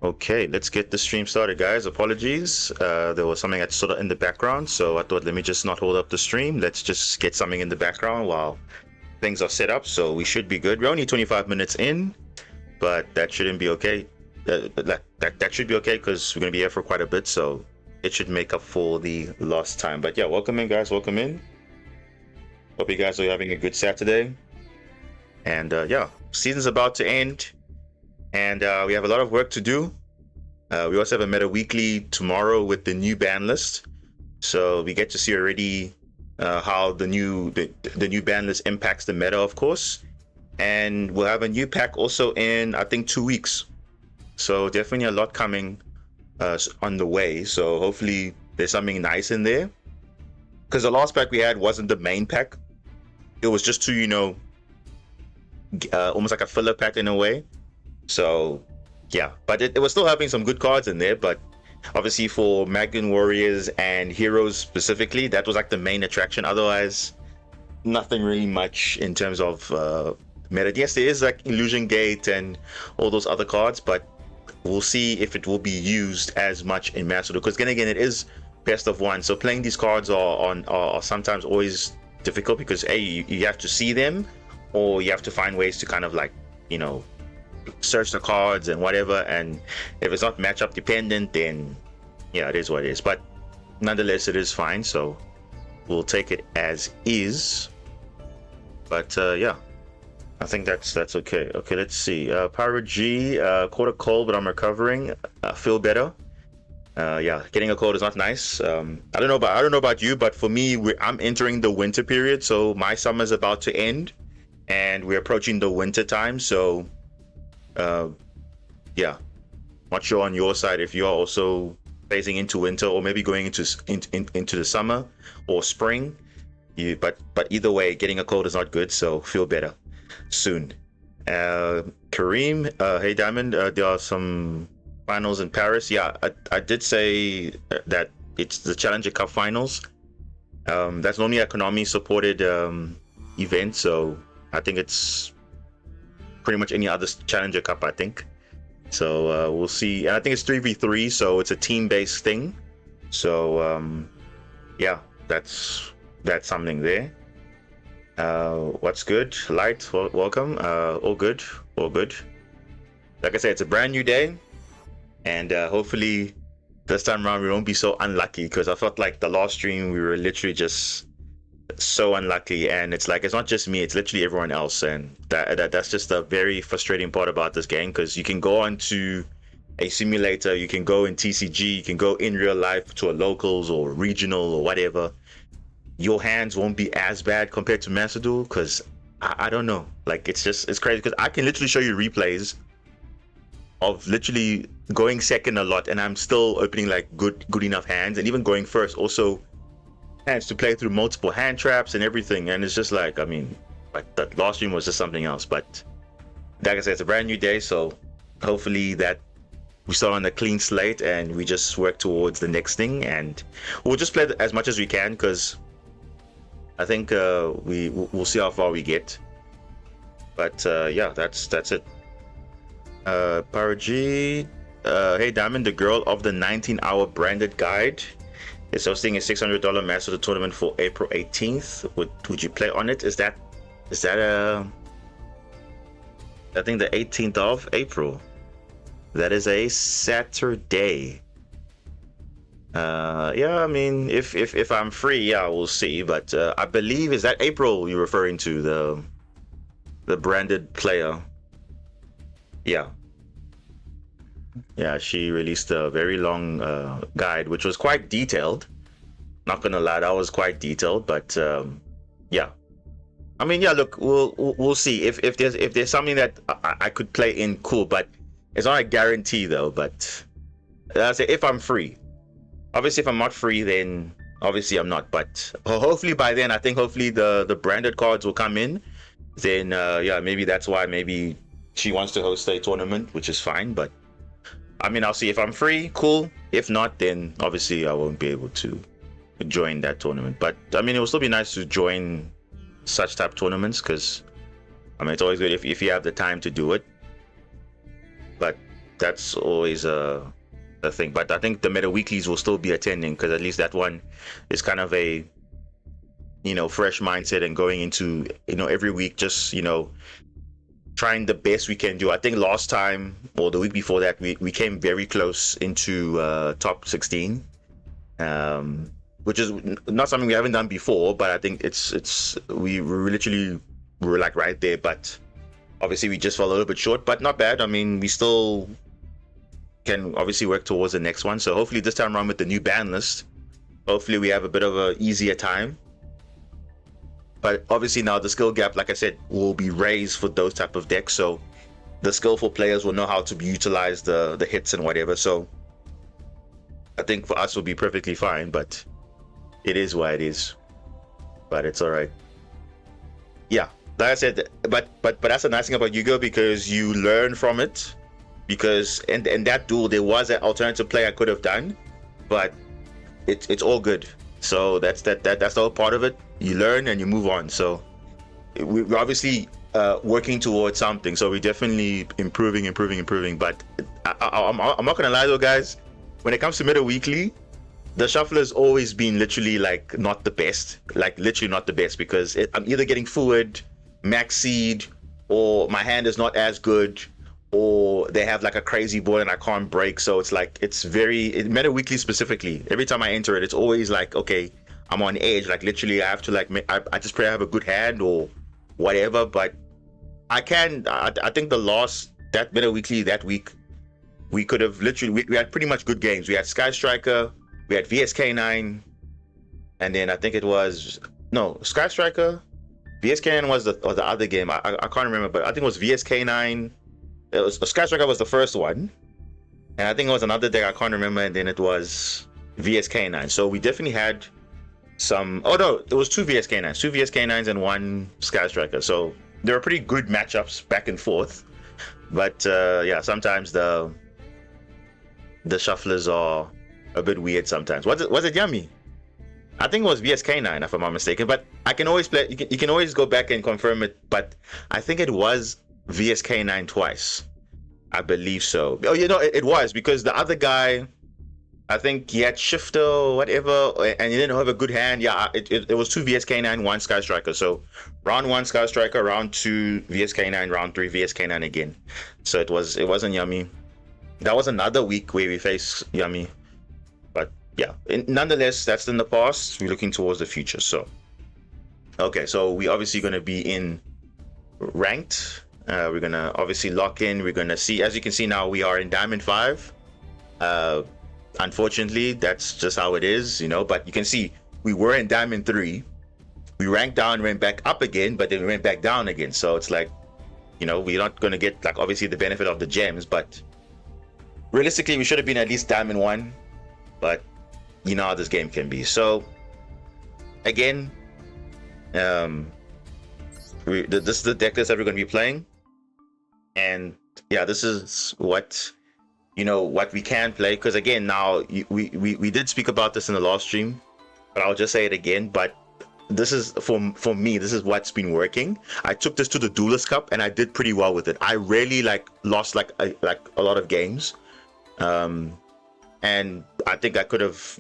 Okay, let's get the stream started, guys. Apologies. There was something that's sort of in the background, so I thought let me just not hold up the stream. Let's just get something in the background while things are set up, so we should be good. We're only 25 minutes in, but that shouldn't be okay. That should be okay because we're going to be here for quite a bit, so it should make up for the lost time. But yeah, welcome in, guys. Welcome in. Hope you guys are having a good Saturday. And yeah, season's about to end, and we have a lot of work to do. We also have a meta weekly tomorrow with the new ban list, so we get to see already how the new ban list impacts the meta, of course. And we'll have a new pack also in, I think, 2 weeks. So definitely a lot coming on the way. So hopefully there's something nice in there, because the last pack we had wasn't the main pack. It was just to, you know, almost like a filler pack in a way. So yeah, but it was still having some good cards in there. But obviously for Magnet Warriors and Heroes specifically, that was like the main attraction. Otherwise, nothing really much in terms of meta. Yes, there is like Illusion Gate and all those other cards, but we'll see if it will be used as much in Master Duel, because again, it is best of one. So playing these cards are sometimes always difficult, because you have to see them, or you have to find ways to kind of like, you know, search the cards and whatever. And if it's not matchup dependent, then yeah, it is what it is. But nonetheless, it is fine. So we'll take it as is. But yeah, I think that's okay. Okay, let's see. Pyro G, caught a cold, but I'm recovering. Feel better. Yeah, getting a cold is not nice. I don't know about you, but for me, I'm entering the winter period, so my summer's about to end, and we're approaching the winter time. So, yeah, not sure on your side if you are also phasing into winter, or maybe going into the summer or spring. But either way, getting a cold is not good. So feel better soon. Kareem, hey Diamond, there are some finals in Paris. Yeah, I did say that it's the Challenger Cup finals. That's normally a Konami supported event, so I think it's pretty much any other Challenger Cup, I think. So we'll see. And I think it's 3v3, so it's a team-based thing. So yeah, that's something there. What's good? Light, welcome. All good. Like I said, it's a brand new day, and hopefully this time around we won't be so unlucky, because I felt like the last stream we were literally just so unlucky, and it's like, it's not just me, it's literally everyone else. And that's just a very frustrating part about this game, because you can go onto a simulator, you can go in TCG, you can go in real life to a locals or regional or whatever. Your hands won't be as bad compared to Master Duel, because I don't know, like it's crazy, because I can literally show you replays of literally going second a lot, and I'm still opening like good enough hands, and even going first, also hands to play through multiple hand traps and everything. And it's just like, I mean, like that last stream was just something else. But like I said, it's a brand new day, so hopefully that we start on a clean slate and we just work towards the next thing, and we'll just play as much as we can, because I think we'll see how far we get. But yeah, that's it. Pyro G, hey Diamond, the girl of the 19-hour branded guide is hosting a $600 Master Duel tournament for April 18th. Would you play on it? Is that I think the 18th of April. That is a Saturday. Yeah, I mean, if I'm free, yeah, we'll see. But I believe, is that April you're referring to, the branded player? Yeah, she released a very long guide, which was quite detailed. Not gonna lie, that was quite detailed. But yeah, I mean, yeah, look, we'll see if there's something that I could play in, cool. But it's not a guarantee though. But I say if I'm free. Obviously, if I'm not free, then obviously I'm not. But hopefully by then, I think hopefully the branded cards will come in. Then yeah, maybe that's why maybe she wants to host a tournament, which is fine. But I mean, I'll see if I'm free, cool. If not, then obviously I won't be able to join that tournament. But I mean, it will still be nice to join such type tournaments, because I mean, it's always good if you have the time to do it. But that's always a thing. But I think the meta weeklies will still be attending, because at least that one is kind of a, fresh mindset, and going into, every week, just, trying the best we can do. I think last time, or the week before that, we came very close into top 16, which is not something we haven't done before, but I think we literally were like right there, but obviously we just fell a little bit short, but not bad. I mean, we still can obviously work towards the next one. So hopefully this time around with the new ban list, hopefully we have a bit of a easier time. But obviously now the skill gap, like I said, will be raised for those type of decks. So the skillful players will know how to utilize the hits and whatever. So I think for us will be perfectly fine, but it is what it is. But it's all right. Yeah, like I said, but that's the nice thing about Yu-Gi-Oh, because you learn from it. Because in that duel there was an alternative play I could have done, but it's all good. So that's the whole part of it. You learn and you move on. So we're obviously working towards something. So we're definitely improving. But I'm not gonna lie though, guys. When it comes to meta weekly, the shuffle has always been literally like not the best. Like literally not the best, because I'm either getting forward, max seed, or my hand is not as good, or they have like a crazy board and I can't break. So it's like, meta weekly specifically, every time I enter it, it's always like, okay, I'm on edge. Like literally I have to like, I just pray I have a good hand or whatever. But I think that meta weekly that week, we could have literally, we had pretty much good games. We had Sky Striker, we had VSK9, and then I think it was, no, Sky Striker, VSK9 was the other game. I can't remember, but I think it was VSK9. It was Sky Striker was the first one, and I think it was another deck I can't remember, and then it was VSK9. So we definitely had some. Oh no, it was two VSK9s and one Sky Striker. So there were pretty good matchups back and forth. But yeah, sometimes the shufflers are a bit weird sometimes. Was it Yummy? I think it was VSK9 if I'm not mistaken. But I can always play. You can always go back and confirm it. But I think it was VSK9 twice, I believe so. Oh, it was, because the other guy, I think he had shifter or whatever, and he didn't have a good hand. Yeah, it was two VSK9, one Sky Striker. So round 1 Sky Striker, round 2 VSK9, round 3 VSK9 again. So it wasn't Yummy. That was another week where we faced Yummy. But yeah, nonetheless, that's in the past. We're looking towards the future. So okay, so we're obviously going to be in ranked. We're gonna obviously lock in. We're gonna see, as you can see now, we are in Diamond 5. Unfortunately, that's just how it is, but you can see we were in Diamond 3. We ranked down, went back up again, but then we went back down again. So it's like, we're not gonna get like obviously the benefit of the gems, but realistically we should have been at least Diamond 1. But you know how this game can be. So again, this is the deck list that we're going to be playing, and yeah, this is what we can play. Because again, now we did speak about this in the last stream, but I'll just say it again. But this is for me, this is what's been working. I took this to the Duelist Cup and I did pretty well with it. I really lost a lot of games, and I think I could have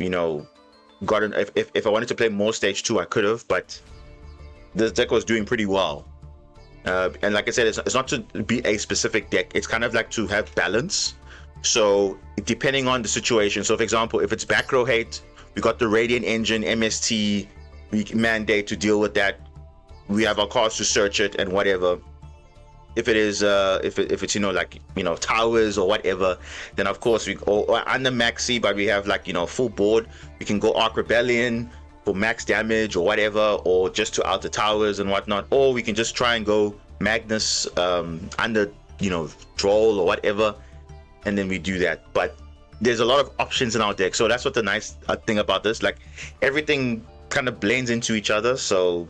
gotten, if I wanted to play more stage 2, I could have, but this deck was doing pretty well. And like I said, it's not to be a specific deck. It's kind of like to have balance. So depending on the situation. So for example, if it's back row hate, we got the Radiant Engine, MST, we mandate to deal with that. We have our cards to search it and whatever. If it is, if it's towers or whatever, then of course we go under maxi, but we have full board. We can go Arc Rebellion for max damage or whatever, or just to out the towers and whatnot, or we can just try and go Magnus under Droll or whatever, and then we do that. But there's a lot of options in our deck, so that's what the nice thing about this, like everything kind of blends into each other. So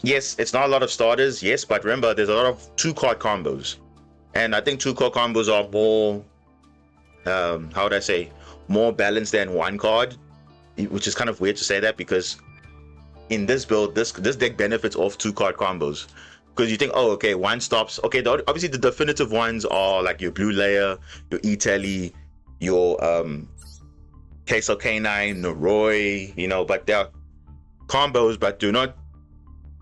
yes, it's not a lot of starters, yes, but remember there's a lot of 2-card combos, and I think 2-card combos are more how would I say, more balanced than 1 card, which is kind of weird to say that, because in this build, this deck benefits off 2-card combos. because you think, oh, okay, one stops. Okay, obviously the definitive ones are like your blue layer, your E-Telly, your Queso Canine, Noroi, you know, but they're combos, but do not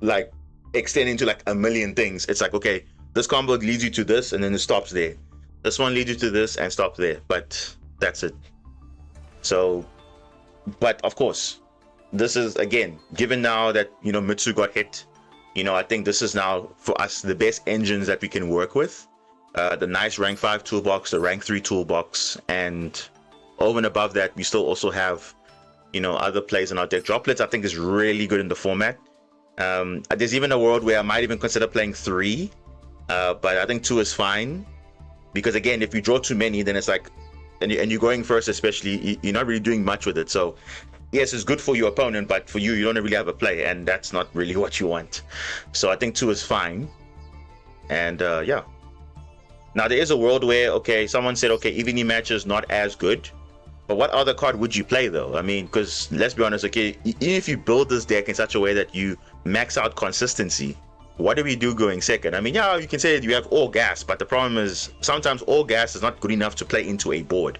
like extend into like a million things. It's like, okay, this combo leads you to this and then it stops there. This one leads you to this and stops there, but that's it. So, but of course, this is again, given now that, you know, Mitsu got hit, you know, I think this is now for us the best engines that we can work with. The nice rank 5 toolbox, the rank 3 toolbox, and over and above that, we still also have, you know, other plays in our deck. Droplets, I think, is really good in the format. There's even a world where I might even consider playing 3, but I think 2 is fine, because again, if you draw too many, then it's like, and you're going first, especially, you're not really doing much with it. So yes, it's good for your opponent, but for you, you don't really have a play, and that's not really what you want. So I think 2 is fine. And yeah. Now there is a world where, okay, someone said, okay, evening match is not as good, but what other card would you play though? I mean, because let's be honest, okay, even if you build this deck in such a way that you max out consistency, what do we do going second? I mean, yeah, you can say you have all gas, but the problem is sometimes all gas is not good enough to play into a board.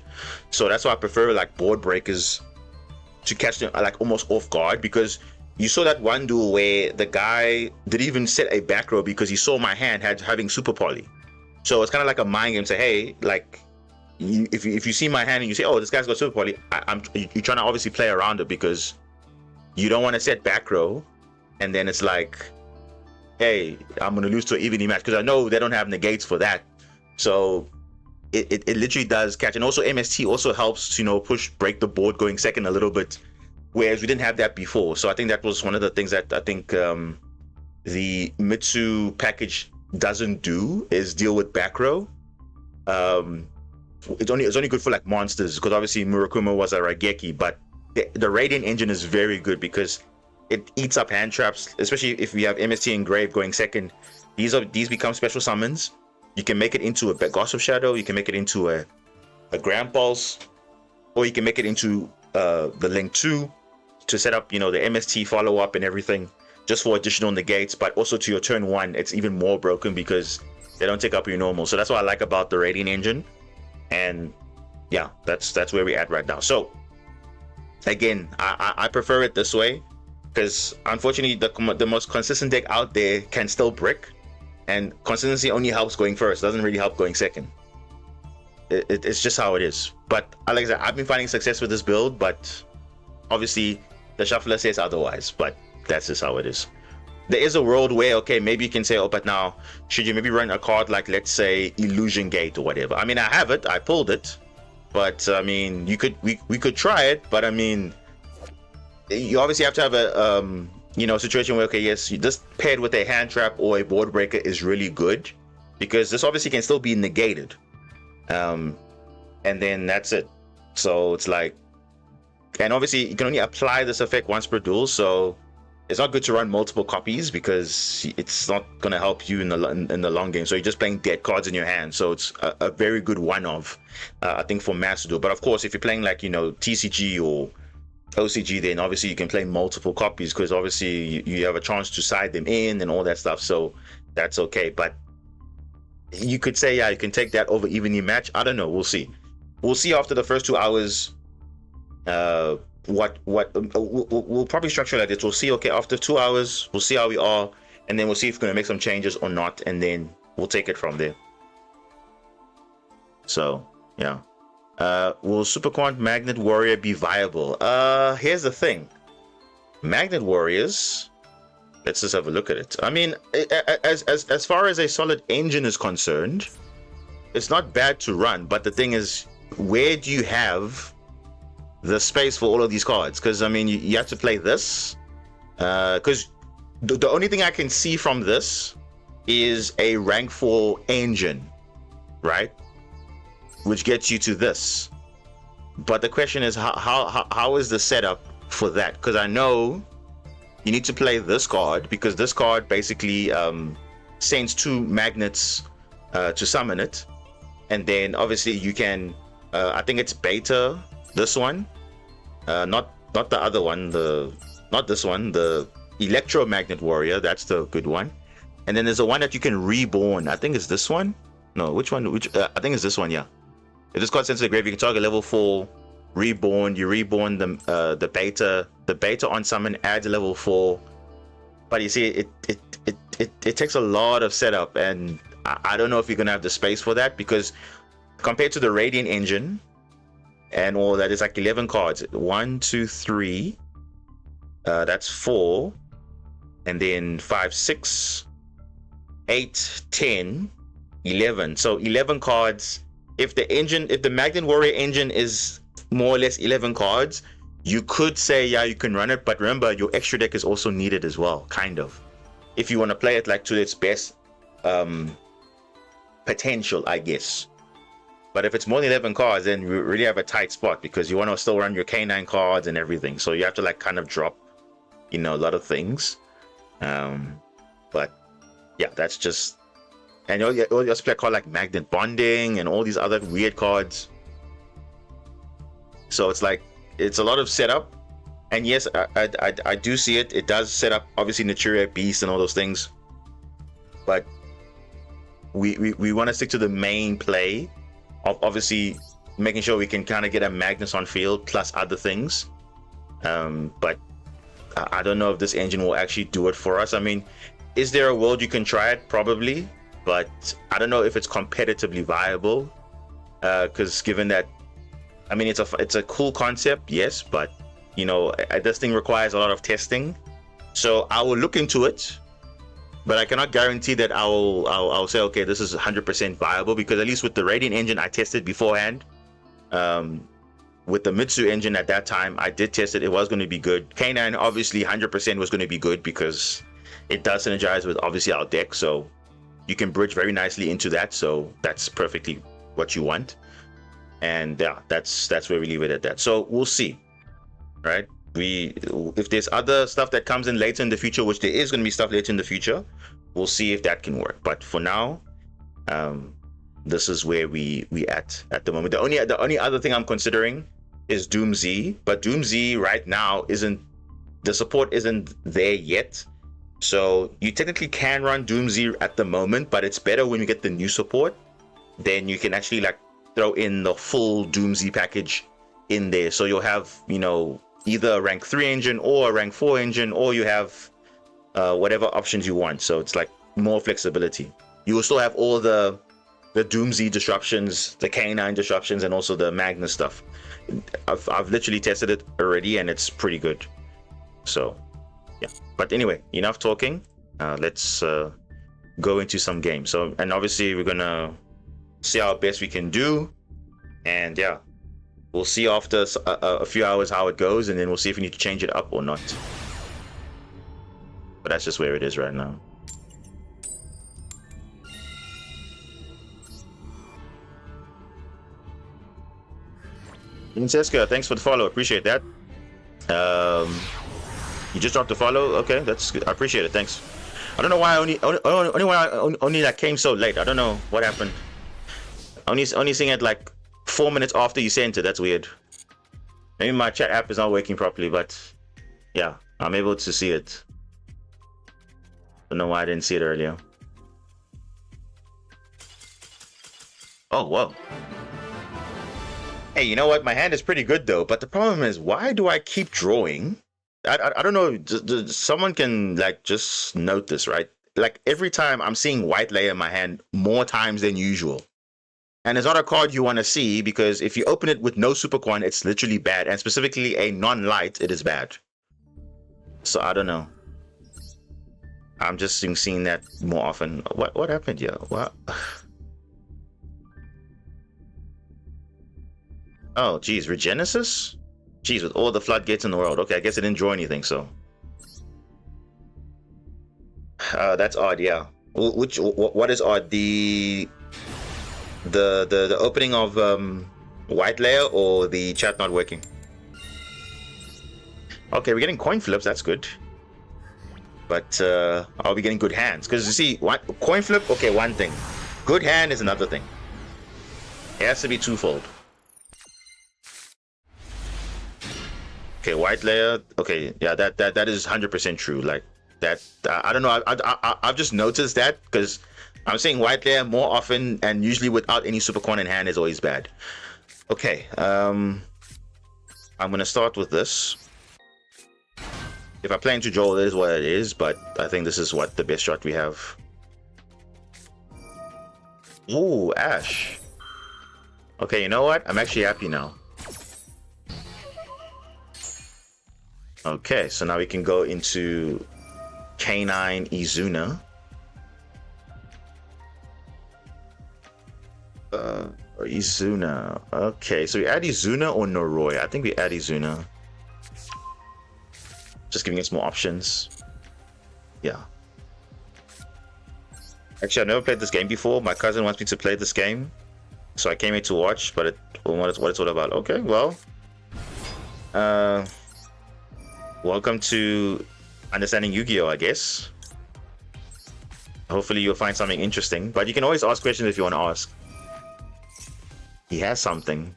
So that's why I prefer like board breakers to catch them like almost off guard, because you saw that one duel where the guy didn't even set a back row because he saw my hand having super poly. So it's kind of like a mind game. Say, hey, like, if you see my hand and you say, oh, this guy's got super poly, you're trying to obviously play around it because you don't want to set back row, and then it's like, hey, I'm gonna lose to an evening match because I know they don't have negates for that. So it literally does catch. And also MST also helps to, you know, break the board going second a little bit, whereas we didn't have that before. So I think that was one of the things that I think the Mitsu package doesn't do, is deal with back row. It's only good for like monsters, because obviously Murakuma was a Raigeki, but the Radiant engine is very good because it eats up hand traps, especially if we have MST engraved going second. These become special summons. You can make it into a Ghost of Shadow, you can make it into a Grand Pulse, or you can make it into the Link 2 to set up, you know, the MST follow-up and everything, just for additional negates. But also to your turn 1, it's even more broken because they don't take up your normal. So that's what I like about the Radiant engine. And yeah, that's where we're at right now. So again, I prefer it this way, because unfortunately the most consistent deck out there can still brick, and consistency only helps going first, doesn't really help going second. It's just how it is. But like I said, I've been finding success with this build, but obviously the shuffler says otherwise, but that's just how it is. There is a world where, okay, maybe you can say, oh, but now should you maybe run a card like, let's say, Illusion Gate or whatever. I mean, I have it, I pulled it, but I mean, we could try it, but I mean, you obviously have to have a you know, situation where, okay, yes, this paired with a hand trap or a board breaker is really good, because this obviously can still be negated, and then that's it. So it's like, and obviously you can only apply this effect once per duel, so it's not good to run multiple copies because it's not going to help you in the long game. So you're just playing dead cards in your hand. So it's a very good one-off, I think, for masterduel. But of course, if you're playing like, you know, TCG or OCG, then obviously you can play multiple copies, because obviously you have a chance to side them in and all that stuff. So that's okay. But you could say, yeah, you can take that over evening match. I don't know. We'll see. We'll see after the first 2 hours. We'll probably structure like this. We'll see, okay, after 2 hours, we'll see how we are, and then we'll see if we're going to make some changes or not, and then we'll take it from there. So yeah, will Super Quant Magnet Warrior be viable? Here's the thing, Magnet Warriors, let's just have a look at it. I mean, as far as a solid engine is concerned, it's not bad to run, but the thing is, where do you have the space for all of these cards? Because I mean, you have to play this, because the only thing I can see from this is a rank 4 engine, right, which gets you to this. But the question is, how is the setup for that? Because I know you need to play this card, because this card basically sends 2 magnets to summon it, and then obviously you can I think it's beta, this one, not the other one, not this one, the Electromagnet Warrior, that's the good one. And then there's a one that you can reborn. I think it's this one. No, which one? I think it's this one. Yeah. If this card sends to the grave, you can target level 4, reborn. You reborn the beta. The beta on summon adds a level 4. But you see, it takes a lot of setup, and I don't know if you're gonna have the space for that, because compared to the Radiant engine and all that, it's like 11 cards. 1, 2, 3. That's 4, and then 5, 6, 8, 10, 11. So 11 cards. If the Magnet Warrior engine is more or less 11 cards, you could say, yeah, you can run it, but remember, your extra deck is also needed as well, kind of. If you want to play it like to its best potential, I guess. But if it's more than 11 cards, then you really have a tight spot, because you want to still run your K9 cards and everything. So you have to like kind of drop, a lot of things. But yeah, that's just... And you also play a card like Magnet Bonding and all these other weird cards. So it's like, it's a lot of setup. And yes, I do see it. It does set up, obviously, Naturia Beast and all those things. But we want to stick to the main play of obviously making sure we can kind of get a Magnus on field plus other things. But I don't know if this engine will actually do it for us. I mean, is there a world you can try it? Probably. But I don't know if it's competitively viable. Because given that, I mean, it's a cool concept, yes, but this thing requires a lot of testing. So I will look into it, but I cannot guarantee that I'll say, okay, this is 100% viable, because at least with the Radiant engine I tested beforehand. With the Mitsu engine at that time, I did test it. It was going to be good. K9 obviously 100% was going to be good, because it does synergize with obviously our deck, so you can bridge very nicely into that. So that's perfectly what you want. And yeah, that's where we leave it at that. So we'll see, right? If there's other stuff that comes in later in the future, which there is going to be stuff later in the future, we'll see if that can work. But for now, this is where we at the moment. The only other thing I'm considering is Doom Z, but Doom Z right now the support isn't there yet. So you technically can run Doom Z at the moment, but it's better when you get the new support. Then you can actually like throw in the full Doom Z package in there. So you'll have, either a rank 3 engine or a rank 4 engine, or you have whatever options you want. So it's like more flexibility. You will still have all the Doom Z disruptions, the K9 disruptions, and also the Magnus stuff. I've literally tested it already, and it's pretty good. So yeah, but anyway, enough talking. Let's go into some games. So, and obviously we're gonna see how best we can do, and yeah, we'll see after a few hours how it goes, and then we'll see if we need to change it up or not. But that's just where it is right now. Francesca, thanks for the follow. Appreciate that. You just dropped the follow. Okay, that's good. I appreciate it. Thanks. I don't know why only that came so late. I don't know what happened. Only seeing it like 4 minutes after you sent it. That's weird. Maybe my chat app is not working properly, but yeah, I'm able to see it. Don't know why I didn't see it earlier. Oh, whoa. Hey, you know what? My hand is pretty good though, but the problem is, why do I keep drawing? I don't know. Someone can like just note this, right? Like every time I'm seeing white layer in my hand more times than usual. And it's not a card you want to see, because if you open it with no Supercoin, it's literally bad. And specifically a non-light, it is bad. So I don't know. I'm just seeing that more often. What happened here? What? Oh, geez. Regenesis? Geez, with all the floodgates in the world. Okay, I guess I didn't draw anything, so. That's odd, yeah. What is odd? The opening of white layer, or the chat not working? Okay, we're getting coin flips. That's good. But are we getting good hands? Because you see, coin flip. Okay, one thing. Good hand is another thing. It has to be twofold. Okay, white layer. Okay, yeah, that is 100% true. Like, That I don't know. I've just noticed that because I'm saying white there more often, and usually without any super coin in hand is always bad. Okay, I'm gonna start with this. If I play into Joel, it is what it is, but I think this is what the best shot we have. Ooh, Ash. Okay, you know what? I'm actually happy now. Okay, so now we can go into K9 Izuna. Or Izuna. Okay, so we add Izuna or Noroi? I think we add Izuna. Just giving us more options. Yeah. Actually, I've never played this game before. My cousin wants me to play this game, so I came here to watch. But what it's all about? Okay, well, welcome to understanding Yu-Gi-Oh, I guess. Hopefully, you'll find something interesting. But you can always ask questions if you want to ask. He has something.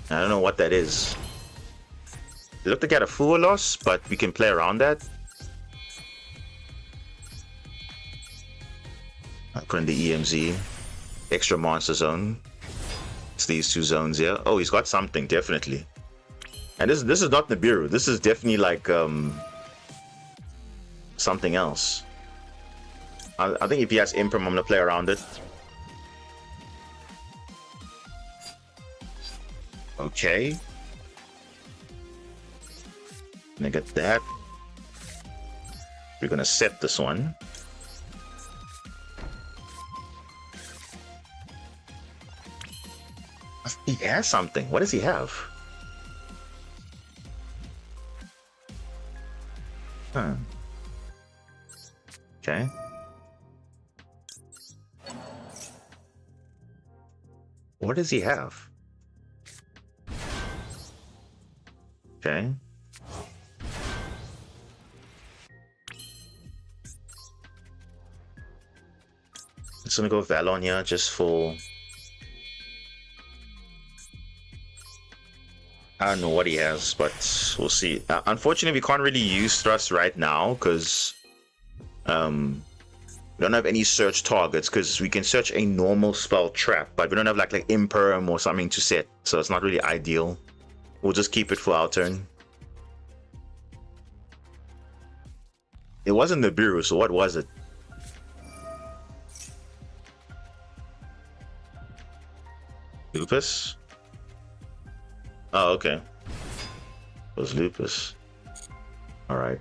I don't know what that is. It looked like he had a Full loss, but we can play around that. I put in the EMZ. Extra monster zone. It's these two zones here. Oh, he's got something, definitely. And this is not Nibiru. This is definitely like something else. I think if he has Imprim, I'm gonna play around it. Okay. Gonna get that. We're gonna set this one. He has something. What does he have? Huh. Okay. What does he have? Okay. Just gonna go Valon here just for... I don't know what he has, but we'll see. Unfortunately, we can't really use Thrust right now because we don't have any search targets, because we can search a normal spell trap, but we don't have like Imperm or something to set, so it's not really ideal. We'll just keep it for our turn. It wasn't Nibiru, so what was it? Lupus? Oh, okay. It was Lupus. Alright.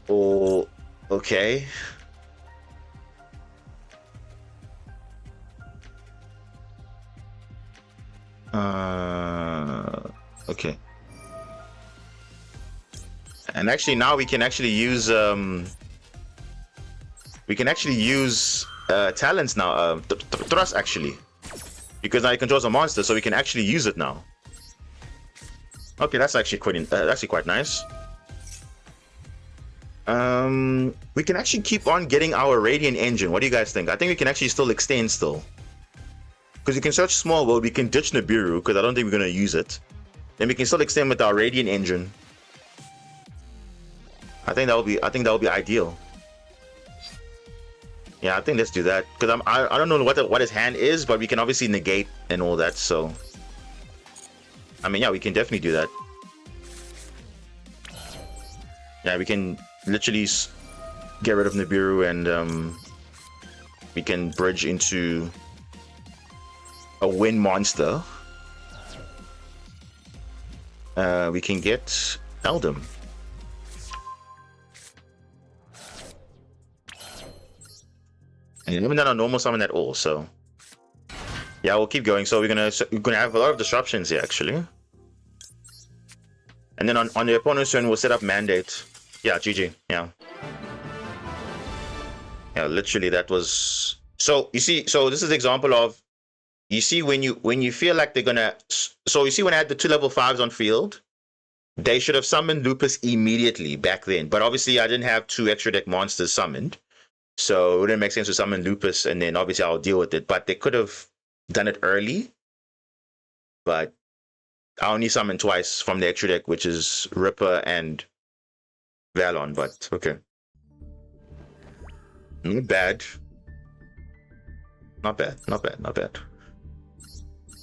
Oh, okay. Okay. And actually now we can actually use talents now, Thrust actually, because now he controls a monster, so we can actually use it now. Okay, that's actually quite nice. We can actually keep on getting our Radiant Engine. What do you guys think? I think we can actually still extend still, because we can search Small World. We can ditch Nibiru because I don't think we're gonna use it. Then we can still extend with our Radiant Engine. I think that will be ideal. Yeah, I think let's do that, because I don't know what his hand is, but we can obviously negate and all that. So I mean, yeah, we can definitely do that. Yeah, we can literally get rid of Nibiru, and we can bridge into a win monster. We can get Eldum. And we haven't done a normal summon at all, so yeah, we'll keep going. So we're gonna have a lot of disruptions here actually. And then on the opponent's turn, we'll set up Mandate. Yeah, GG. Yeah. Yeah, literally that was... So you see, so this is an example of, you see when you feel like they're gonna... So you see when I had the 2 level 5s on field, they should have summoned Lupus immediately back then. But obviously I didn't have 2 extra deck monsters summoned, so it wouldn't make sense to summon Lupus and then obviously I'll deal with it. But they could have done it early. But I only summon twice from the extra deck, which is Ripper and Valon, but okay. Not bad. Not bad, not bad, not bad.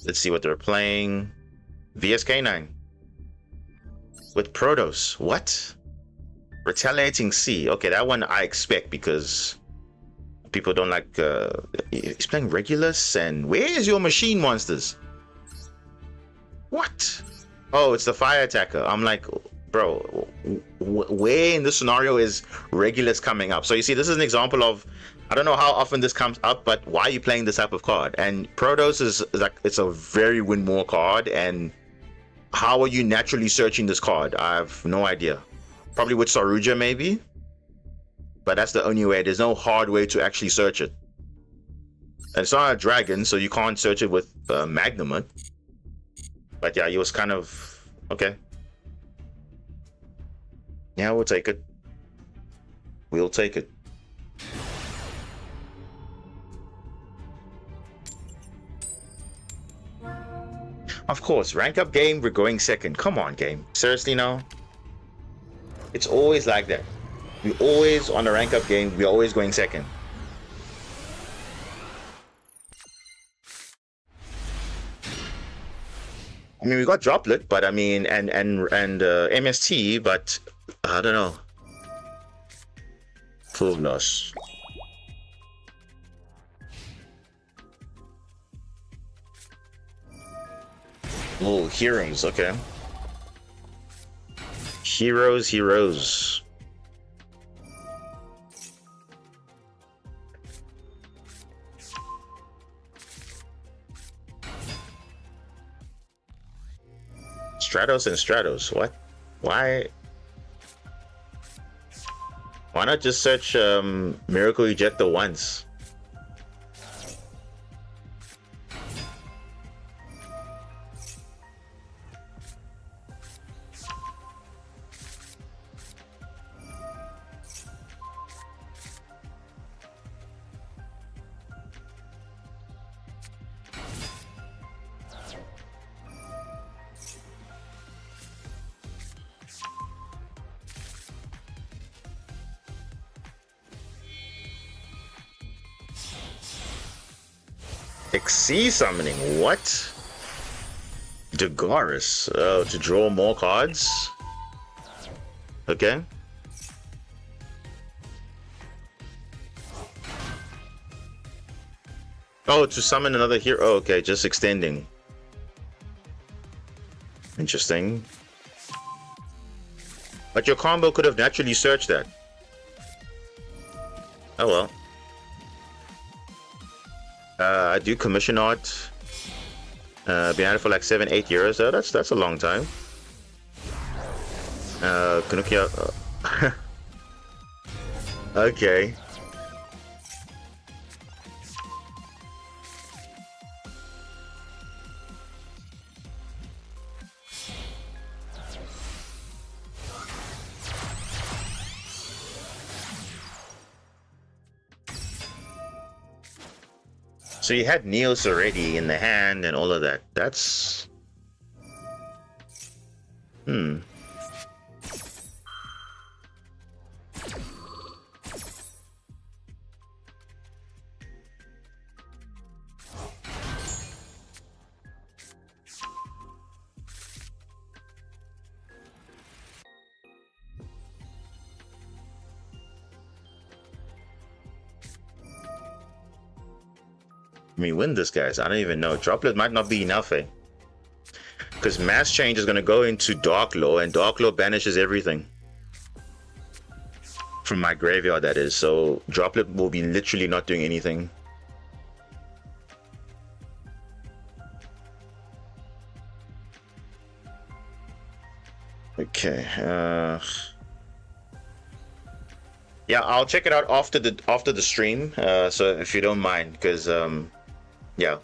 Let's see what they're playing. VSK9. With Protos. What? Retaliating Sea. Okay, that one I expect because people don't like he's playing Regulus, and where is your machine monsters? What? Oh, it's the fire attacker. I'm like, bro, where in this scenario is Regulus coming up? So you see, this is an example of, I don't know how often this comes up, but why are you playing this type of card? And Protos is like, it's a very win more card, and how are you naturally searching this card? I have no idea. Probably with Saruja maybe, but that's the only way. There's no hard way to actually search it. And it's not a dragon, so you can't search it with Magnamut. But yeah, he was kind of okay. Yeah, we'll take it. We'll take it. Of course, rank up game, we're going second. Come on, game. Seriously now? It's always like that. We always, on a rank up game, we're always going second. I mean, we got Droplet, but I mean, and MST, but I don't know. Full loss. Oh, heroes, okay. Heroes. Stratos and Stratos, what? Why not just search Miracle Ejector once? Xyz summoning, what? Dagaris, to draw more cards? Okay. Oh, to summon another hero. Oh, okay, just extending. Interesting. But your combo could have naturally searched that. Oh well. I do commission art. Been at it for like 7-8 years. That's a long time. Kanukia. Okay. So you had Neos already in the hand and all of that. That's... me win this, guys. I don't even know. Droplet might not be enough, eh? Because Mass Change is going to go into Dark Law, and Dark Law banishes everything. From my graveyard, that is. So Droplet will be literally not doing anything. Okay. Yeah, I'll check it out after the stream. So if you don't mind, because yeah,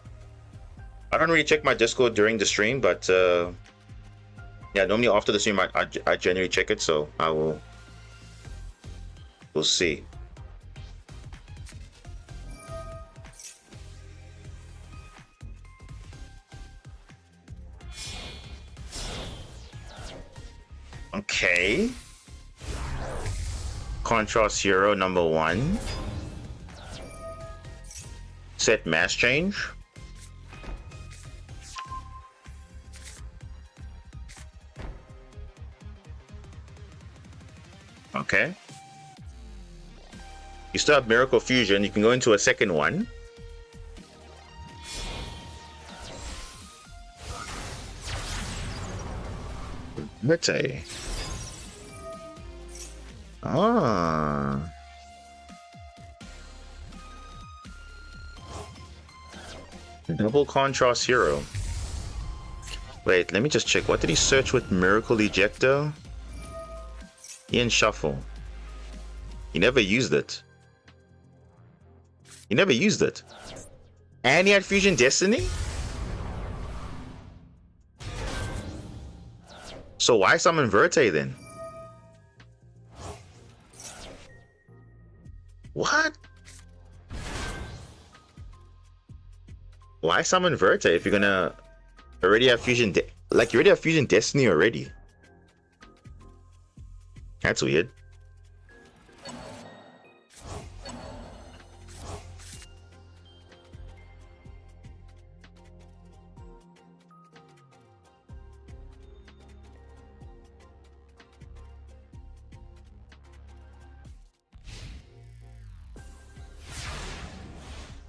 I don't really check my Discord during the stream, but yeah, normally after the stream I generally check it, so I will. We'll see. Okay. Contrast hero number 1. Set mass change. Okay. You still have Miracle Fusion. You can go into a second one. Verte. Ah. Double contrast hero. Wait, let me just check. What did he search with Miracle Ejector? Ian Shuffle. He never used it. He never used it. And he had Fusion Destiny? So why summon Verte then? What? Why summon Verte if you're gonna already have Fusion like you already have Fusion Destiny already? That's weird.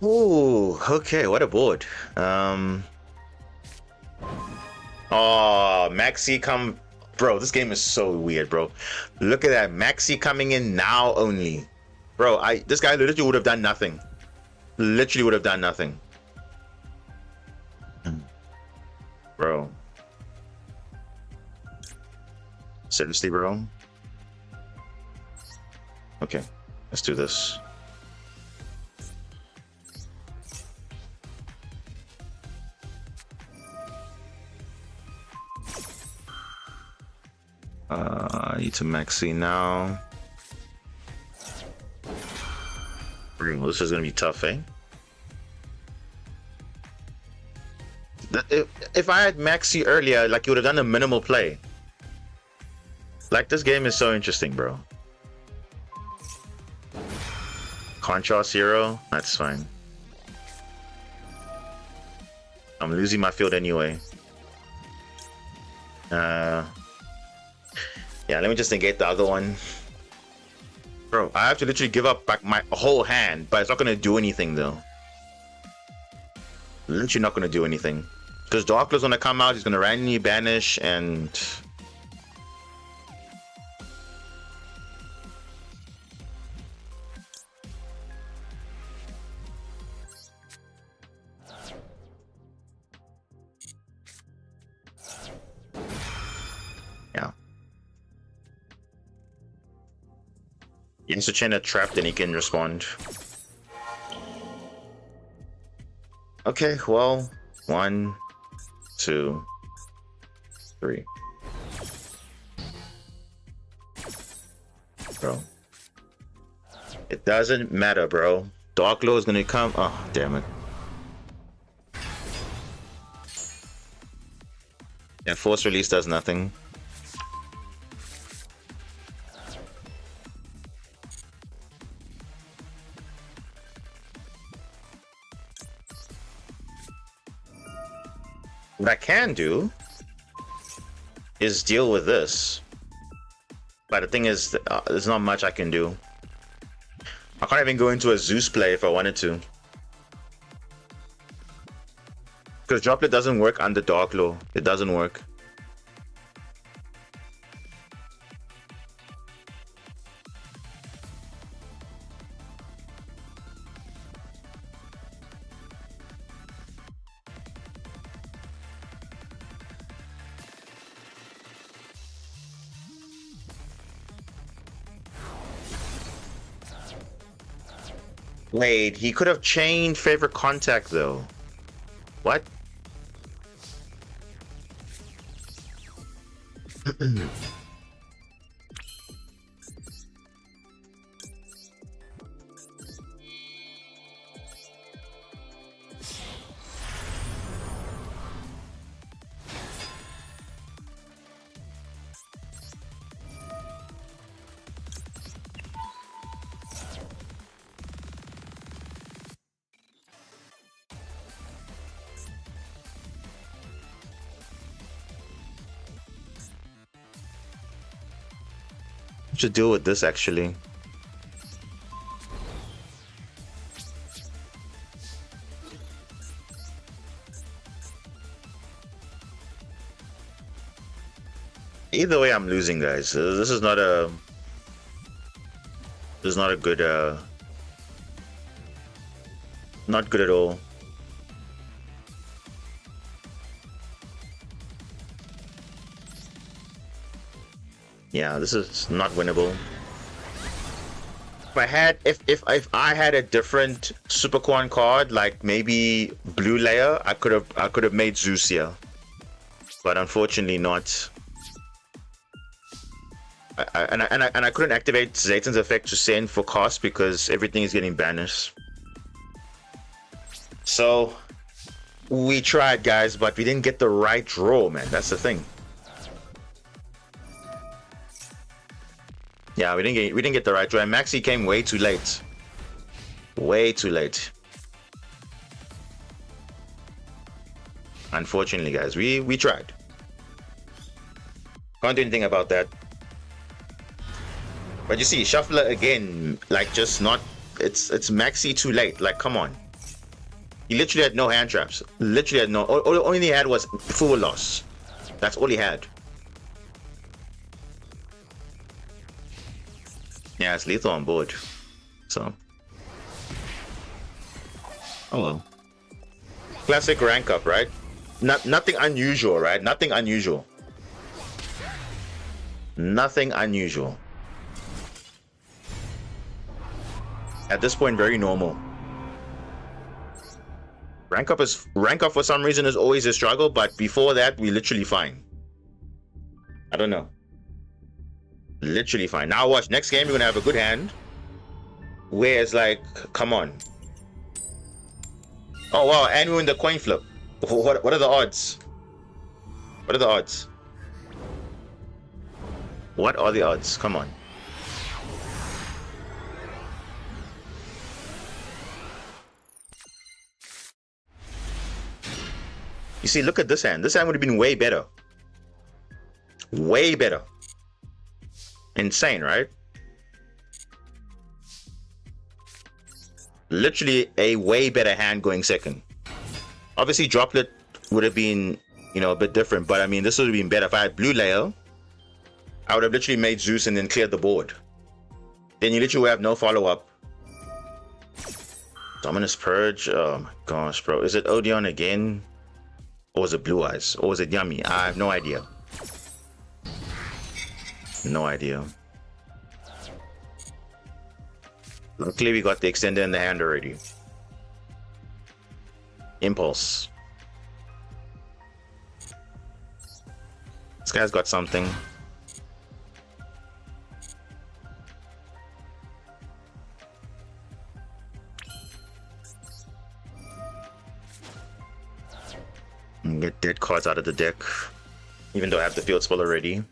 Ooh, okay, what a board. Oh, Maxi come. Bro, this game is so weird, bro. Look at that. Maxi coming in now only. Bro, this guy literally would have done nothing. Literally would have done nothing. Bro. Seriously, bro? Okay, let's do this. I need to maxi now. Bro, this is gonna be tough, eh? If I had maxi earlier, like you would have done a minimal play. Like this game is so interesting, bro. Contrast hero, that's fine. I'm losing my field anyway. Yeah, let me just negate the other one. Bro, I have to literally give up like my whole hand, but it's not gonna do anything though. Literally not gonna do anything. Because Darklow's gonna come out, he's gonna randomly banish and... Yeah. Insta-chain a trap, then he can respond. Okay, well, 1, 2, 3. Bro. It doesn't matter, bro. Darklow is gonna come. Oh, damn it. And force release does nothing. What I can do is deal with this. But the thing is, there's not much I can do. I can't even go into a Zeus play if I wanted to. Because Droplet doesn't work under Darklow. It doesn't work. Wait, he could have chained favorite contact though. What? Should deal with this actually. Either way, I'm losing, guys. This is not a. This is not a good. Not good at all. Yeah, this is not winnable. If I had a different Supercorn card, like maybe Blue Layer, I could have made Zeus here, but unfortunately not. And I couldn't activate Zayton's effect to send for cost because everything is getting banished. So we tried, guys, but we didn't get the right draw, man. That's the thing. Yeah, we didn't get the right draw. And Maxi came way too late. Way too late. Unfortunately, guys, we tried. Can't do anything about that. But you see, Shuffler again, like just not. It's Maxi too late. Like, come on. He literally had no hand traps. Literally had no. All he had was full loss. That's all he had. Yeah, it's lethal on board. So. Oh well. Classic rank up, right? Nothing unusual, right? Nothing unusual. Nothing unusual. At this point, very normal. Rank up for some reason is always a struggle, but before that, we literally fine. I don't know. Literally fine. Now watch, next game we're gonna have a good hand. Where it's like, come on. Oh wow, and we win the coin flip. What are the odds? What are the odds? What are the odds? Come on. You see, look at this hand. This hand would have been way better. Way better. Insane, right? Literally a way better hand going second. Obviously, Droplet would have been, you know, a bit different. But I mean, this would have been better. If I had Blue Layer, I would have literally made Zeus and then cleared the board. Then you literally would have no follow-up. Dominus Purge. Oh my gosh, bro. Is it Odeon again? Or was it Blue Eyes? Or was it Yummy? I have no idea. No idea. Luckily, we got the extender in the hand already. Impulse. This guy's got something. Get dead cards out of the deck, even though I have the field spell already.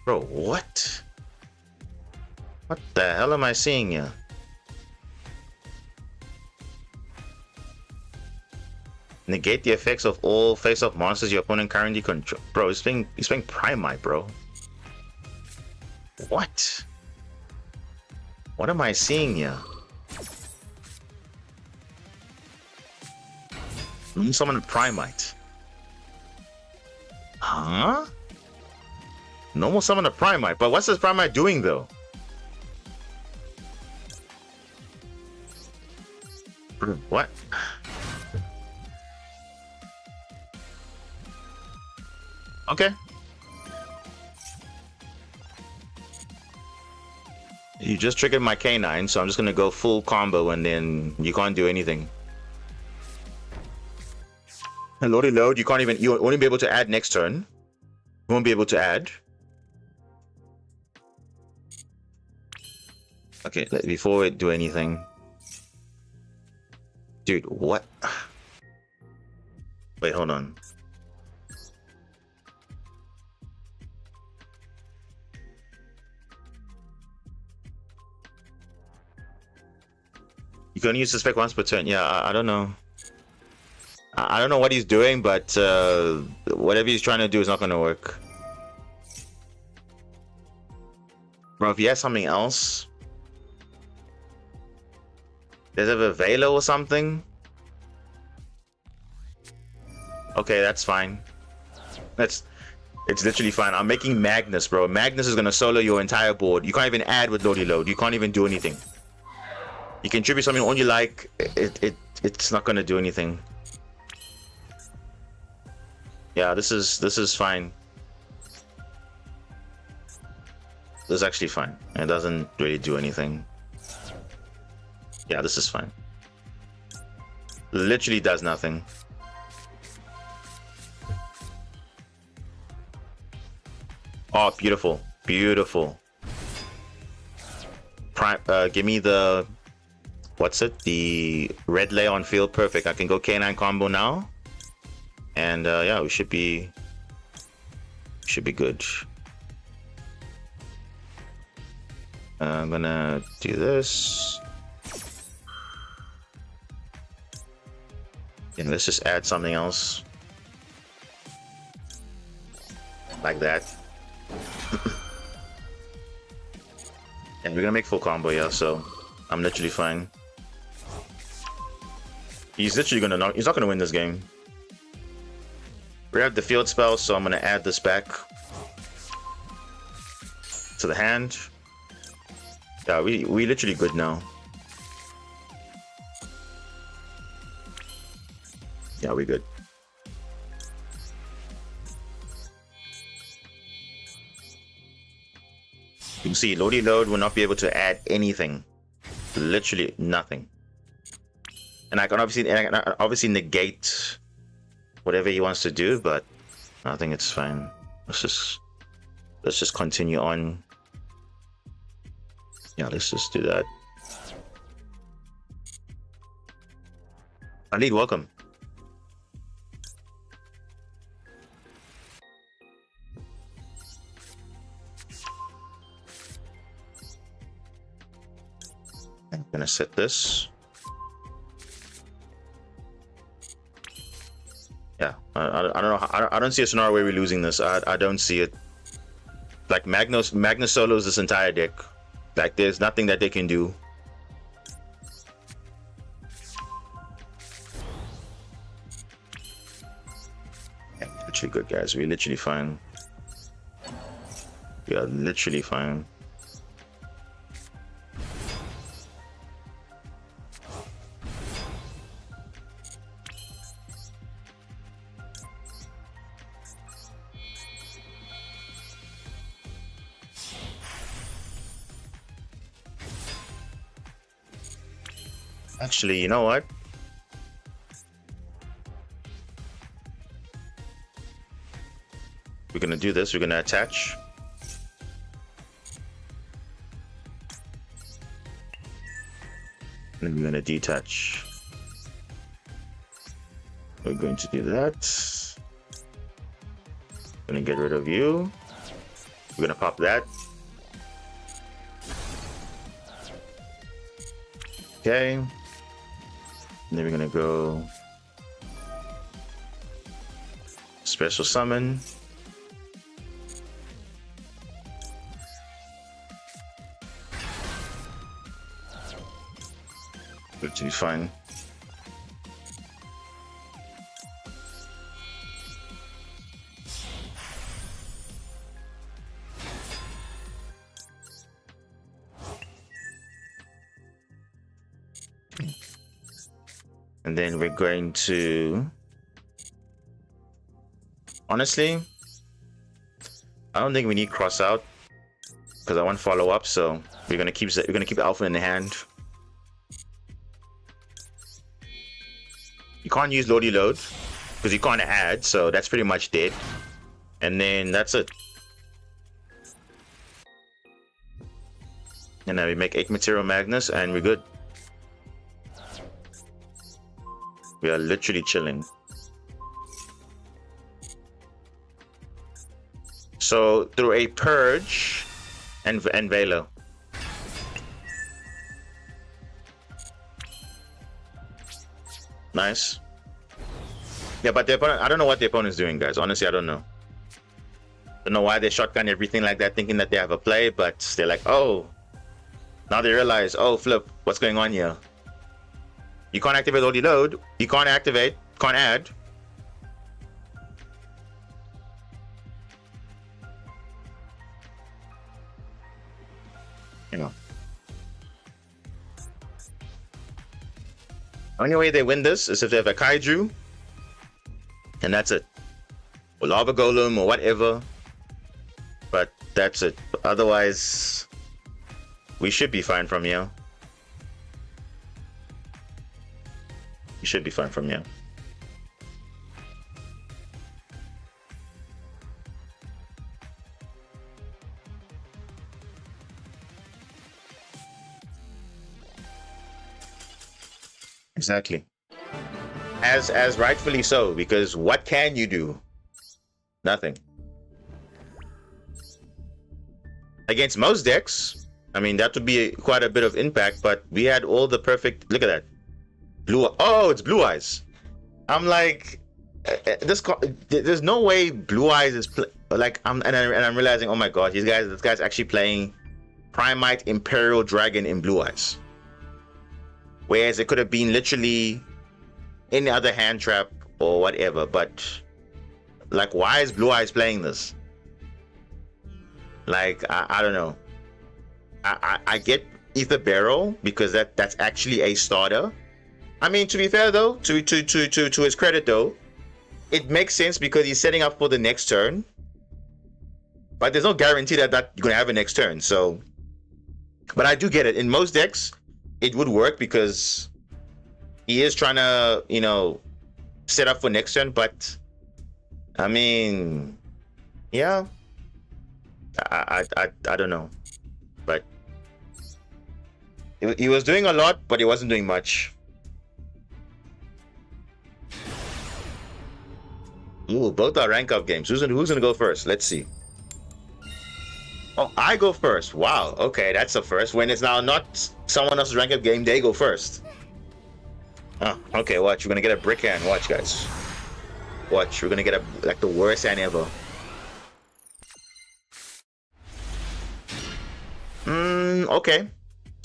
Bro, what? What the hell am I seeing here? Negate the effects of all face-off monsters your opponent currently control. Bro, he's playing Primite, bro. What? What am I seeing here? Summon a Primite. Huh? Normal summon a Primite, but what's this Primite doing though? What? Okay. You just triggered my K9, so I'm just gonna go full combo and then you can't do anything. And load, you won't be able to add next turn. You won't be able to add. Okay, before we do anything. Dude, what? Wait, hold on. You can only use suspect once per turn. Yeah, I don't know. I don't know what he's doing, but whatever he's trying to do is not gonna work. Bro, if he has something else, does it have a Velo or something? Okay, that's fine. It's literally fine. I'm making Magnus, bro. Magnus is gonna solo your entire board. You can't even add with Lodi Load. You can't even do anything. You can tribute something on you like. It's not gonna do anything. Yeah, this is fine. This is actually fine. It doesn't really do anything. Yeah, this is fine. Literally does nothing. Oh, beautiful, beautiful. Prime, give me the, what's it? The red layer on field. Perfect. I can go K9 combo now, and yeah, we should be good. I'm gonna do this. And let's just add something else like that. And we're gonna make full combo, yeah, so I'm literally fine. He's literally gonna not, he's not gonna win this game. We have the field spell, so I'm gonna add this back to the hand. Yeah, we literally good now. Yeah, we good. You can see Lodi Load will not be able to add anything. Literally nothing. And I can obviously negate whatever he wants to do, but I think it's fine. Let's just continue on. Yeah, let's just do that. Khalid, welcome. I'm gonna set this. Yeah, I don't know. I don't see a scenario where we're losing this. I don't see it. Like Magnus solos this entire deck. Like there's nothing that they can do. Yeah, literally good, guys. We're literally fine. We are literally fine. Actually, you know what? We're gonna do this. We're gonna attach. And we're gonna detach. We're going to do that. Gonna get rid of you. We're gonna pop that. Okay. And then we're gonna go special summon. Which is fine. And then we're going to, honestly, I don't think we need cross out because I want follow up. So we're gonna keep Alpha in the hand. You can't use Lodi Load because you can't add, so that's pretty much dead. And then that's it. And now we make 8 material Magnus and we're good. We are literally chilling. So through a purge and Velo. Nice. Yeah, but the opponent, I don't know what the opponent's doing, guys. Honestly, I don't know. Don't know why they shotgun everything like that, thinking that they have a play, but they're like, oh, now they realize, oh, flip, what's going on here? You can't activate all the load. You can't activate, can't add. You know. Only way they win this is if they have a kaiju, and that's it. Or lava golem or whatever. But that's it. Otherwise, we should be fine from here. We should be fine from here. Exactly. As rightfully so, because what can you do? Nothing. Against most decks, I mean, that would be quite a bit of impact, but we had all the perfect... Look at that. Blue... Oh, it's Blue Eyes. I'm like... There's no way Blue Eyes is... Like, I'm realizing, oh my god, this guy's actually playing Primite Imperial Dragon in Blue Eyes. Whereas it could have been literally any other hand trap or whatever, but like, why is Blue Eyes playing this? Like, I don't know. I get Ether Barrel because that's actually a starter. I mean, to be fair though, to his credit though, it makes sense because he's setting up for the next turn. But there's no guarantee that you're gonna have a next turn. So, but I do get it. In most decks, it would work because he is trying to, you know, set up for next turn. But I mean, yeah, I don't know, but he was doing a lot, but he wasn't doing much. Ooh, both are rank up games. Who's gonna go first? Let's see. Oh, I go first. Wow. Okay, that's a first. When it's now not someone else's rank up game, they go first. Oh, okay. Watch. We're gonna get a brick hand. Watch, guys. Watch. We're gonna get like the worst hand ever. Okay.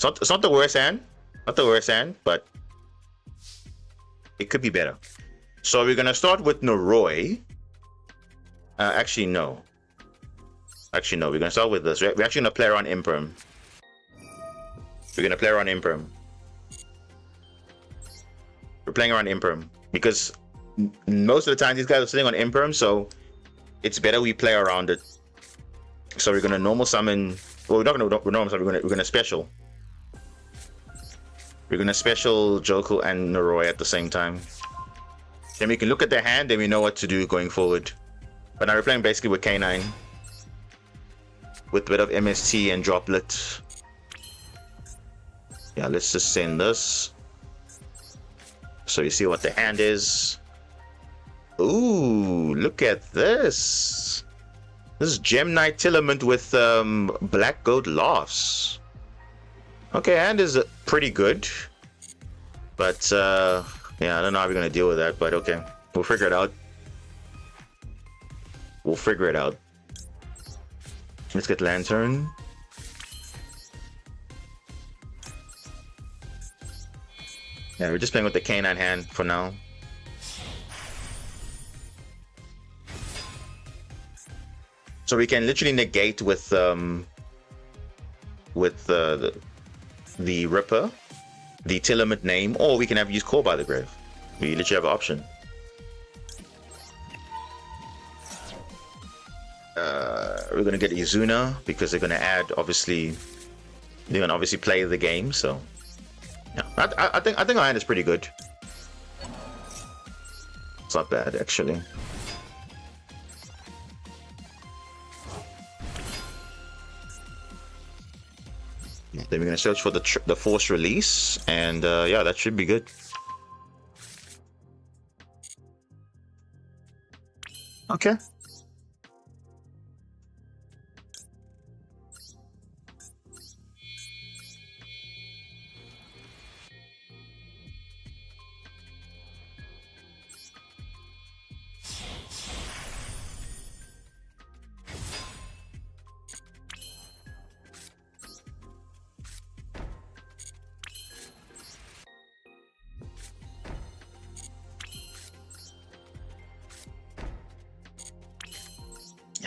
It's not the worst hand. Not the worst hand, but it could be better. So we're gonna start with Noroi. Actually, no. Actually, no. We're gonna start with this. We're actually gonna play around Imperm. We're gonna play around Imperm. We're playing around Imperm because most of the time these guys are sitting on Imperm, so it's better we play around it. So we're gonna normal summon. Well, we're not gonna normal summon. We're gonna special. We're gonna special Joku and Noroi at the same time. Then we can look at their hand, then we know what to do going forward. But now we're playing basically with K9. With a bit of MST and Droplet. Yeah, let's just send this. So you see what the hand is. Ooh, look at this. This is Gem Knight Tilament with Black Goat Laughs. Okay, hand is pretty good. But yeah, I don't know how we're gonna deal with that, but okay. We'll figure it out. We'll figure it out. Let's get Lantern. Yeah, we're just playing with the K9 hand for now. So we can literally negate with the Ripper, the Tilament name, or we can have use Call by the Grave. We literally have an option. We're gonna get Izuna because they're gonna add, obviously, they're gonna obviously play the game. So yeah, I think our hand is pretty good. It's not bad actually. Then we're gonna search for the force release, and yeah, that should be good. Okay.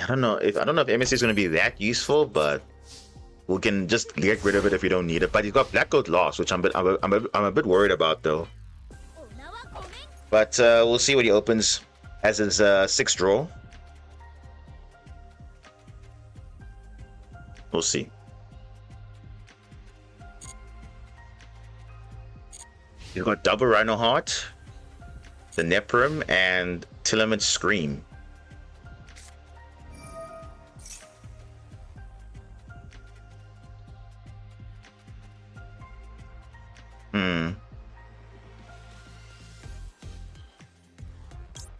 I don't know if MSC is going to be that useful, but we can just get rid of it if we don't need it. But he's got Black Goat Loss, which I'm a bit worried about though. But we'll see what he opens as his 6th draw. We'll see. He's got double Rhino Heart, the Neprim, and Tilament Scream.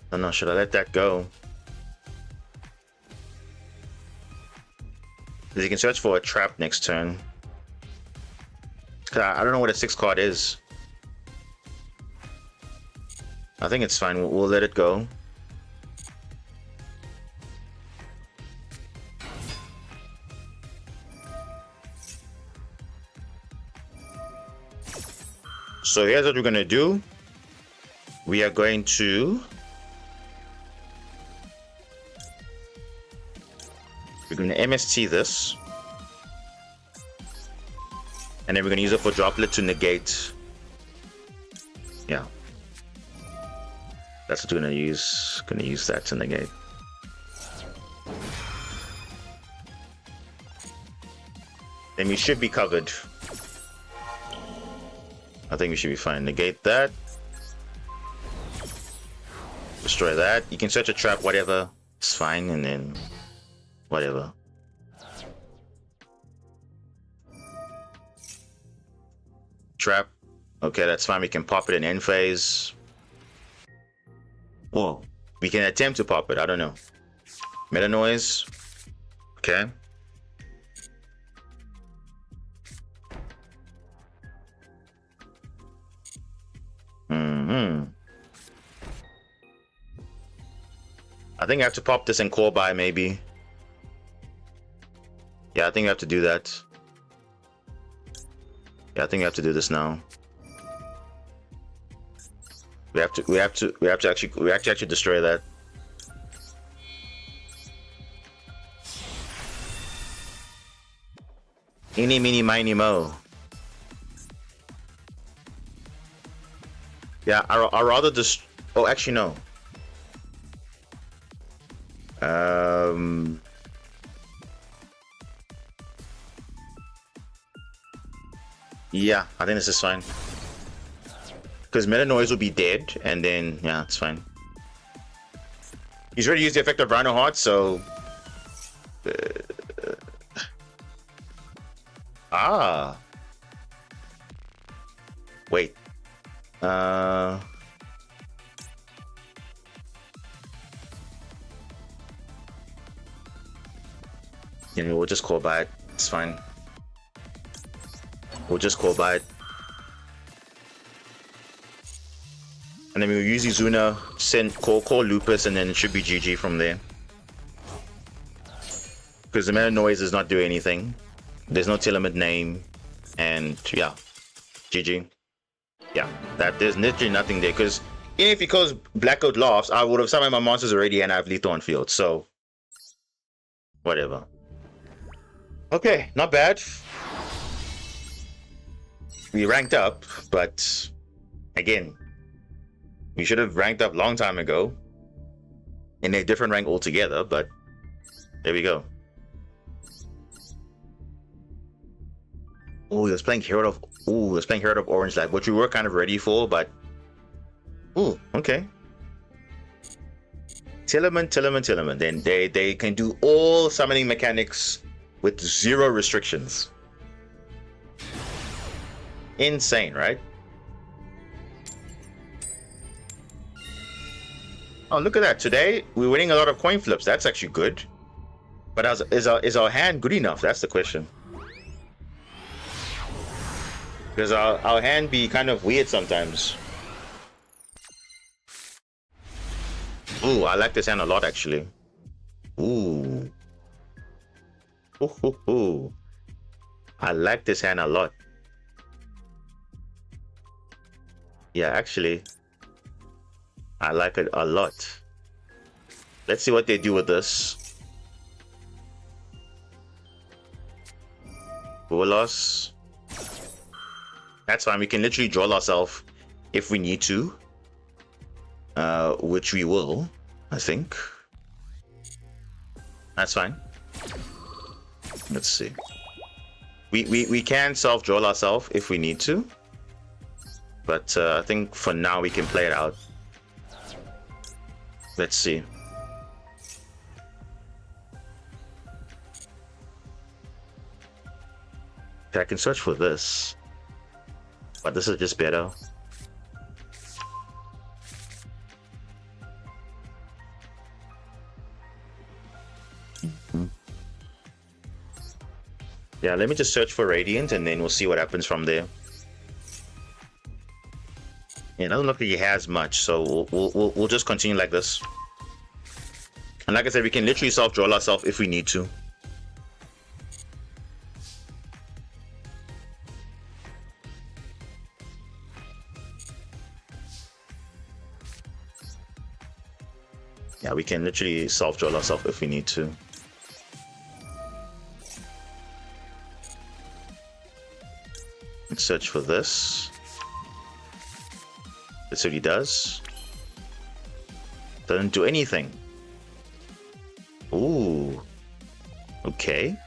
I don't know, should I let that go? Because you can search for a trap next turn. I don't know what a 6 card is. I think it's fine. We'll let it go. So here's what we're going to do. We are going to... We're going to MST this. And then we're going to use it for Droplet to negate. Yeah. That's what we're going to use. Going to use that to negate. Then we should be covered. I think we should be fine. Negate that. Destroy that. You can search a trap, whatever. It's fine, and then whatever. Trap. Okay, that's fine. We can pop it in end phase. Well, we can attempt to pop it. I don't know. Meta Noise. Okay. I think I have to pop this and core buy maybe. Yeah, I think I have to do that. Yeah, I think I have to do this now. We have to actually destroy that. Eeny, meeny, miny, mo. Yeah, I'd rather just... Oh, actually, no. Yeah, I think this is fine. Because Meta Noise will be dead, and then, yeah, it's fine. He's already used the effect of Rhino Heart, so... Wait. Yeah, we'll just call by it. It's fine. We'll just call by it. And then we'll use Izuna, call Lupus, and then it should be GG from there. Because the Meta Noise does not do anything. There's no Tilament name. And yeah. GG. Yeah. There's literally nothing there. Because even if he calls Black Goat Laughs, I would have summoned my monsters already and I have lethal on field. So whatever. Okay, not bad. We ranked up, but again, we should have ranked up a long time ago in a different rank altogether, but there we go. Oh, he was playing Herald of Orange Light, which we were kind of ready for, but oh, okay. Tilament. Then they can do all summoning mechanics with 0 restrictions. Insane, right? Oh, look at that. Today, we're winning a lot of coin flips. That's actually good. But is our hand good enough? That's the question. Because our hand be kind of weird sometimes. Ooh, I like this hand a lot, actually. Ooh. Ooh. I like this hand a lot. Yeah, actually, I like it a lot. Let's see what they do with this. Duel loss. That's fine. We can literally draw ourselves if we need to. Which we will, I think. That's fine. Let's see. We can self-draw ourselves if we need to. But I think for now we can play it out. Let's see. Okay, I can search for this. But this is just better. Yeah, let me just search for Radiant and then we'll see what happens from there. Yeah, it doesn't look like he has much, so we'll just continue like this. And like I said, we can literally self-draw ourselves if we need to. Yeah, we can literally self-draw ourselves if we need to. Let's search for this. That's what he does. Doesn't do anything. Ooh. Okay.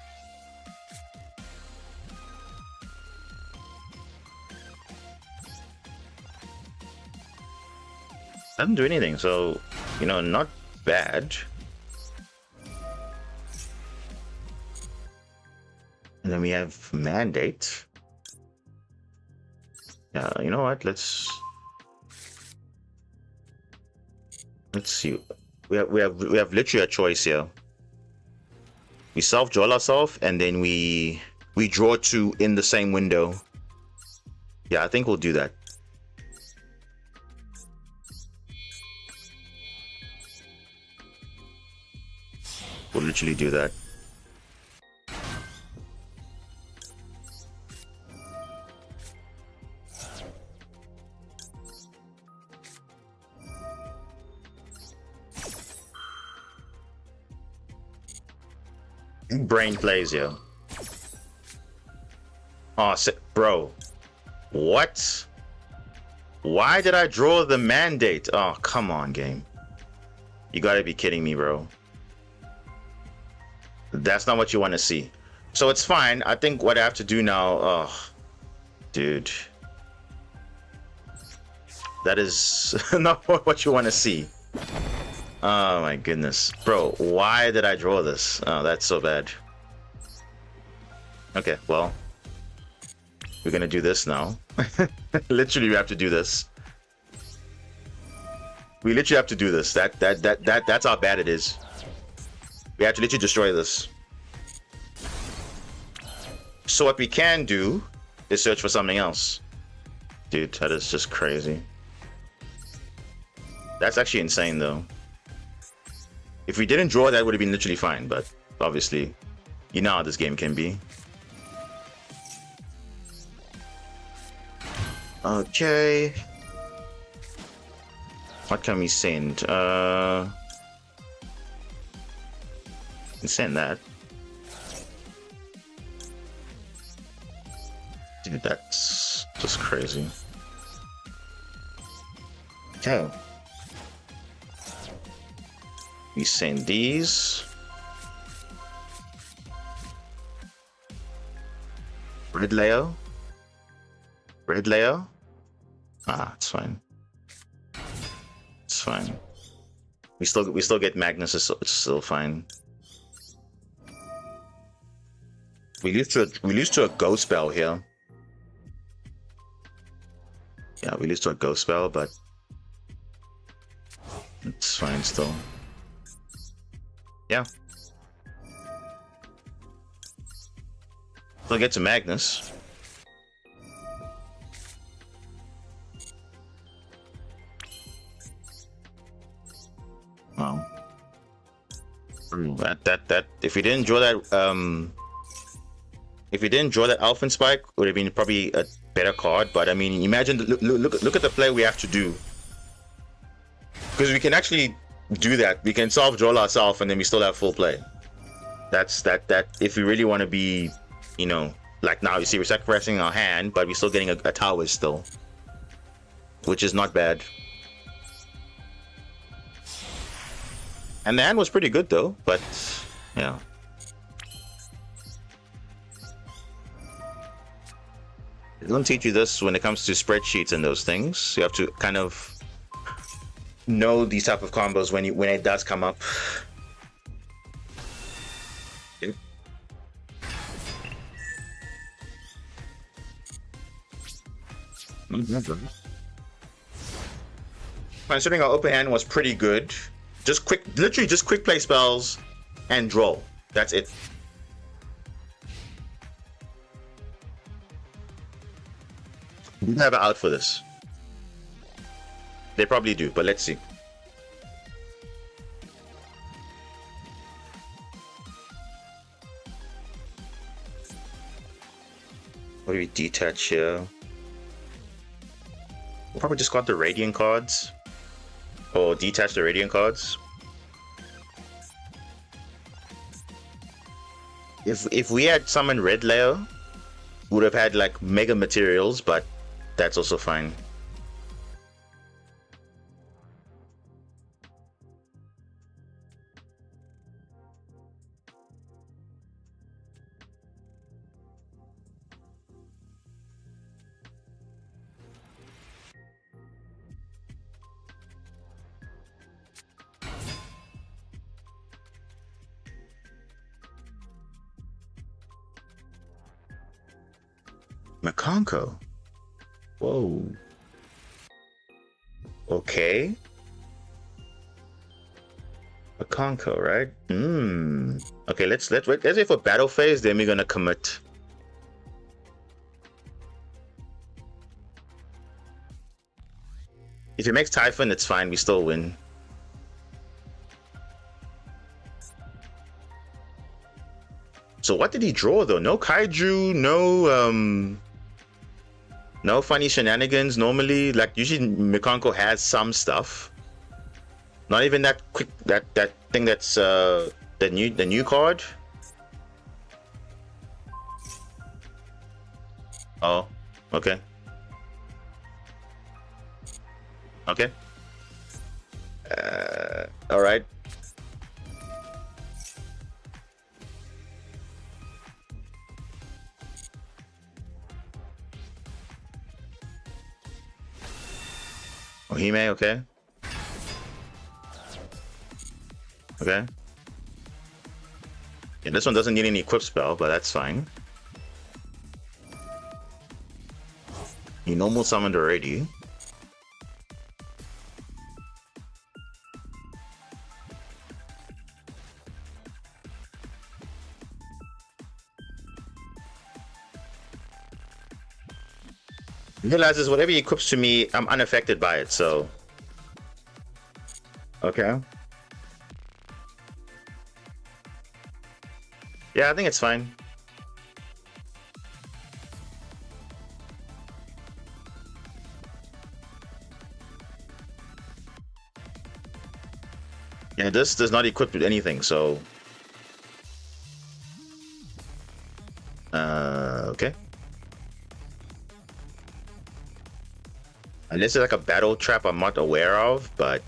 Doesn't do anything, so, you know, not bad. And then we have Mandate. Yeah, you know what? Let's see. We have literally a choice here. We self-draw ourselves and then we draw two in the same window. Yeah, I think we'll do that. We'll literally do that. Brain plays, yo. Oh, bro. What? Why did I draw the Mandate? Oh, come on, game. You gotta be kidding me, bro. That's not what you want to see. So it's fine. I think what I have to do now... Oh, dude. That is not what you want to see. Oh my goodness. Bro, why did I draw this? Oh, that's so bad. Okay, well. We're gonna do this now. Literally, we have to do this. We literally have to do this. That's how bad it is. We have to literally destroy this. So what we can do is search for something else. Dude, that is just crazy. That's actually insane, though. If we didn't draw, that would have been literally fine, but obviously, you know how this game can be. Okay. What can we send? Send that. Dude, that's just crazy. Okay. We send these. Red layer. Red layer. Ah, it's fine. It's fine. We still get Magnus. It's still fine. We lose to a ghost spell here. Yeah, we lose to a ghost spell, but it's fine still. Yeah. We'll get to Magnus. Wow. That if we didn't draw that if we didn't draw that Alphen Spike, would have been probably a better card. But I mean, imagine look at the play we have to do, because we can actually do that. We can self-draw ourselves and then we still have full play. That's that if we really want to be, you know, Like now, you see, we're sacrificing our hand, but we're still getting a tower still, which is not bad. And the hand was pretty good though, but yeah. They don't teach you this when it comes to spreadsheets and those things. You have to kind of know these type of combos when it does come up. Okay. Considering our open hand was pretty good, just quick, literally just quick play spells and draw. That's it. We have an out for this. They probably do, but let's see. What do we detach here? We'll probably just got the Radiant cards. Or detach the Radiant cards. If we had summoned Red Layer, would have had like mega materials, but that's also fine. Makonko. Whoa. Okay. Makonko, right? Okay, let's wait for battle phase, then we're gonna commit. If he makes Typhon, it's fine, we still win. So what did he draw though? No Kaiju, no funny shenanigans normally. Like usually Makonko has some stuff. Not even that quick that thing that's the new card. Oh, okay. Okay. All right. Ohime, okay. Okay. Yeah, this one doesn't need any equip spell, but that's fine. You normal summoned already. Realizes whatever he equips to me, I'm unaffected by it, so. Okay. Yeah, I think it's fine. Yeah, this does not equip with anything, so. Okay. Unless it's like a battle trap I'm not aware of, but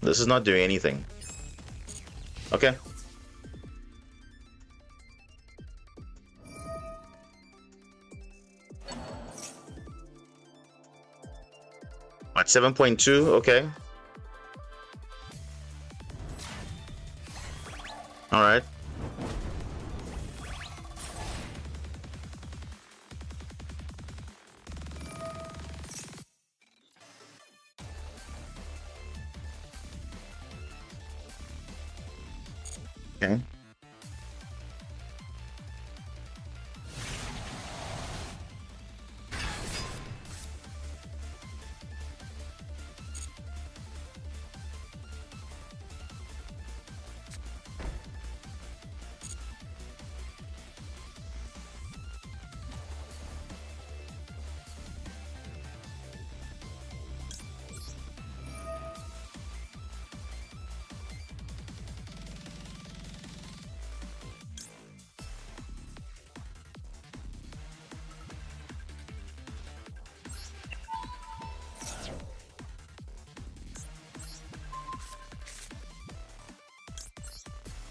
this is not doing anything. Okay. At 7.2, okay. Alright. Okay.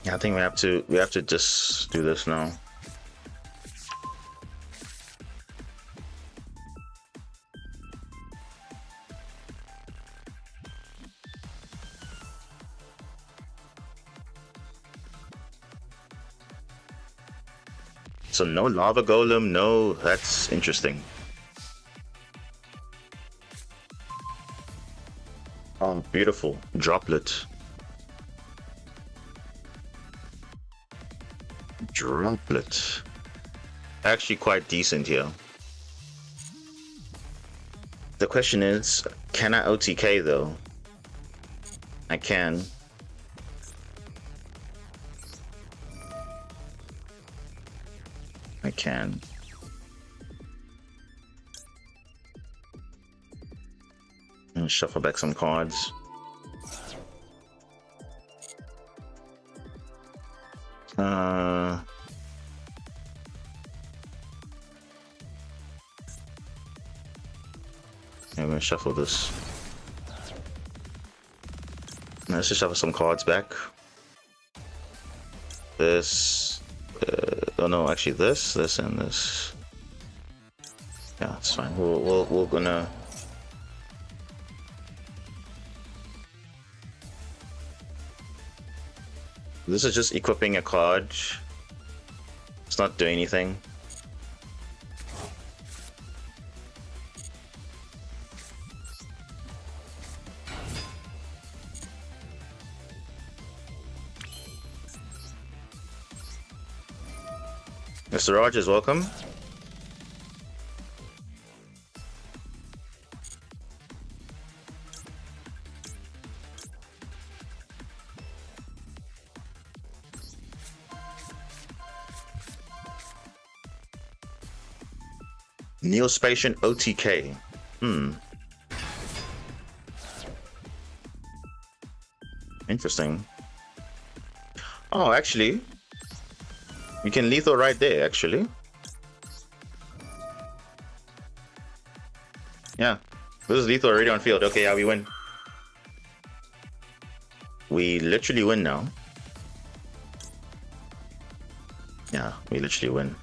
Yeah, I think we have to just do this now. So no lava golem, no, that's interesting. Oh, beautiful. Droplet. Droplet. Actually quite decent here. The question is, can I OTK though? I can. I can. And shuffle back some cards. I'm gonna shuffle this. Let's just shuffle some cards back. This. Oh no, actually this, and this. Yeah, it's fine. We're gonna. This is just equipping a card. It's not doing anything. Mr. Rogers, welcome. Neospatian OTK. Interesting. Oh, actually, you can lethal right there, actually. Yeah, this is lethal already on field. Okay, yeah, we win. We literally win now. Yeah, we literally win.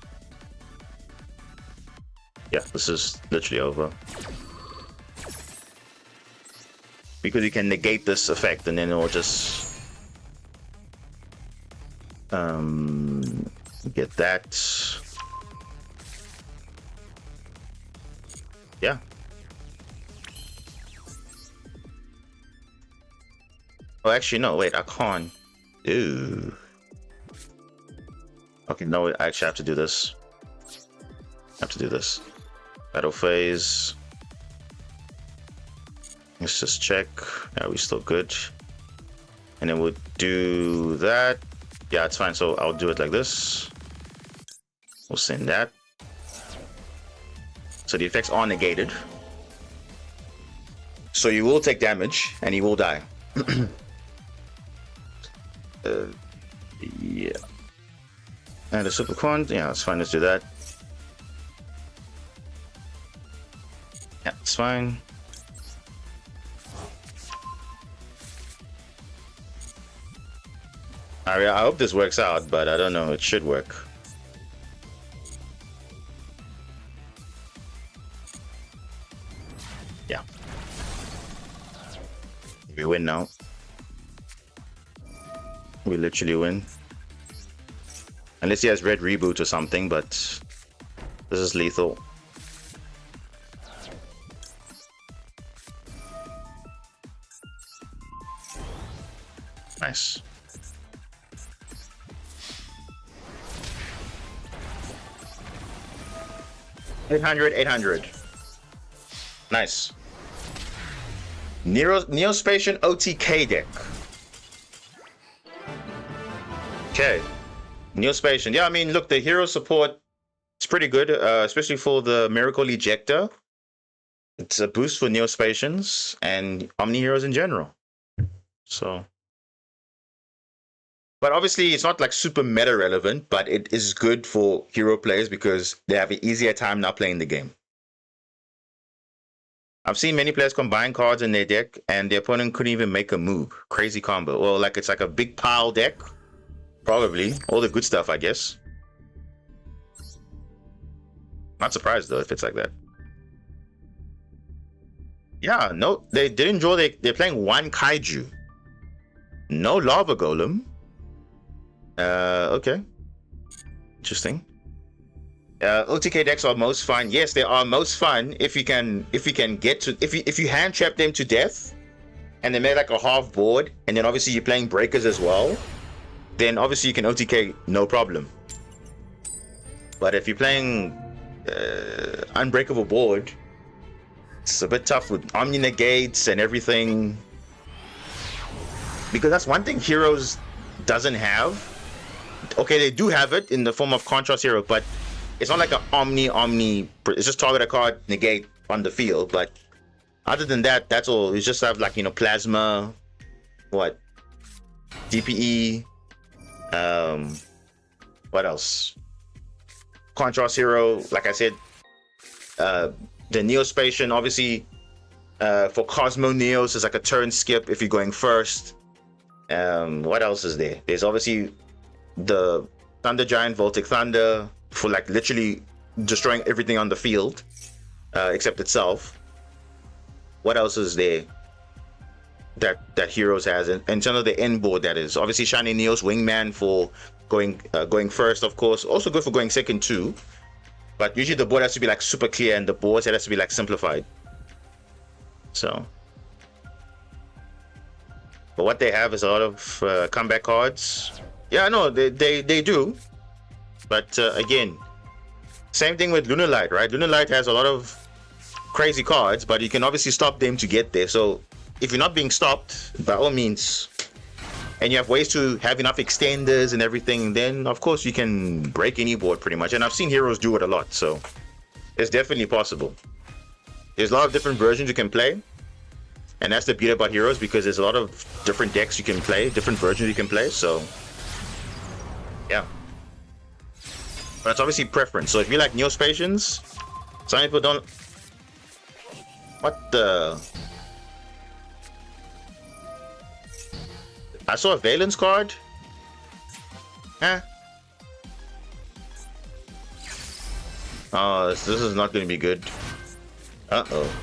Yeah, this is literally over. Because you can negate this effect and then it will just get that. Yeah. Oh, actually, no, wait, I can't. Ooh. Okay, no, I actually have to do this. I have to do this. Battle phase. Let's just check. Yeah, we're still good. And then we'll do that. Yeah, it's fine. So I'll do it like this. We'll send that. So the effects are negated. So you will take damage and you will die. Yeah. And the super quant. Yeah, it's fine. Let's do that. Yeah, it's fine. I hope this works out, but I don't know. It should work. Yeah. We win now. We literally win. Unless he has red reboot or something, but this is lethal. Nice. $800, $800. Nice. Neospatian OTK deck. Okay. Neospatian. Yeah, I mean, look, the hero support is pretty good, especially for the Miracle Ejector. It's a boost for Neospatians and Omni heroes in general. So. But obviously, it's not like super meta relevant, but it is good for hero players because they have an easier time now playing the game. I've seen many players combine cards in their deck and the opponent couldn't even make a move. Crazy combo. Well, like it's like a big pile deck Probably all the good stuff, I guess. Not surprised though if it's like that. Yeah, no, they didn't draw. They're playing one kaiju. No lava golem. Okay. Interesting. OTK decks are most fun. Yes, they are most fun if you can get to if you hand trap them to death, and they make like a half board, and then obviously you're playing breakers as well. Then obviously you can OTK no problem. But if you're playing unbreakable board, it's a bit tough with Omni negates and everything. Because that's one thing Heroes doesn't have. Okay, they do have it in the form of Contrast Hero, but it's not like an Omni. It's just target a card, negate on the field. But other than that, that's all. You just have like, you know, Plasma, what? DPE. What else? Contrast Hero, like I said, the Neospatian, obviously, for Cosmo Neos is like a turn skip if you're going first. What else is there? There's obviously the Thunder Giant, Voltic Thunder, for like literally destroying everything on the field, except itself. What else is there that Heroes has? And in terms of the end board, that is obviously Shiny Neos, Wingman for going first, of course. Also good for going second too. But usually the board has to be like super clear, and the board has to be like simplified. So, but what they have is a lot of comeback cards. Yeah, no, they do. But again, same thing with Lunalight, right? Lunalight has a lot of crazy cards, but you can obviously stop them to get there. So if you're not being stopped, by all means, and you have ways to have enough extenders and everything, then of course you can break any board pretty much. And I've seen Heroes do it a lot, so it's definitely possible. There's a lot of different versions you can play, and that's the beauty about Heroes, because there's a lot of different decks you can play, different versions you can play. So yeah, but it's obviously preference. So if you like Neospatians, some people don't. What the? I saw a Valence card. Huh? Oh, this is not going to be good. Uh-oh.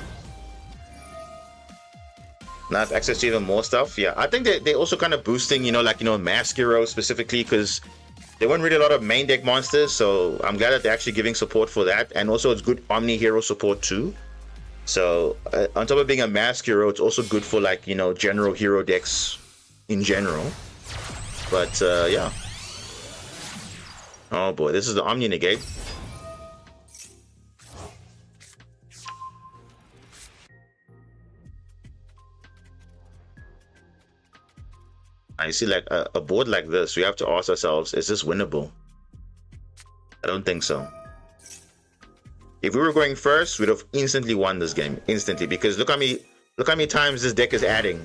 Now I have access to even more stuff. Yeah, I think they're also kind of boosting, you know, like, you know, Mask Hero specifically, because there weren't really a lot of main deck monsters. So I'm glad that they're actually giving support for that. And also it's good Omni Hero support too. So on top of being a Mask Hero, it's also good for, like, you know, general hero decks in general. But yeah. Oh boy, this is the Omni negate. I see, like a board like this, we have to ask ourselves, is this winnable? I don't think so. If we were going first, we'd have instantly won this game. Instantly, because look how many times this deck is adding.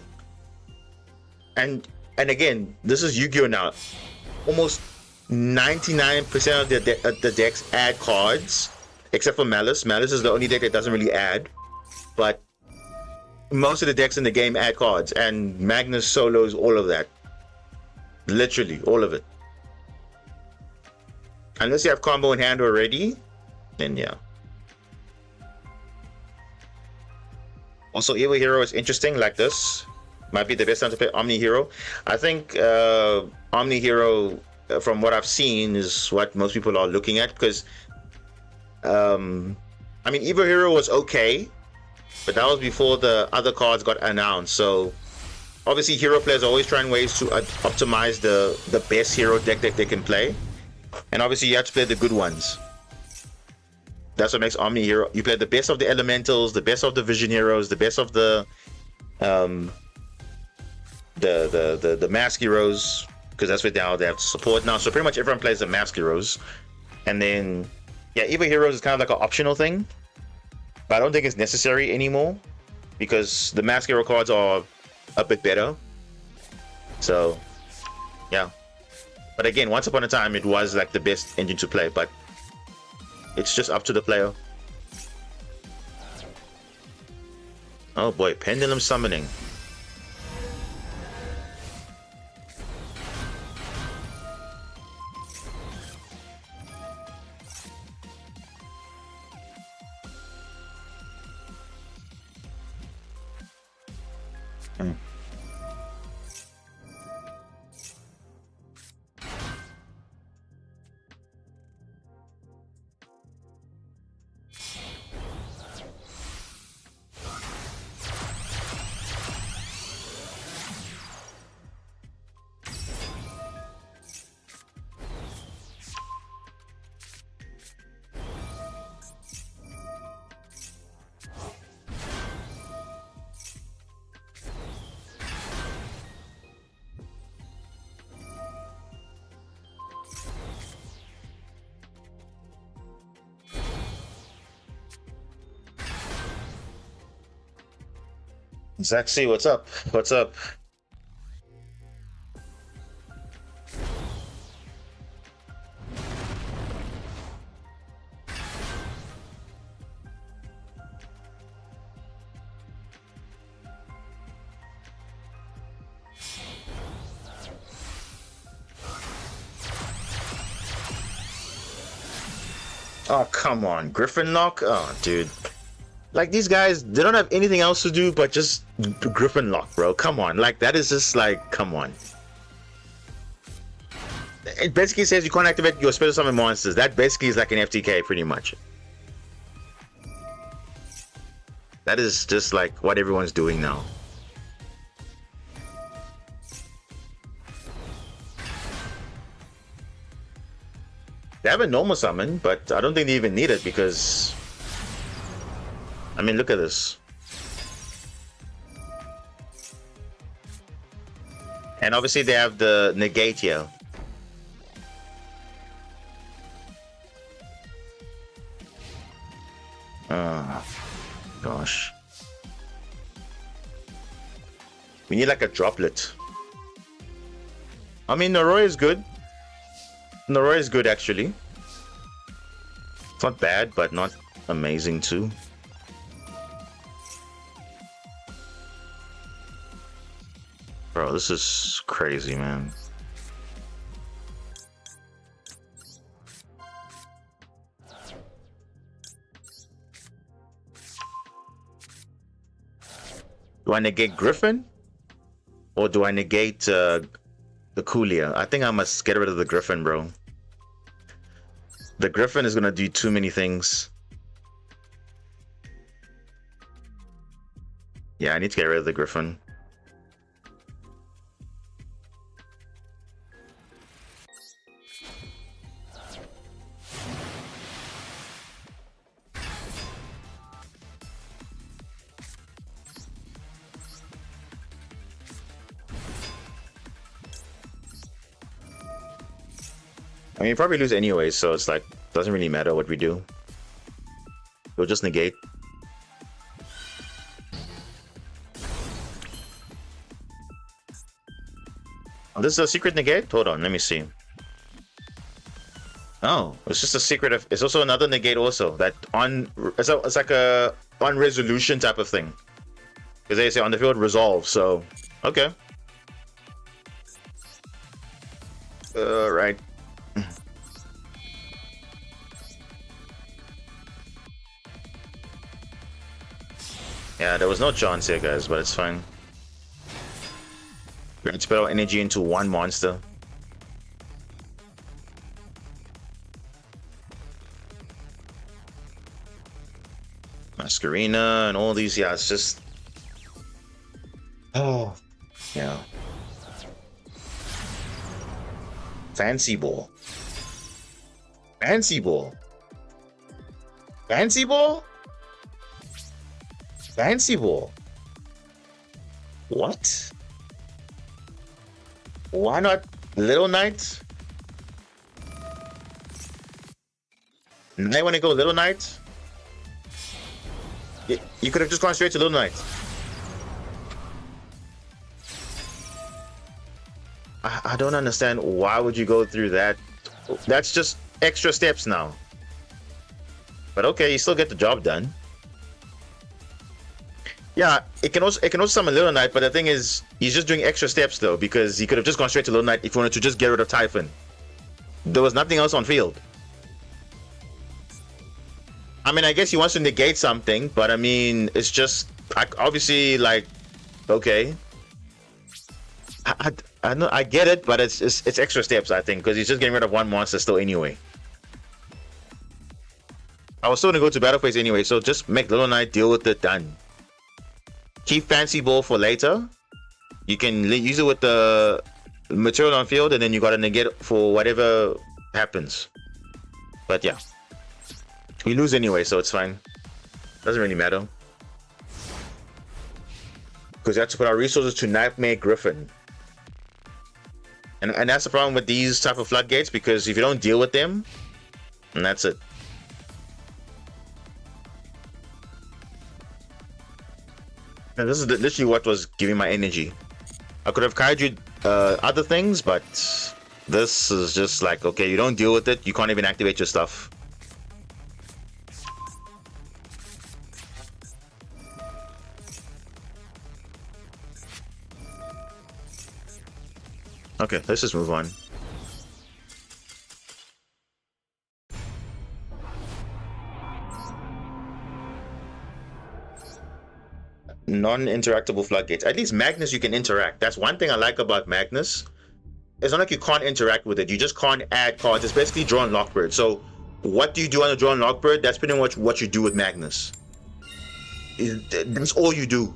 And again, this is Yu-Gi-Oh! Now. Almost 99% of the decks add cards, except for Malice. Malice is the only deck that doesn't really add. But most of the decks in the game add cards, and Magnus solos all of that. Literally, all of it. Unless you have combo in hand already, then yeah. Also, Evil Hero is interesting like this. Might be the best time to play Omni Hero. I think Omni Hero, from what I've seen, is what most people are looking at, because I mean, Evil Hero was okay, but that was before the other cards got announced. So obviously hero players always trying ways to optimize the best hero deck that they can play, and obviously you have to play the good ones. That's what makes Omni Hero. You play the best of the elementals, the best of the vision heroes, the best of the mask heroes, because that's what they have support now. So pretty much everyone plays the mask heroes, and then yeah, Evil Heroes is kind of like an optional thing, but I don't think it's necessary anymore, because the mask hero cards are a bit better. So yeah, but again, once upon a time it was like the best engine to play, but it's just up to the player. Oh boy, Pendulum Summoning. Hmm. Zach C, what's up? What's up? Oh, come on. Griffin Lock? Oh, dude. Like, these guys, they don't have anything else to do but just Griffin Lock, bro. Come on. Like, that is just like, come on. It basically says you can't activate your special summon monsters. That basically is like an FTK, pretty much. That is just like what everyone's doing now. They have a normal summon, but I don't think they even need it because... I mean, look at this. And obviously they have the negate here. Oh, gosh. We need like a droplet. I mean, Noroi is good. Noroi is good, actually. It's not bad, but not amazing, too. Bro, this is crazy, man. Do I negate Griffin? Or do I negate the Coolia? I think I must get rid of the Griffin, bro. The Griffin is gonna do too many things. Yeah, I need to get rid of the Griffin. I mean, you probably lose anyway, so it's like, doesn't really matter what we do. We'll just negate. Oh, this is a secret negate? Hold on, let me see. Oh, it's just a secret of... It's also another negate also. That on... It's like a on resolution type of thing. Because they say on the field resolve, so... Okay. Right. Yeah, there was no chance here, guys, but it's fine. We're going to spell energy into one monster. Masquerina and all these, yeah, it's just... Oh, yeah. Fancy Ball. Fancy Ball. Fancy Ball? Fancy Ball. What? Why not Little Knight? Now you want to go Little Knight? You could have just gone straight to Little Knight. I don't understand. Why would you go through that? That's just extra steps now. But okay, you still get the job done. Yeah, it can also summon Little Knight, but the thing is, he's just doing extra steps though, because he could have just gone straight to Little Knight if he wanted to just get rid of Typhon. There was nothing else on field. I mean, I guess he wants to negate something, but I mean, it's just obviously like, okay, I know, I get it, but it's extra steps, I think, because he's just getting rid of one monster still anyway. I was still gonna go to battle phase anyway, so just make Little Knight deal with it, done. Keep Fancy Ball for later. You can use it with the material on field, and then you gotta negate for whatever happens. But yeah, we lose anyway, so it's fine. Doesn't really matter. Because we have to put our resources to Nightmare Griffin. And that's the problem with these type of floodgates, because if you don't deal with them, and that's it. And this is literally what was giving my energy. I could have kaiju other things, but this is just like, okay, you don't deal with it, you can't even activate your stuff. Okay, let's just move on. Non-interactable floodgates. At least Magnus you can interact. That's one thing I like about Magnus. It's not like you can't interact with it. You just can't add cards. It's basically draw and lockbird. So what do you do on a draw and lockbird? That's pretty much what you do with Magnus. That's all you do.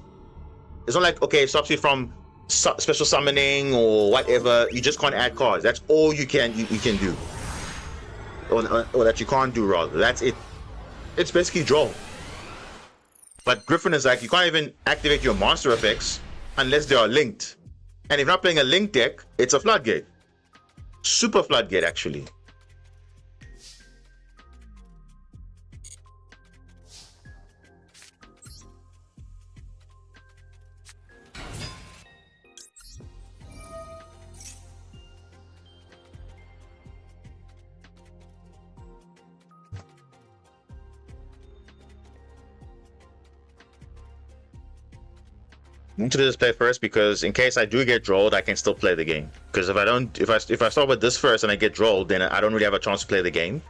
It's not like, okay, it stops you from special summoning or whatever. You just can't add cards. That's all you can do. Or that you can't do, rather. That's it. It's basically draw. But Griffin is like, you can't even activate your monster effects unless they are linked. And if you're not playing a linked deck, it's a floodgate. Super floodgate, actually. I need to do this play first because in case I do get drolled, I can still play the game. Because if I don't, if I start with this first and I get drolled, then I don't really have a chance to play the game.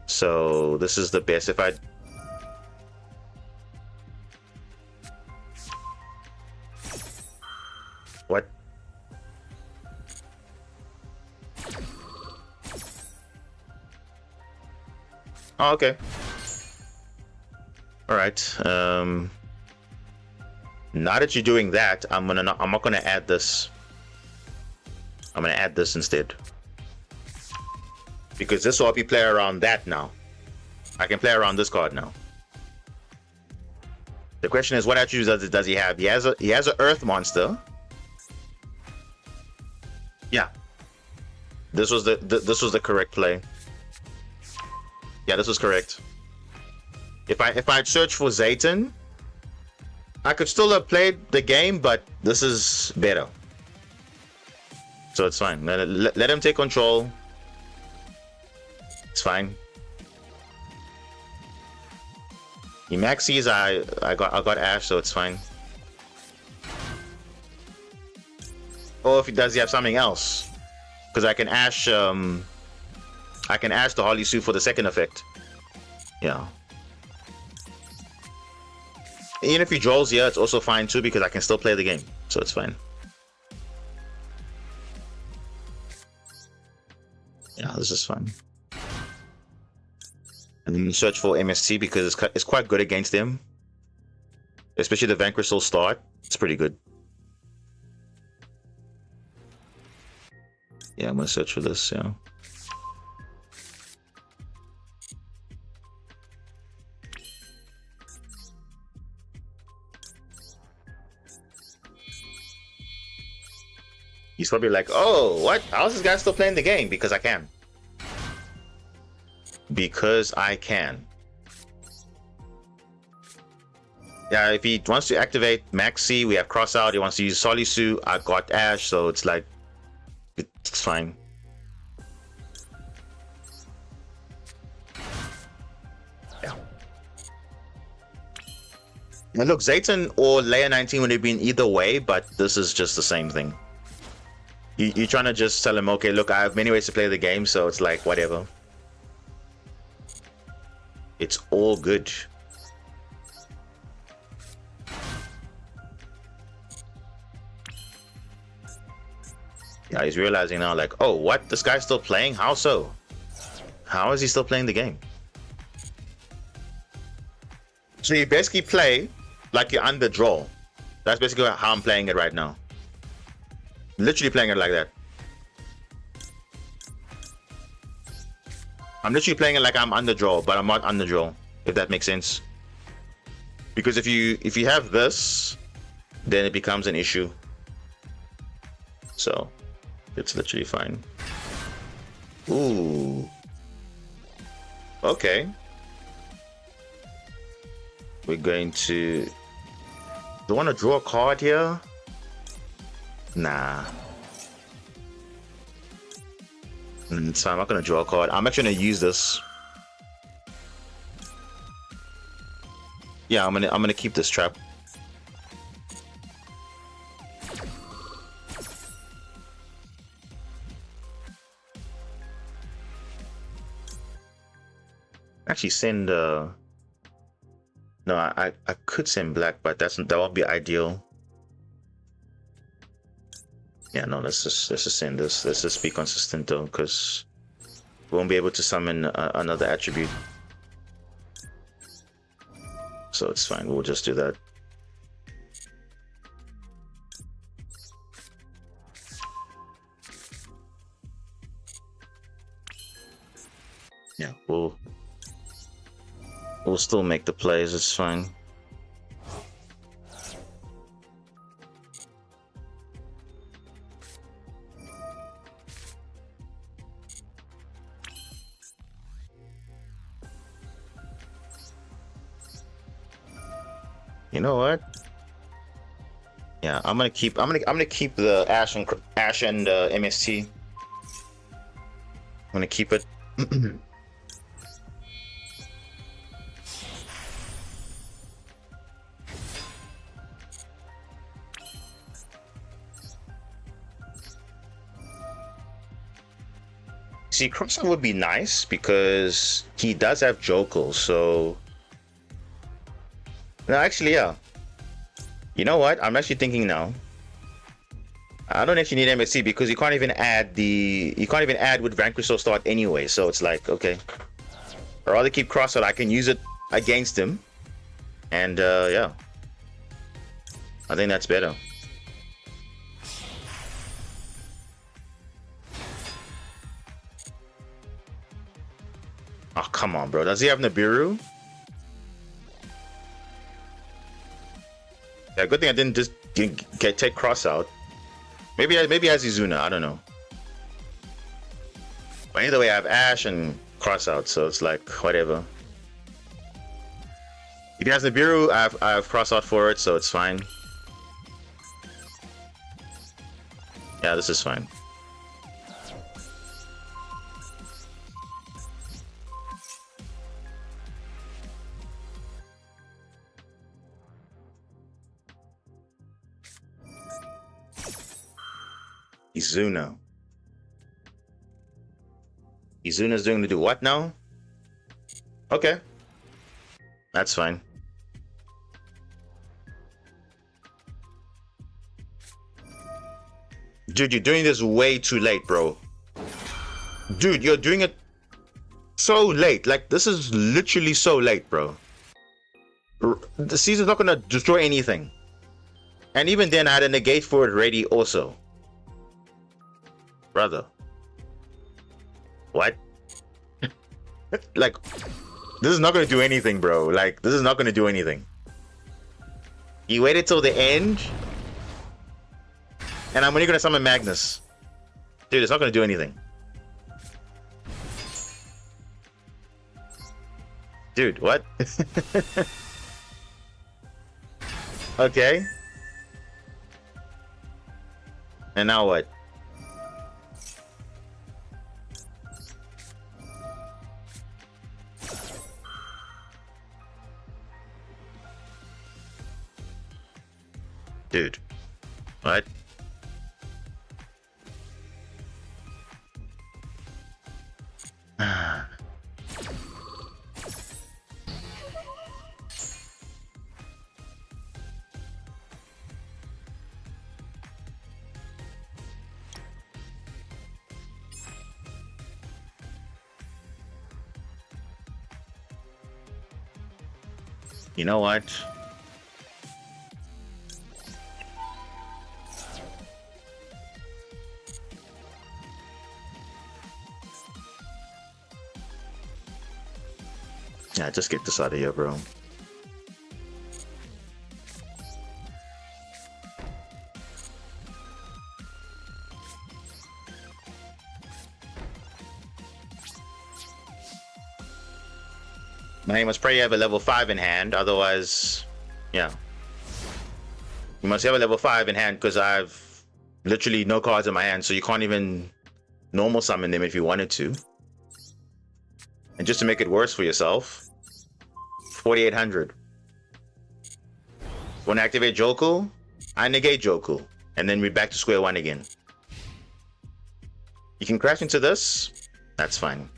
So this is the best. If I what? Oh, okay. All right. Now that you're doing that, I'm not gonna add this. I'm gonna add this instead. Because this will help you play around that now. I can play around this card now. The question is, what attributes does he have? He has a Earth monster. Yeah. This was the correct play. Yeah, this was correct. If I search for Zayton, I could still have played the game, but this is better. So it's fine. Let him take control. It's fine. He maxes. I got Ash, so it's fine. Or if he does, he have something else, because I can Ash the Holly Suit for the second effect. Yeah. Even if he draws here, it's also fine too, because I can still play the game, so it's fine. Yeah, this is fine. And then search for MST because it's quite good against him, especially the Vanquish Soul start. It's pretty good. Yeah, I'm gonna search for this. Yeah. He's probably like, oh, what? How's this guy still playing the game? Because I can. Because I can. Yeah, if he wants to activate Maxi, we have Cross Out. He wants to use Solisu. I got Ash, so it's like, it's fine. Yeah. And look, Zayton or Layer 19 would have been either way, but this is just the same thing. You're trying to just tell him, okay, look, I have many ways to play the game, so it's like, whatever. It's all good. Yeah, he's realizing now, like, oh, what? This guy's still playing? How so? How is he still playing the game? So you basically play like you're under draw. That's basically how I'm playing it right now. Literally playing it like that. I'm literally playing it like I'm under draw, but I'm not under draw, if that makes sense. Because if you have this, then it becomes an issue. So it's literally fine. Ooh. Okay. We're going to... Do I want to draw a card here? Nah. So I'm not going to draw a card. I'm actually going to use this. Yeah, I'm gonna keep this trap. Actually send no, I could send black, but that won't be ideal. Yeah, no, let's just send this. Let's just be consistent though, because we won't be able to summon another attribute. So it's fine, we'll just do that. Yeah, we'll still make the plays, it's fine. You know what? Yeah, I'm gonna keep the Ash and MST. I'm gonna keep it. See, Crossout would be nice because he does have Jokel, so... No, actually, yeah. You know what? I'm actually thinking now. I don't actually need MSC because you can't even add with Vanquish or Start anyway, so it's like, okay. I'd rather keep Crossout. I can use it against him. And, yeah. I think that's better. Oh, come on, bro. Does he have Nibiru? Yeah, good thing I didn't just take Crossout. Maybe he has Izuna. I don't know. But either way, I have Ash and Crossout, so it's like, whatever. If he has Nibiru, I have Crossout for it, so it's fine. Yeah, this is fine. Izuna. Izuna's doing to do what now? Okay. That's fine. Dude, you're doing this way too late, bro. Dude, you're doing it so late. Like, this is literally so late, bro. The season's not gonna destroy anything. And even then, I had a negate for it ready also. Brother. What? Like, this is not gonna do anything, bro. Like, this is not gonna do anything. You waited till the end? And I'm only gonna summon Magnus. Dude, it's not gonna do anything. Dude, what? Okay. And now what? Dude. What? You know what? Yeah, just get this out of here, bro. Now you must pray you have a level 5 in hand, otherwise, yeah. You must have a level 5 in hand because I have literally no cards in my hand, so you can't even normal summon them if you wanted to. And just to make it worse for yourself, 4,800. Want to activate Joku? I negate Joku, and then we're back to square one again. You can crash into this, that's fine.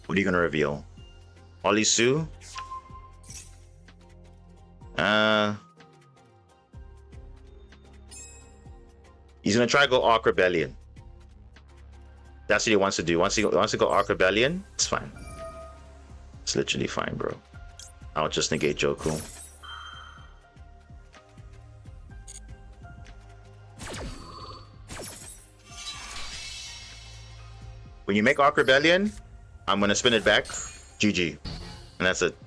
What are you gonna reveal? Ollie Sue? He's gonna try to go Arc Rebellion. That's what he wants to do. Once he wants to go Arc Rebellion, it's fine. It's literally fine, bro. I'll just negate Joku. When you make Arc Rebellion, I'm gonna spin it back, GG, and that's it.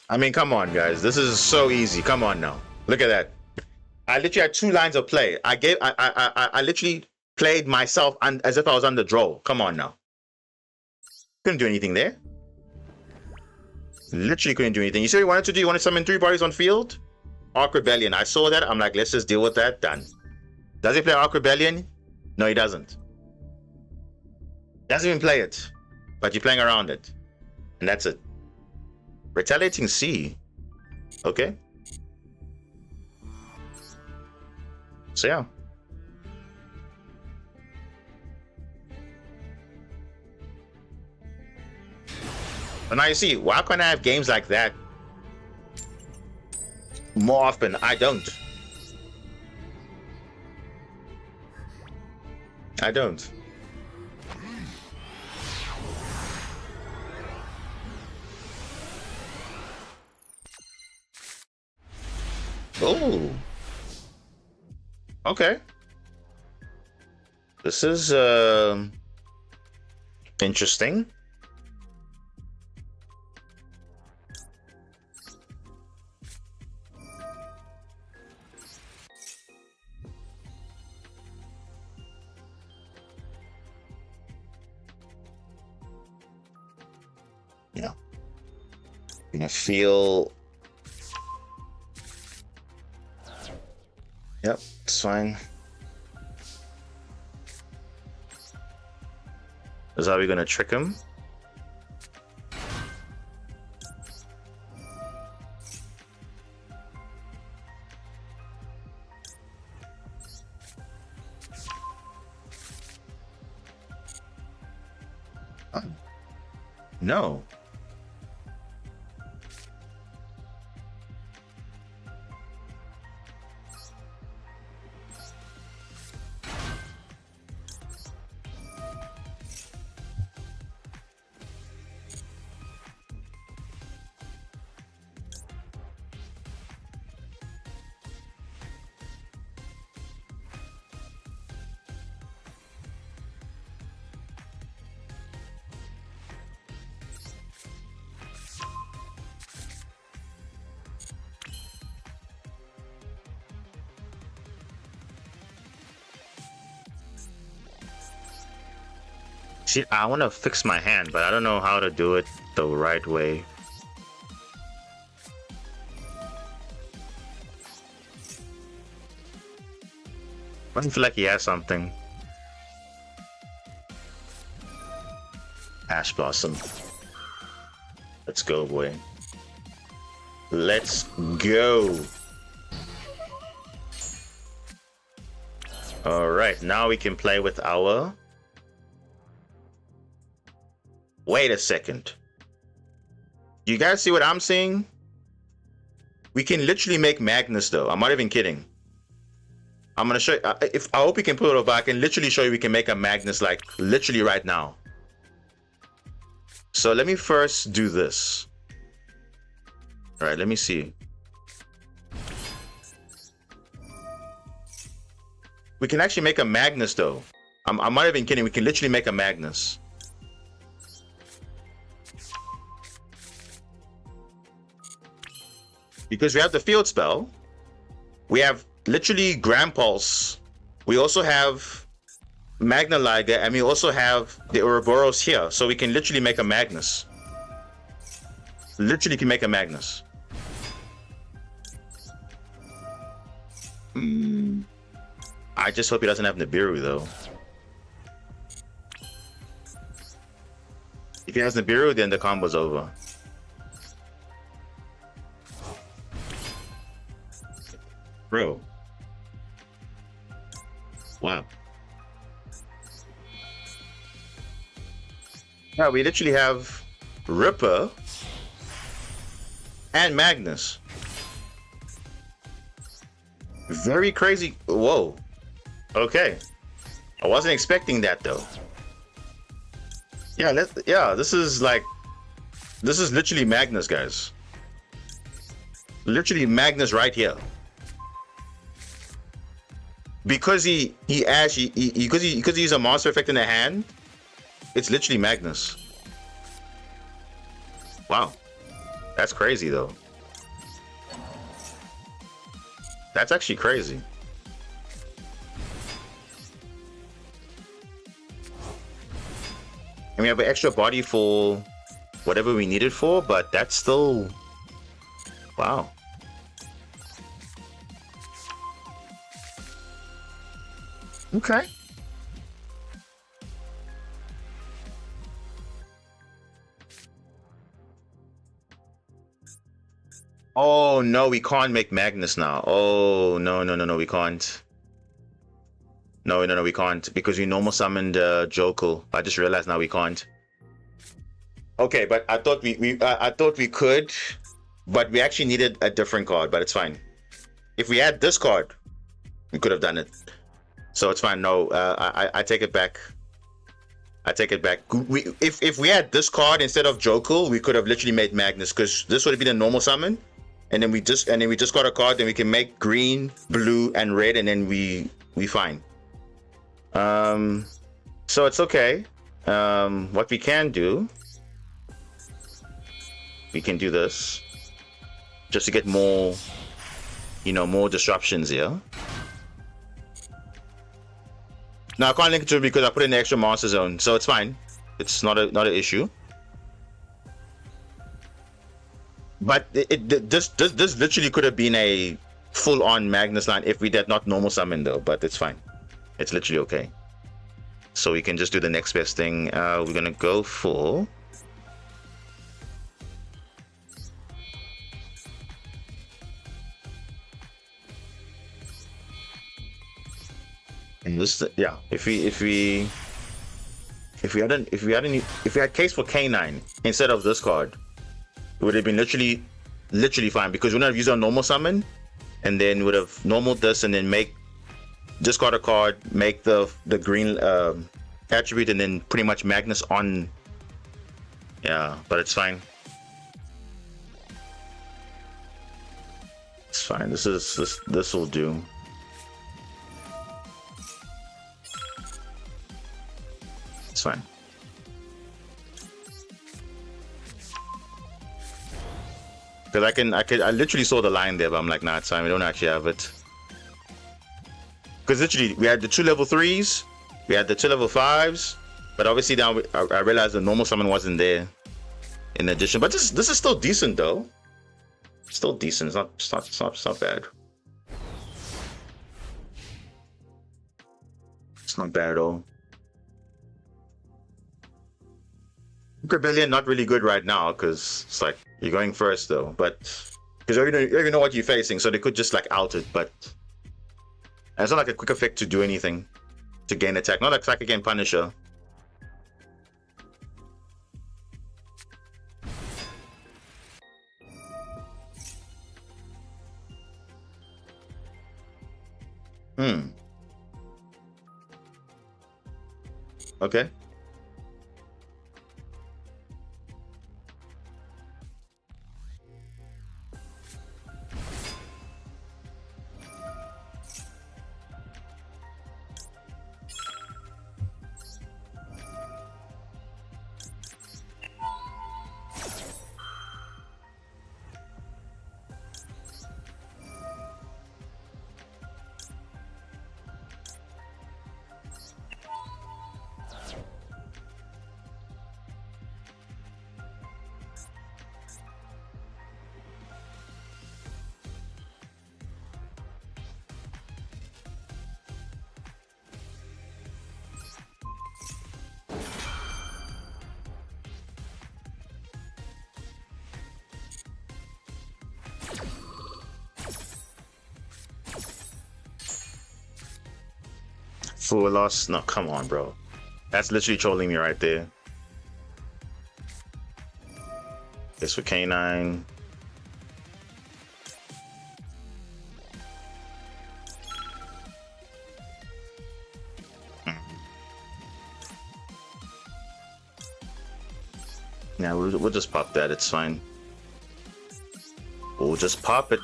I mean, come on, guys. This is so easy. Come on now. Look at that. I literally had 2 lines of play. I literally played myself as if I was on the draw. Come on now. Couldn't do anything there. Literally couldn't do anything. You see what you wanted to do? You wanted to summon 3 bodies on field? Arc Rebellion. I saw that. I'm like, let's just deal with that. Done. Does he play Arc Rebellion? No, he doesn't. Doesn't even play it. But you're playing around it. And that's it. Retaliating C. Okay. So yeah. But now you see, why can't I have games like that more often? I don't. I don't. Oh. Okay. This is interesting. Yeah. Gonna feel. Yep, it's fine. Is how we're gonna trick him? No. See, I want to fix my hand, but I don't know how to do it the right way. Doesn't feel like he has something. Ash Blossom. Let's go, boy. Let's go. All right, now we can play with our... Wait a second. You guys see what I'm seeing? We can literally make Magnus though. I'm not even kidding. I'm gonna show you. If I hope we can pull it up, but I can literally show you we can make a Magnus like literally right now. So let me first do this. All right, let me see. We can actually make a Magnus though. I'm not even kidding. We can literally make a Magnus. Because we have the field spell. We have literally Grand Pulse. We also have Magna Liger, and we also have the Ouroboros here. So we can literally make a Magnus. Literally can make a Magnus. I just hope he doesn't have Nibiru though. If he has Nibiru, then the combo's over. Bro. Wow. Yeah, we literally have Ripper and Magnus. Very crazy. Whoa. Okay. I wasn't expecting that though. Yeah, this is literally Magnus, guys. Literally Magnus right here. Because he used a monster effect in the hand, it's literally Magnus. Wow. That's crazy though. That's actually crazy. And we have an extra body for whatever we need it for, but that's still... Wow. Okay. Oh no, we can't make Magnus now. Oh no, we can't. No, we can't because we normal summoned Jokel. I just realized now we can't. Okay, but I thought I thought we could, but we actually needed a different card. But it's fine. If we had this card, we could have done it. So it's fine. No, I take it back. I take it back. If we had this card instead of Jokel, we could have literally made Magnus because this would have been a normal summon, and then we just got a card. Then we can make green, blue, and red, and then we fine. So it's okay. What we can do, we can do this just to get more, more disruptions here. Now I can't link it to it because I put in the extra monster zone, so it's fine. It's not an issue. But this literally could have been a full-on Magnus line if we did not normal summon though. But it's fine. It's literally okay. So we can just do the next best thing. We're gonna go for... And this, yeah. If we had case for K9 instead of this card, it would have been literally fine because we would have used our normal summon, and then would have normal this, and then discard a card, make the green attribute, and then pretty much Magnus on. Yeah, but it's fine. It's fine. This will do. It's fine. Because I literally saw the line there, but I'm like, nah, it's fine. We don't actually have it. Because literally, we had the 2 level 3s, we had the 2 level 5s, but obviously now I realized the normal summon wasn't there in addition. But this is still decent though. Still decent. It's not bad. It's not bad at all. Rebellion not really good right now because it's like you're going first though, but because you already know what you're facing, so they could just like out it, but it's not like a quick effect to do anything to gain attack. Not like again Punisher. Okay. Full loss? No, come on, bro. That's literally trolling me right there. This for K9. Yeah, we'll just pop that. It's fine. We'll just pop it.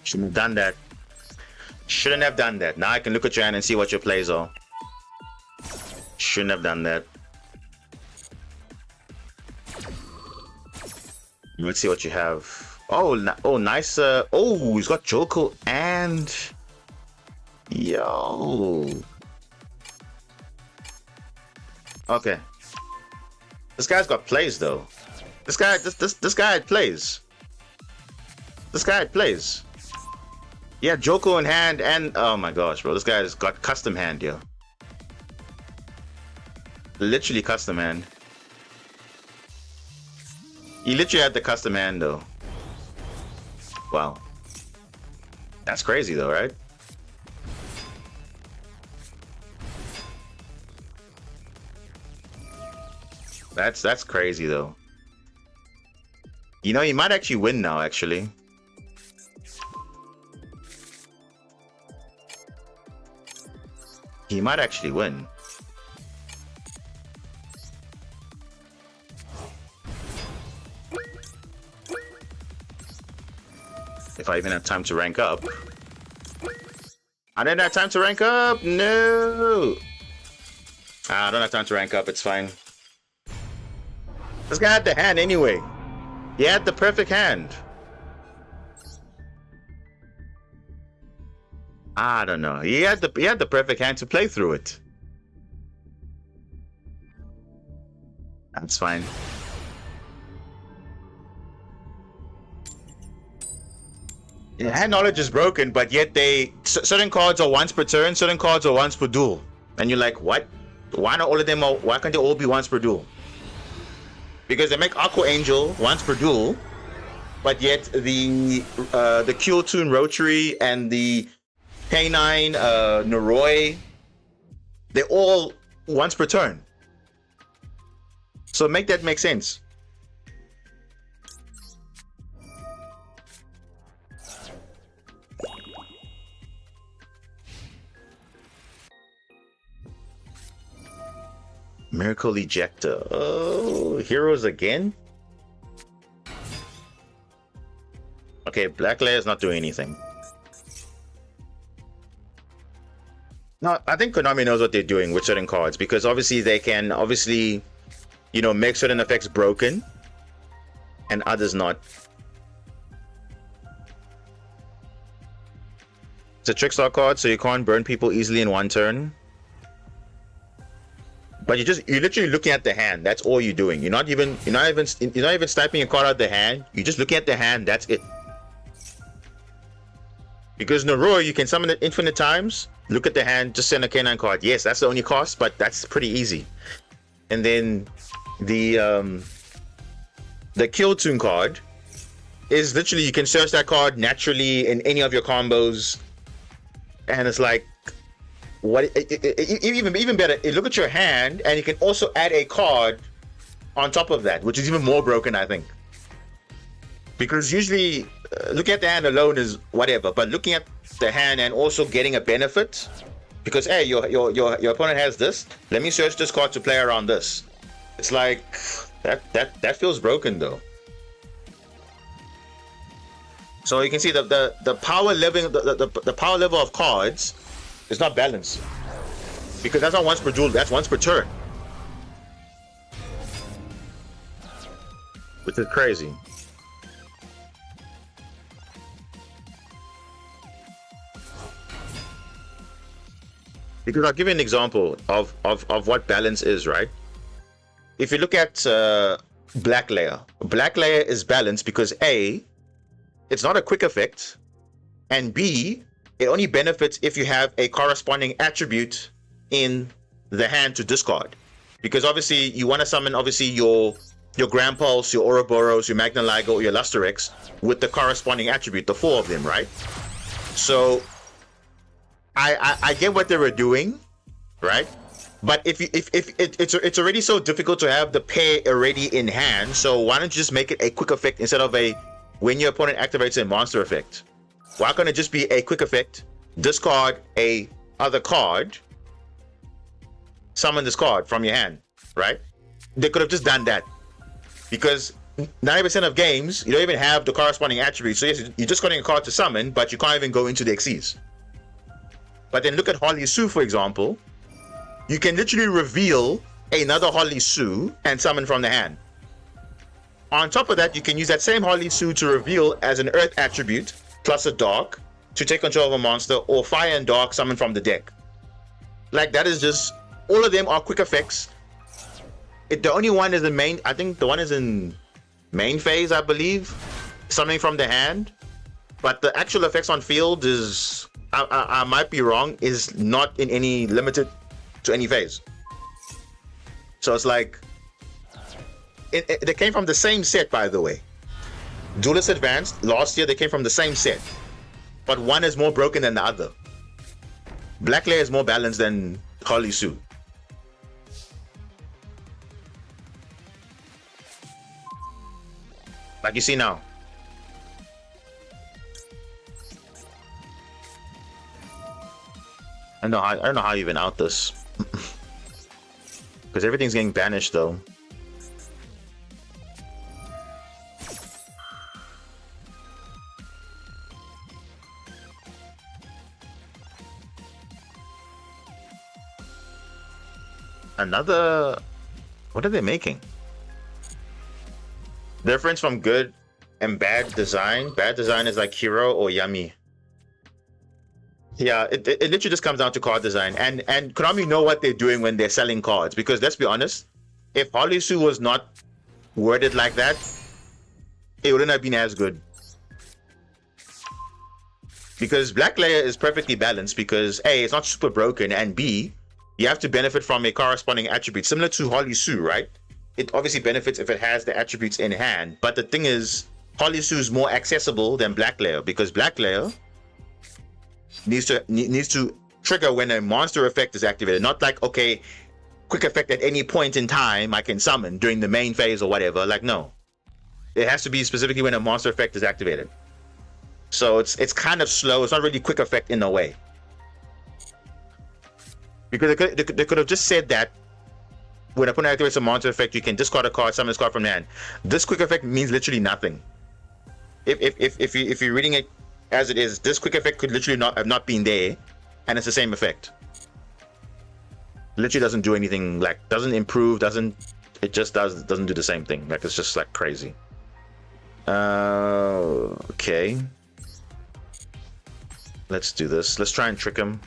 Shouldn't have done that. Shouldn't have done that. Now I can look at your hand and see what your plays are. Shouldn't have done that. Let's see what you have. Oh, nice. Oh, he's got Joko and... Yo. Okay. This guy's got plays though. This guy had plays. This guy had plays. Yeah, Joko in hand and oh my gosh, bro. This guy's got custom hand, yo. Literally custom hand. He literally had the custom hand though. Wow. That's crazy though, right? That's crazy though. You know, you might actually win now, actually. He might actually win. If I even have time to rank up. I didn't have time to rank up. No. I don't have time to rank up. It's fine. This guy had the hand anyway. He had the perfect hand. I don't know. He had the perfect hand to play through it. That's fine. Yeah, hand knowledge is broken, but yet certain cards are once per turn, certain cards are once per duel, and you're like, what? Why not all of them? Why can't they all be once per duel? Because they make Aqua Angel once per duel, but yet the Q-Tune Rotary and the K9 Noroi, they're all once per turn. So make that make sense. Miracle Ejector. Oh, heroes again? Okay, Black Layer is not doing anything. No, I think Konami knows what they're doing with certain cards, because obviously they can make certain effects broken and others not. It's a Trickstar card, so you can't burn people easily in one turn. But you're literally looking at the hand. That's all you're doing. You're not even sniping a card out of the hand. You're just looking at the hand. That's it. Because Noroi, you can summon it infinite times. Look at the hand. Just send a K9 card. Yes, that's the only cost, but that's pretty easy. And then the Kill Tune card is literally you can search that card naturally in any of your combos, and it's like, what? Even better, look at your hand, and you can also add a card on top of that, which is even more broken, I think. Because usually, looking at the hand alone is whatever, but looking at the hand and also getting a benefit, because hey, your opponent has this. Let me search this card to play around this. It's like that feels broken though. So you can see the power level the power level of cards is not balanced, because that's not once per duel. That's once per turn, which is crazy. Because I'll give you an example of what balance is, right? If you look at Black Layer is balanced because A, it's not a quick effect, and B, it only benefits if you have a corresponding attribute in the hand to discard. Because obviously you want to summon obviously your Grand Pulse, your Ouroboros, your Magna Ligo, or your Lusterex with the corresponding attribute, the 4 of them, right? So I get what they were doing, right? But if it's already so difficult to have the pair already in hand, so why don't you just make it a quick effect instead of a when your opponent activates a monster effect? Why can't it just be a quick effect, discard a other card, summon this card from your hand, right? They could have just done that, because 90% of games you don't even have the corresponding attribute. So yes, you're just getting a card to summon, but you can't even go into the Xyz. But then look at Holly Sue, for example. You can literally reveal another Holly Sue and summon from the hand. On top of that, you can use that same Holly Sue to reveal as an Earth attribute plus a Dark to take control of a monster, or Fire and Dark summon from the deck. Like, that is just, all of them are quick effects. The only one is in main, I think the one is in main phase, I believe, summoning from the hand. But the actual effects on field is, I might be wrong, is not in any limited to any phase. So it's like, they came from the same set, by the way. Duelist Advanced, last year they came from the same set, but one is more broken than the other. Black Layer is more balanced than Holly Sue. Like you see now. I don't know how you even out this. Because everything's getting banished though. Another, what are they making? Difference from good and bad design. Bad design is like Hero or Yummy. Yeah, it literally just comes down to card design, and Konami know what they're doing when they're selling cards. Because let's be honest, if Holly Sue was not worded like that, it wouldn't have been as good. Because Black Layer is perfectly balanced because A, it's not super broken, and B, you have to benefit from a corresponding attribute similar to Holly Sue, right? It obviously benefits if it has the attributes in hand, but the thing is, Holly Sue is more accessible than Black Layer, because Black Layer needs to trigger when a monster effect is activated. Not like, okay, quick effect at any point in time I can summon during the main phase or whatever. Like, no, it has to be specifically when a monster effect is activated. So it's kind of slow. It's not really quick effect in a way, because they could have just said that when a opponent activates a monster effect, you can discard a card, summon this card from the hand. This quick effect means literally nothing. If you're reading it as it is, this quick effect could literally have not been there, and it's the same effect. Literally doesn't do anything, like doesn't improve, doesn't do the same thing. Like, it's just like crazy. Okay. Let's do this. Let's try and trick him.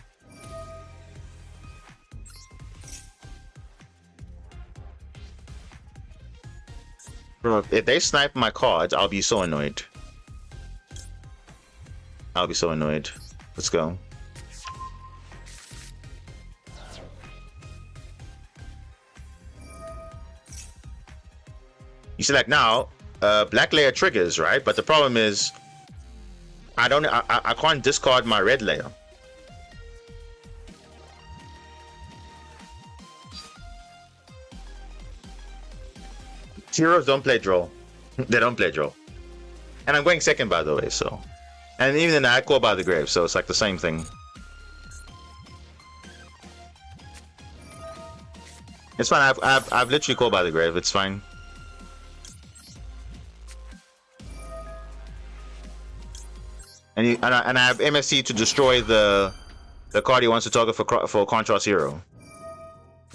Bro, if they snipe my cards, I'll be so annoyed. I'll be so annoyed. Let's go. You see, like now, black layer triggers, right? But the problem is I can't discard my red layer. Heroes don't play draw. They don't play draw. And I'm going second, by the way, so. And even then, I call by the grave, so it's like the same thing. It's fine. I've literally called by the grave. It's fine. And I have MSC to destroy the card he wants to target for a contrast hero.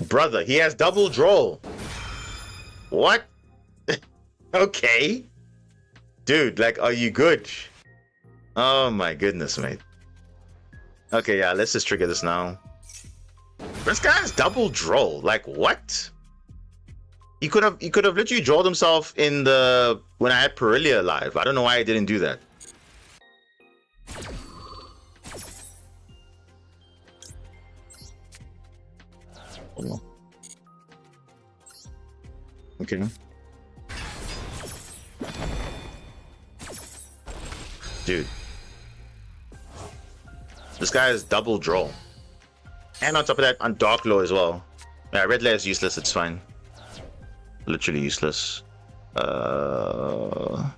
Brother, he has double draw. What? Okay. Dude, like, are you good? Oh my goodness, mate. Okay, yeah, let's just trigger this now. This guy has double draw. Like, what? He could have literally drawed himself in the when I had Perilia live. I don't know why I didn't do that. Okay. Dude. This guy is double draw. And on top of that, on Dark Law as well. Yeah, red layer is useless, it's fine. Literally useless. Bro.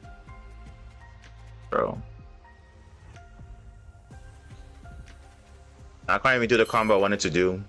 I can't even do the combo I wanted to do.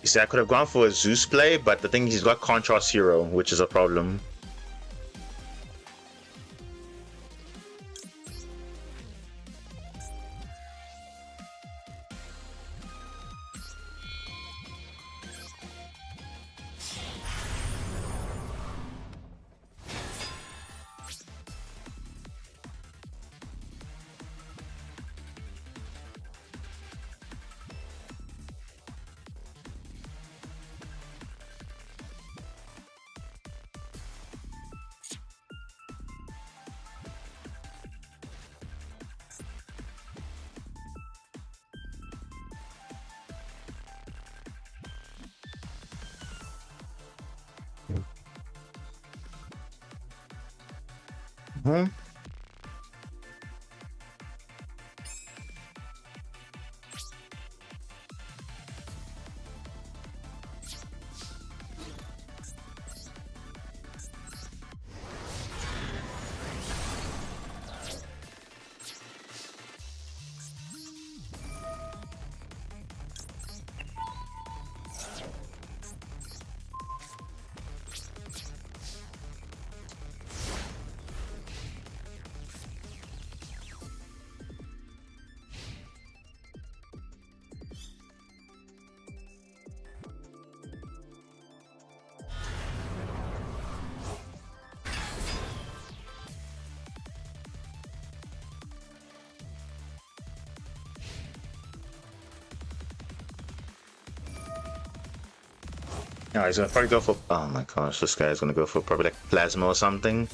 You see, I could have gone for a Zeus play, but the thing he's got Contrast Hero, which is a problem. Hmm? No, he's gonna probably go for. Oh my gosh, this guy's gonna go for probably like Plasma or something.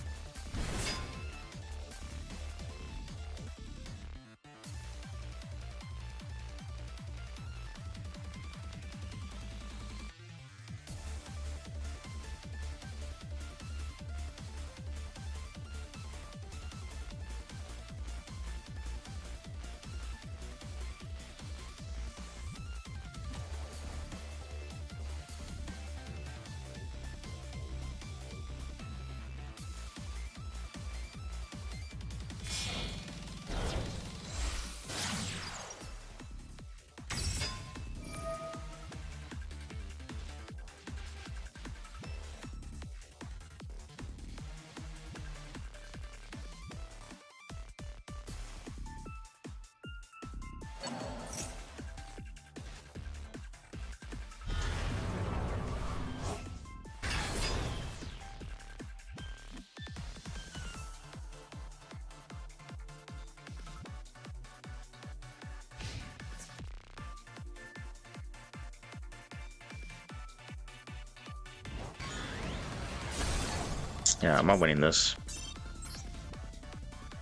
Yeah, I'm not winning this.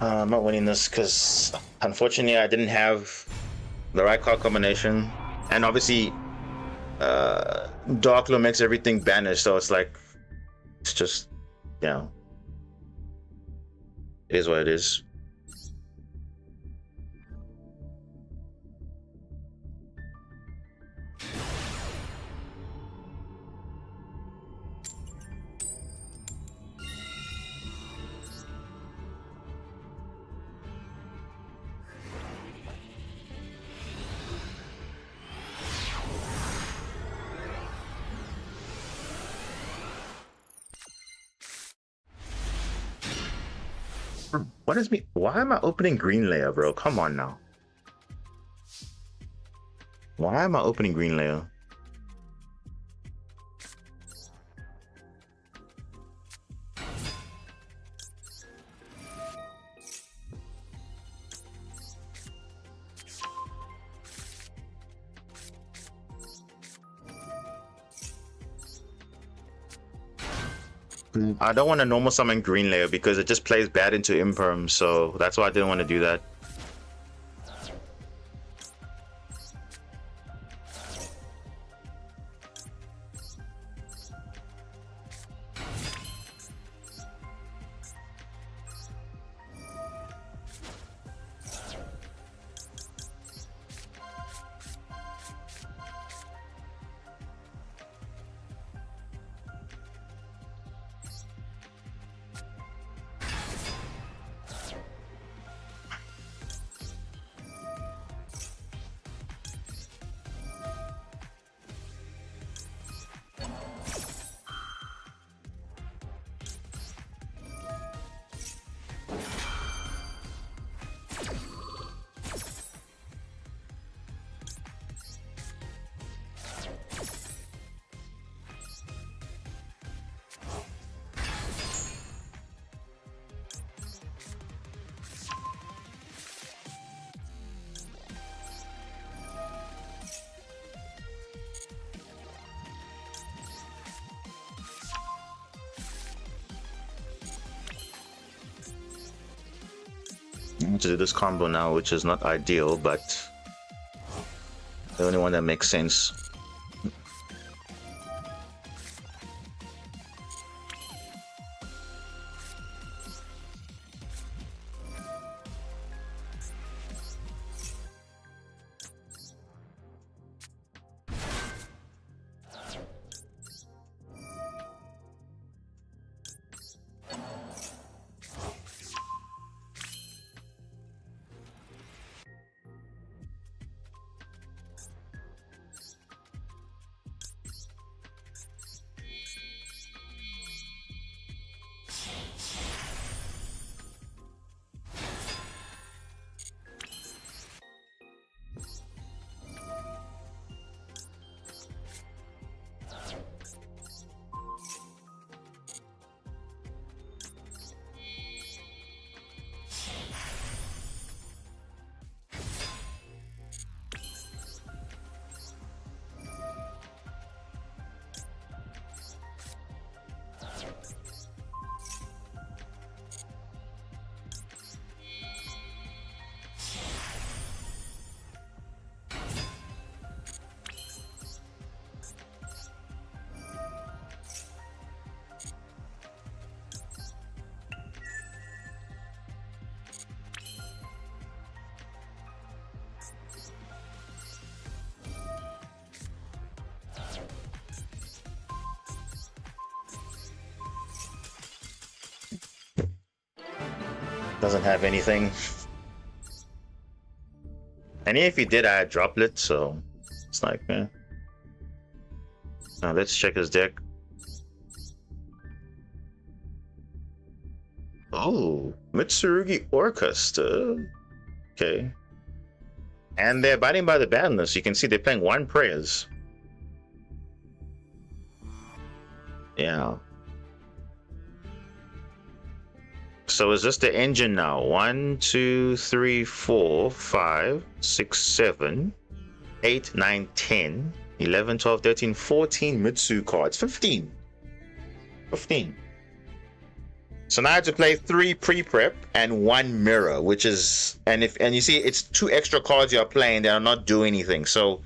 I'm not winning this because unfortunately I didn't have the right card combination, and obviously Dark Law makes everything banish, so it's like it's just, you know, it is what it is. What is me? Why am I opening green layer, bro? Come on now. Why am I opening green layer? I don't want to normal summon green layer because it just plays bad into imperm, so that's why I didn't want to do that. To do this combo now, which is not ideal, but the only one that makes sense. Doesn't have anything. And if he did, I had droplet, so it's like, eh. Now let's check his deck. Oh, Mitsurugi Orchestra. Okay. And they're abiding by the ban list. You can see they're playing one prayers. Yeah. So is this the engine now? 1, 2, 3, 4, 5, 6, 7, 8, 9, 10, 11, 12, 13, 14 Mitsu cards. 15. 15. So now I have to play 3 pre-prep and 1 mirror, which is, and you see it's 2 extra cards you're playing that are not doing anything. So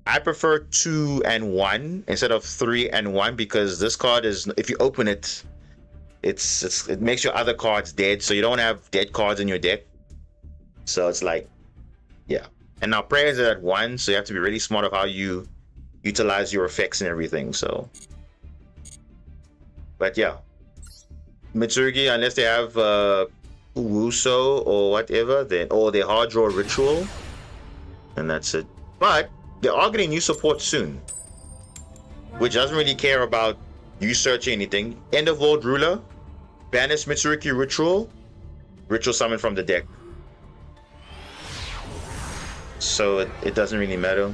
I prefer 2 and 1 instead of 3 and 1, because this card is, if you open it, it makes your other cards dead, so you don't have dead cards in your deck. So it's like, yeah. And now prayers are at 1, so you have to be really smart of how you utilize your effects and everything. So, but yeah, Mitsurugi, unless they have Wuso or whatever, then, or they hard draw ritual, and that's it. But they are getting new support soon, which doesn't really care about you searching anything. End of World Ruler, banish Mitsurugi ritual summon from the deck. So it doesn't really matter.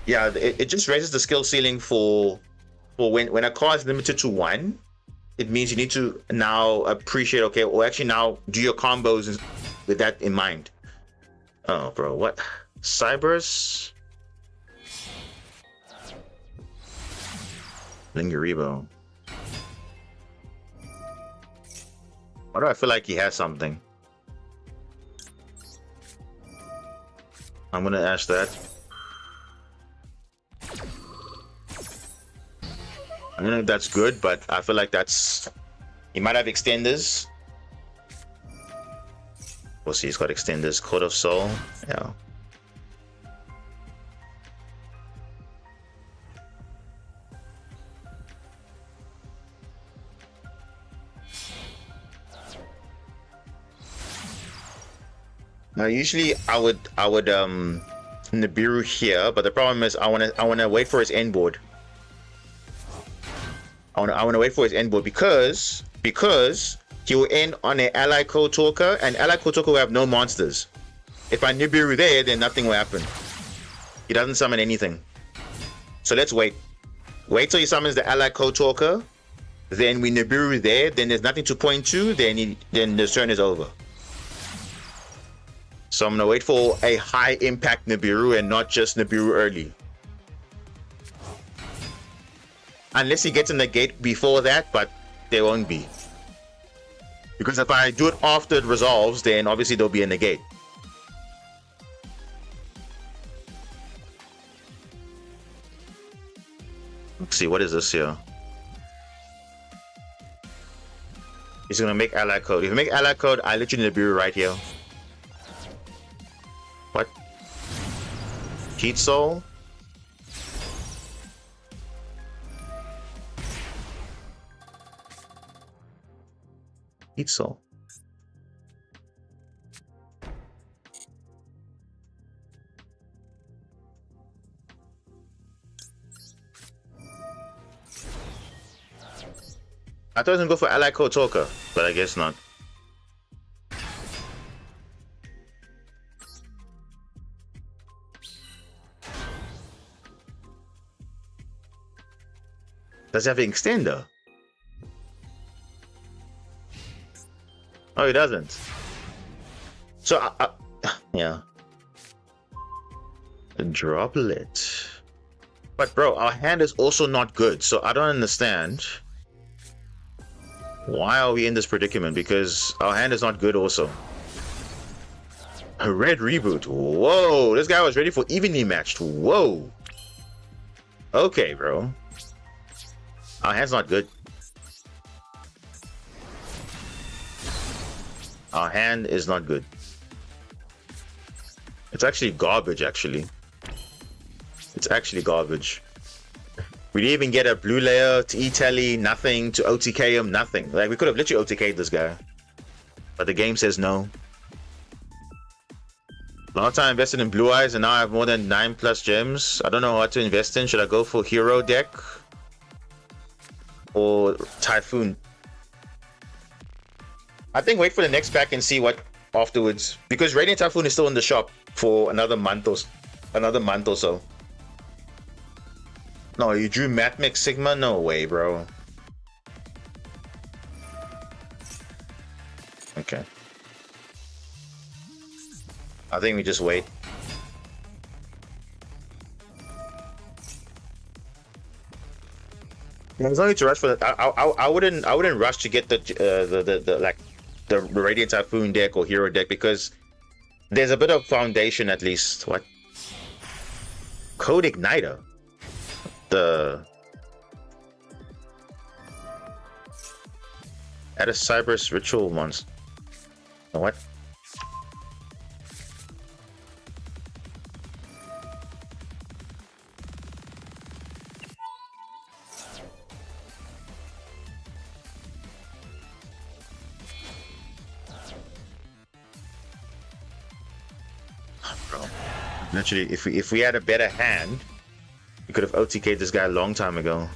Yeah, it just raises the skill ceiling for when a card is limited to 1. It means you need to now appreciate, okay, or actually now do your combos with that in mind. Oh, bro, what? Cybers? Linguribo. Why do I feel like he has something? I'm gonna ask that. I don't know if that's good, but I feel like that's... He might have extenders. We'll see, he's got extenders. Code of Soul. Yeah. Now usually I would Nibiru here, but the problem is I wanna wait for his end board. I wanna wait for his end board because he will end on an ally code talker, and ally code talker will have no monsters. If I Nibiru there, then nothing will happen. He doesn't summon anything. So let's wait. Wait till he summons the ally code talker, then we Nibiru there, then there's nothing to point to, then the turn is over. So I'm gonna wait for a high impact Nibiru and not just Nibiru early. Unless he gets in the gate before that, but there won't be. Because if I do it after it resolves, then obviously there'll be a negate. Let's see, what is this here? He's gonna make ally code. If you make ally code, I literally Nibiru right here. What? Heat Soul? Heat Soul. I thought I was gonna go for ally code talker, but I guess not. Does he have an extender? Oh, he doesn't. So, yeah. A droplet. But bro, our hand is also not good, so I don't understand. Why are we in this predicament? Because our hand is not good also. A red reboot. Whoa, this guy was ready for evenly matched. Whoa. Okay, bro. Our hand's not good. Our hand is not good. It's actually garbage, actually. It's actually garbage. We didn't even get a blue layer to E-tally, nothing, to OTK him, nothing. Like, we could have literally OTK'd this guy. But the game says no. Long time invested in Blue Eyes, and now I have more than 9+ gems. I don't know what to invest in. Should I go for Hero deck? Or Typhoon? I think wait for the next pack and see what afterwards. Because Radiant Typhoon is still in the shop for another month or so. No, you drew Matmix Sigma? No way, bro. Okay. I think we just wait. There's no need to rush for that. I wouldn't rush to get the like the Radiant Typhoon deck or Hero deck because there's a bit of foundation at least. What? Code Igniter. The add a Cyberus Ritual monster. What? Bro. Literally, if we had a better hand, we could have OTK'd this guy a long time ago.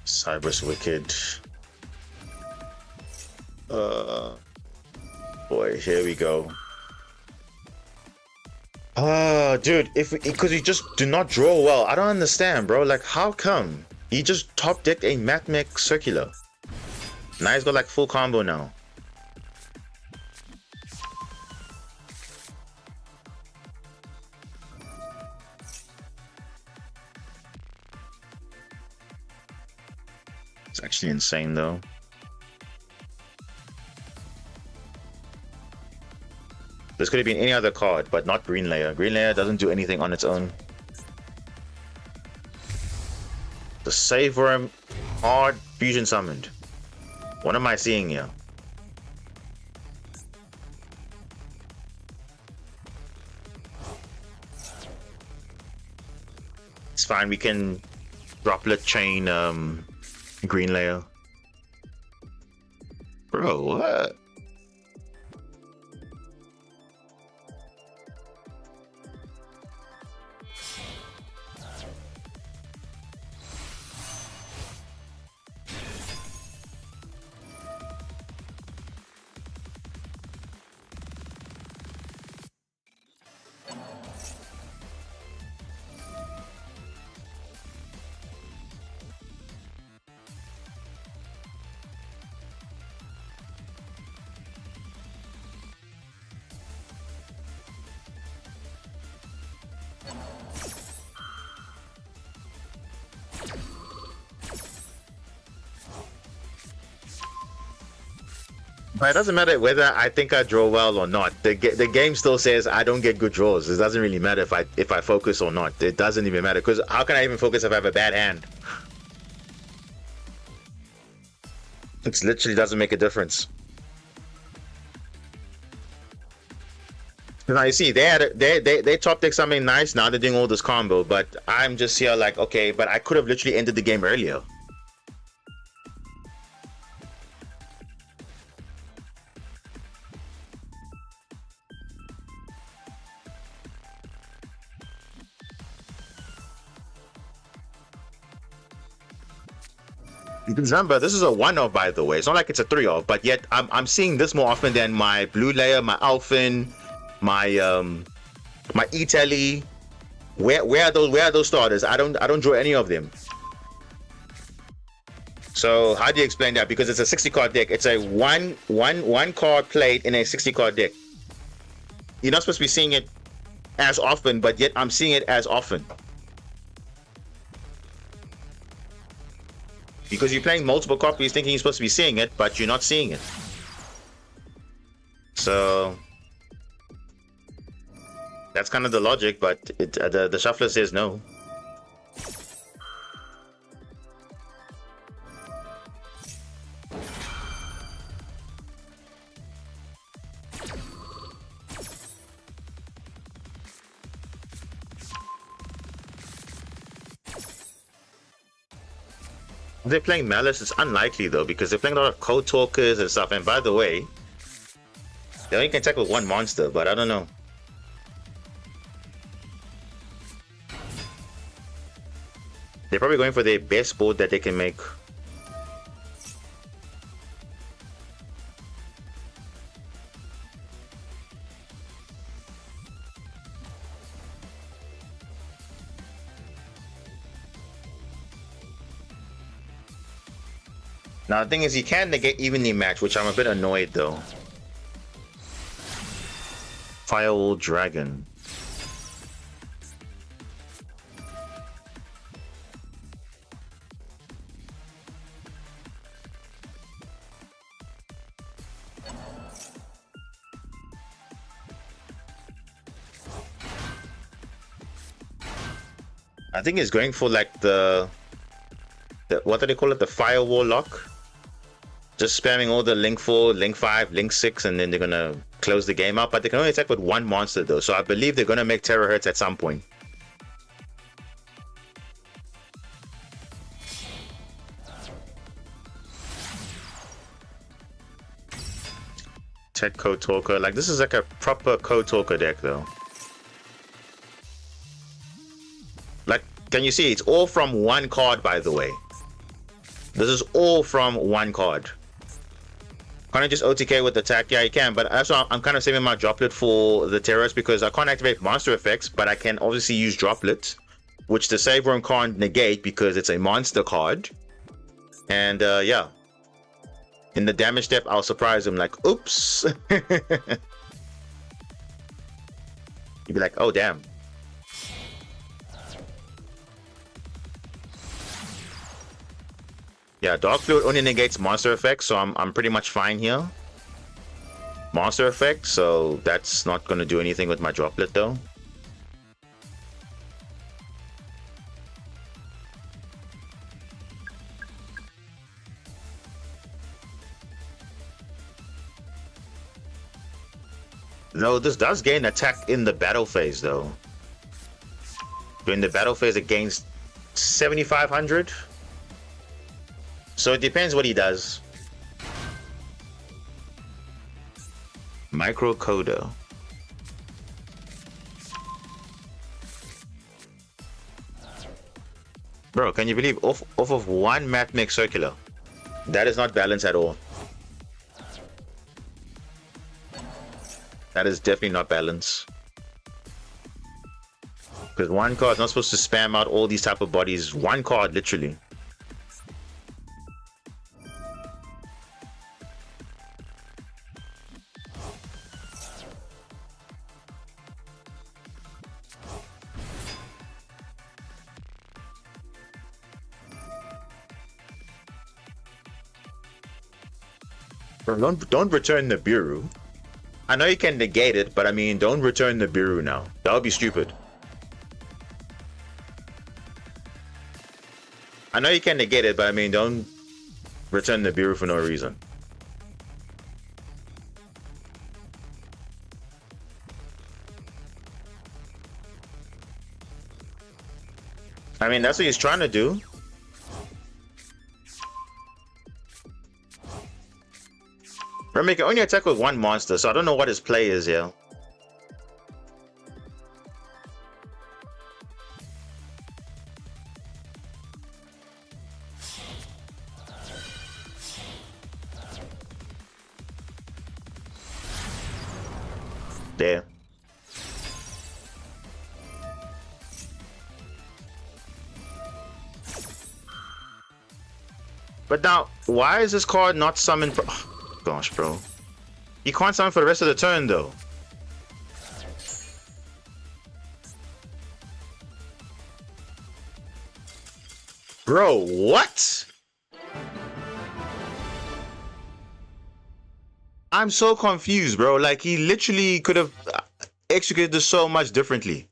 Cyberus Wicked. Boy, here we go. Dude, because you just do not draw well. I don't understand, bro. Like, how come? He just top decked a Matmech Circular. Now he's got like full combo now. It's actually insane though. This could have been any other card, but not Green Layer. Green Layer doesn't do anything on its own. The Save Worm, hard fusion summoned. What am I seeing here? It's fine, we can droplet chain Green Layer. Bro, what? But it doesn't matter whether I think I draw well or not. The game still says I don't get good draws. It doesn't really matter if I focus or not. It doesn't even matter because how can I even focus if I have a bad hand? It literally doesn't make a difference. Now you see, they top deck something nice. Now they're doing all this combo, but I'm just here like, okay, but I could have literally ended the game earlier. Remember, this is a 1-off, by the way. It's not like it's a 3-off, but yet I'm seeing this more often than my Blue Layer, my Alphin, my my Italy. Where are those starters? I don't draw any of them. So how do you explain that? Because it's a 60 card deck. It's a one card played in a 60 card deck. You're not supposed to be seeing it as often, but yet I'm seeing it as often. Because you're playing multiple copies thinking you're supposed to be seeing it, but you're not seeing it. So that's kind of the logic, but the shuffler says no. If they're playing Malice, it's unlikely though, because they're playing a lot of Code Talkers and stuff. And by the way, they only can tackle one monster, but I don't know. They're probably going for their best board that they can make. Now the thing is, he can negate evenly match, which I'm a bit annoyed though. Firewall Dragon. I think he's going for like the what do they call it? The firewall lock. Just spamming all the link 4, link 5, link 6, and then they're gonna close the game up. But they can only attack with one monster though, so I believe they're gonna make terahertz at some point. Tech Code Talker. Like, this is like a proper Code Talker deck though. Like, can you see? It's all from one card, by the way. This is all from one card. Can't I just OTK with attack? Yeah, you can, but that's why I'm kind of saving my droplet for the terrorists, because I can't activate monster effects, but I can obviously use droplet, which the save room can't negate because it's a monster card. And yeah. In the damage step, I'll surprise him like, oops. You'd be like, oh damn. Yeah, Dark Fluid only negates monster effects, so I'm pretty much fine here. Monster effect, so that's not going to do anything with my droplet though. No, this does gain attack in the battle phase though. During the battle phase it gains 7,500. So it depends what he does. Microcoder. Bro, can you believe off of one math make circular? That is not balanced at all. That is definitely not balanced. Because one card is not supposed to spam out all these type of bodies. One card, literally. Don't return the Biru. I know you can negate it, but I mean, don't return the Biru now. That would be stupid. I know you can negate it, but I mean, don't return the Biru for no reason. I mean, that's what he's trying to do. Remember, he can only attack with one monster, so I don't know what his play is here. There. But now, why is this card not summoned for... Oh, gosh, bro. You can't summon for the rest of the turn, though. Bro, what? I'm so confused, bro. Like, he literally could have executed this so much differently.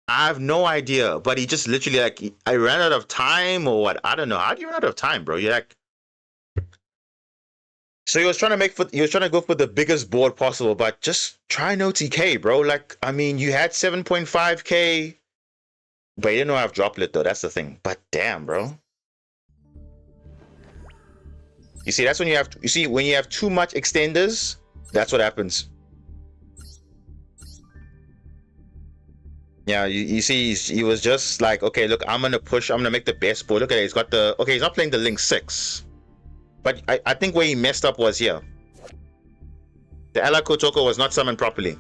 I have no idea, but he just literally, like, I ran out of time or what? I don't know. How do you run out of time, bro? You're like... So he was trying to go for the biggest board possible, but just try no TK, bro. Like, I mean, you had 7.5k, but you didn't have droplet though. That's the thing. But damn, bro. You see, that's when when you have too much extenders, that's what happens. Yeah, you see, he was just like, okay, look, I'm gonna make the best board. Look at it, he's got the, okay, he's not playing the link 6. But I think where he messed up was here. The Ally Kotoko was not summoned properly.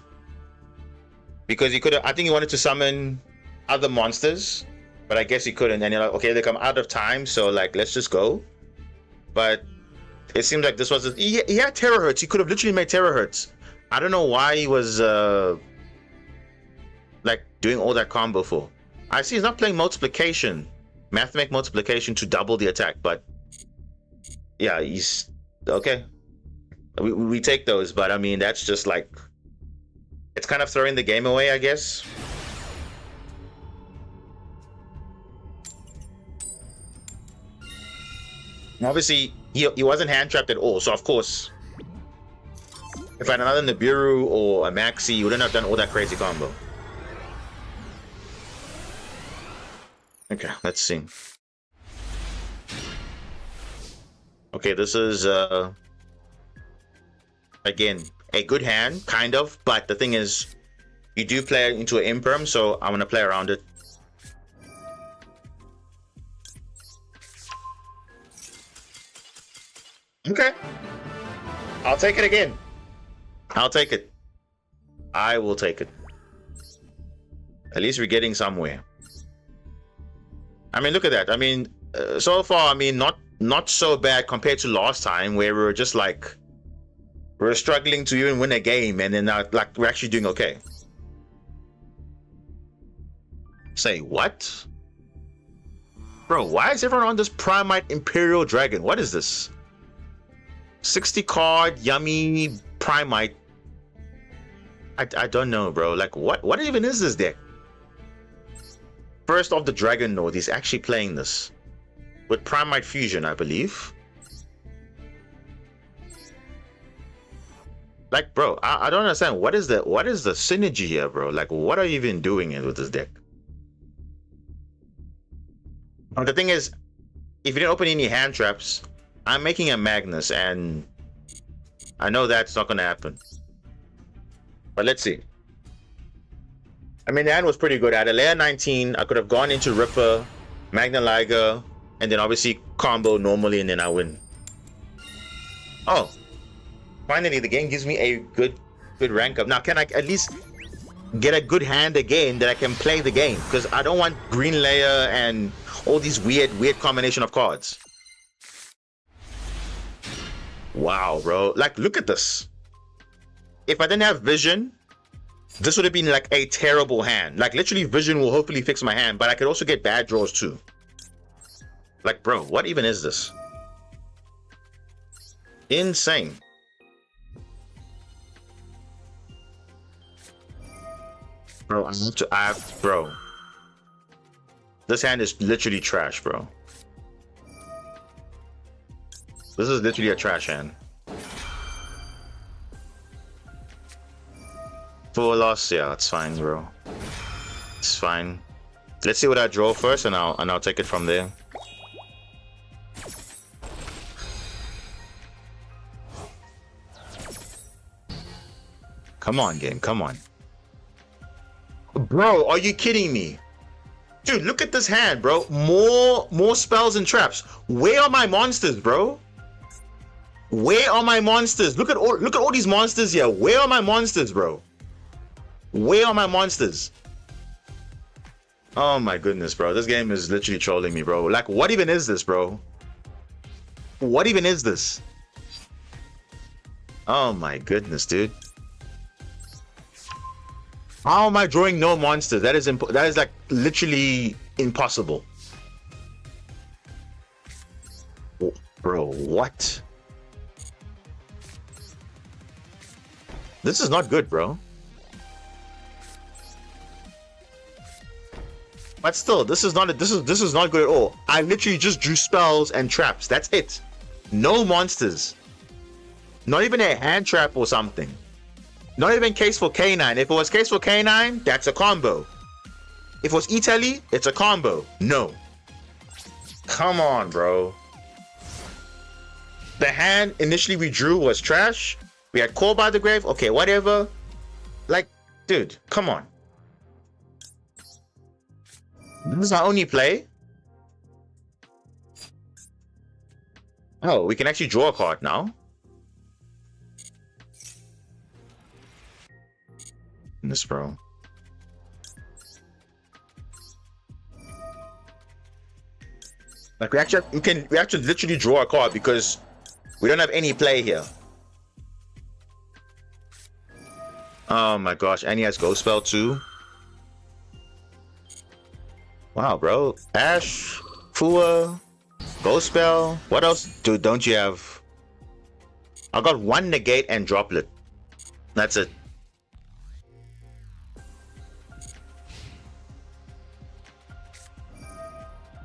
Because he could have, I think he wanted to summon other monsters, but I guess he couldn't. And you're like, okay, they come out of time, so like, let's just go. but it seems like this was he had terahertz. He could have literally made terahertz. I don't know why he was like doing all that combo for. I see he's not playing multiplication, mathematical multiplication to double the attack, but yeah, he's okay. We take those, but I mean that's just like it's kind of throwing the game away, I guess. Obviously, he wasn't hand trapped at all, so of course, if I had another Nibiru or a Maxi, you wouldn't have done all that crazy combo. Okay, let's see. Okay, this is again a good hand, kind of, but the thing is, you do play into an imperm, so I'm gonna play around it. Okay, I'll take it again. I'll take it. I will take it. At least we're getting somewhere. I mean, look at that. I mean, so far, I mean, not so bad compared to last time where we were just like we're struggling to even win a game, and then now like we're actually doing okay. Say what? Bro, why is everyone on this Primite Imperial Dragon? What is this? 60 card, yummy Primite. I don't know, bro. Like, what even is this deck? First off the Dragon Node, he's actually playing this. With Primite Fusion, I believe. Like, bro, I don't understand. What is the synergy here, bro? Like, what are you even doing with this deck? And the thing is, if you didn't open any hand traps, I'm making a Magnus, and I know that's not gonna happen. But let's see. I mean, the hand was pretty good. I had a layer 19. I could have gone into Ripper, Magna Liger, and then obviously combo normally, and then I win. Oh, finally the game gives me a good rank up. Now, can I at least get a good hand again that I can play the game? Because I don't want green layer and all these weird combination of cards. Wow, bro. Like, look at this. If I didn't have vision, this would have been like a terrible hand. Like, literally, vision will hopefully fix my hand, but I could also get bad draws too. Like, bro, what even is this? Insane. Bro, bro. This hand is literally trash, bro. This is literally a trash hand. Full loss, yeah, it's fine, bro. It's fine. Let's see what I draw first, and I'll take it from there. Come on, game, come on. Bro, are you kidding me? Dude, look at this hand, bro. More spells and traps. Where are my monsters, bro? Where are my monsters? Look at all these monsters here. Where are my monsters, bro? Where are my monsters? Oh my goodness, bro. This game is literally trolling me, bro. Like, what even is this, bro? What even is this? Oh my goodness, dude. How am I drawing no monsters? That is like literally impossible. Oh, bro, what? This is not good, bro. But still, this is not good at all. I literally just drew spells and traps. That's it. No monsters. Not even a hand trap or something. Not even case for K9. If it was case for K9, that's a combo. If it was Italy, it's a combo. No. Come on, bro. The hand initially we drew was trash. We had Call by the Grave. Okay, whatever. Like, dude, come on. This is our only play. Oh, we can actually draw a card now. This, bro. Like we actually literally draw a card because we don't have any play here. Oh my gosh, and he has Ghost Spell too. Wow, bro. Ash, Fua, Ghost Spell. What else don't you have? I got one negate and droplet. That's it.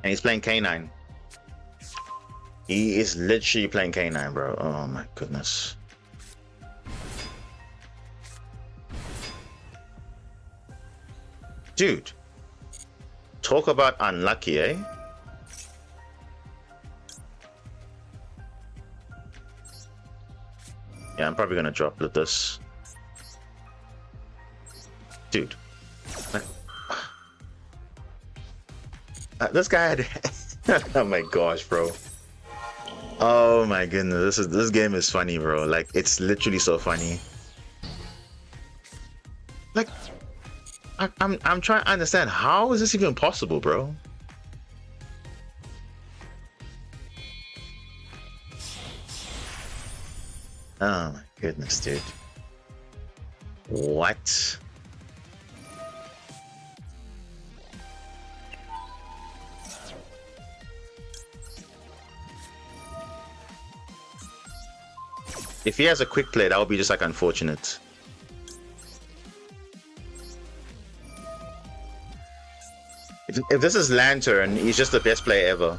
And he's playing K9. He is literally playing K9, bro. Oh my goodness. Dude. Talk about unlucky, eh? Yeah, I'm probably gonna drop this. Dude. This guy had... Oh my gosh, bro. Oh my goodness, this game is funny, bro. Like, it's literally so funny. Like, I'm trying to understand, how is this even possible, bro? Oh my goodness, dude. What? If he has a quick play, that would be just like unfortunate. If this is Lantern, he's just the best player ever.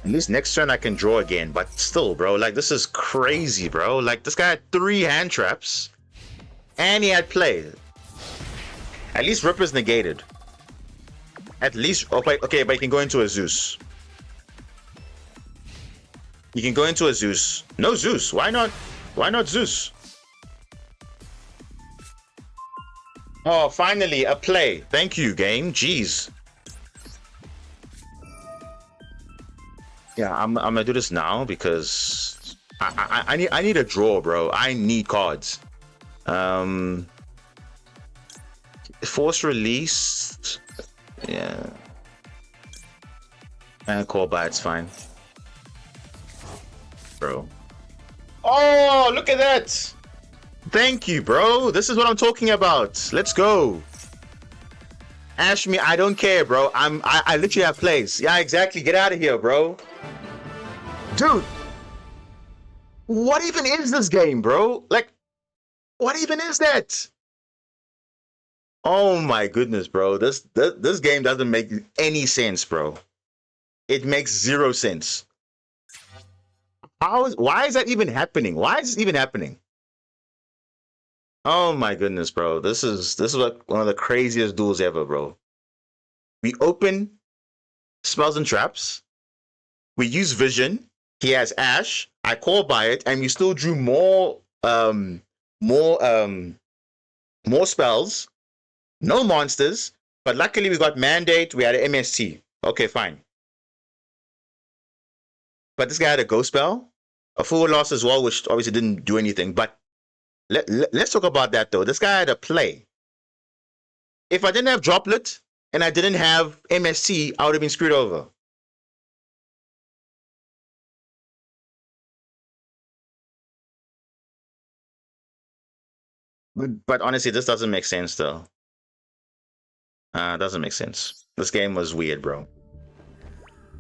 At least next turn I can draw again, but still, bro, like, this is crazy, bro. Like, this guy had 3 hand traps, and he had play. At least Ripper's negated. At least, okay, but he can go into a Zeus. You can go into a Zeus. No Zeus. Why not? Why not Zeus? Oh, finally a play. Thank you, game. Jeez. Yeah, I'm gonna do this now because I need a draw, bro. I need cards. Force release. Yeah. And call by, it's fine. Bro. Oh, look at that. Thank you, bro. This is what I'm talking about. Let's go. Ash me, I don't care, bro. I literally have plays. Yeah, exactly. Get out of here, bro. Dude. What even is this game, bro? Like, what even is that? Oh my goodness, bro. This game doesn't make any sense, bro. It makes 0 sense. Why is that even happening? Why is this even happening? Oh my goodness, bro. This is like one of the craziest duels ever, bro. We open spells and traps. We use vision. He has Ash. I call by it, and we still drew more spells. No monsters, but luckily we got Mandate, we had an MST. Okay, fine. But this guy had a Ghost Spell, a Full Loss as well, which obviously didn't do anything. But let's talk about that, though. This guy had a play. If I didn't have Droplet and I didn't have MST, I would have been screwed over. But honestly, this doesn't make sense, though. Doesn't make sense. This game was weird, bro.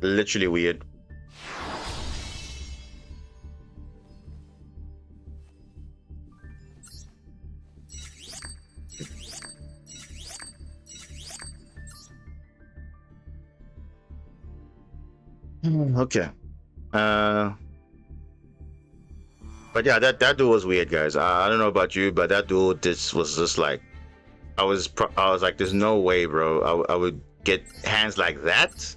Literally weird. Okay. But yeah, that duel was weird, guys. I don't know about you, but that duel was just like, I was like, there's no way, bro. I would get hands like that.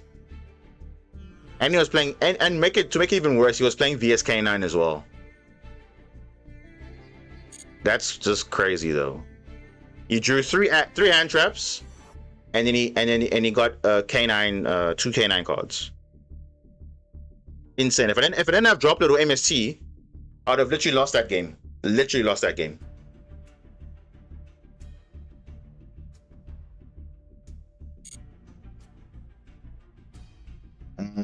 And he was playing, and to make it even worse, he was playing VSK9 as well. That's just crazy, though. He drew three hand traps, and then he got K9, 2 K9 cards. Insane. If I didn't have Droplet or MST, I'd have literally lost that game. Literally lost that game.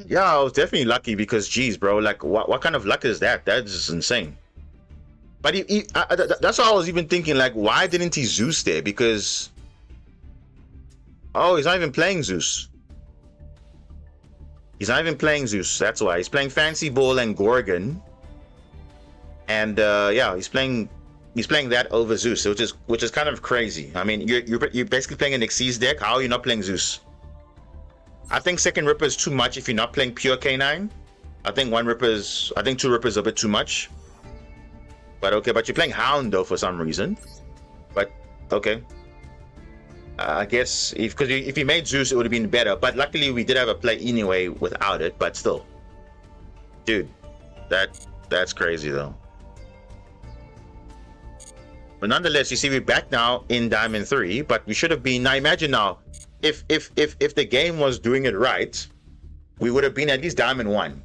Yeah, I was definitely lucky because, geez, bro, like, what kind of luck is that? That's just insane. But that's why I was even thinking, like, why didn't he Zeus there? Because, oh, he's not even playing Zeus. He's not even playing Zeus. That's why he's playing Fancy Ball and Gorgon, and yeah, he's playing that over Zeus, which is kind of crazy. I mean, you're basically playing an Xyz deck. How are you not playing Zeus? I think second Ripper is too much if you're not playing pure K9. I think two Rippers are a bit too much. But okay, but you're playing Hound though for some reason. But okay. I guess if you made Zeus, it would have been better. But luckily, we did have a play anyway without it. But still, dude, that's crazy though. But nonetheless, you see, we're back now in Diamond 3. But we should have been. Now imagine now, if the game was doing it right, we would have been at least Diamond 1.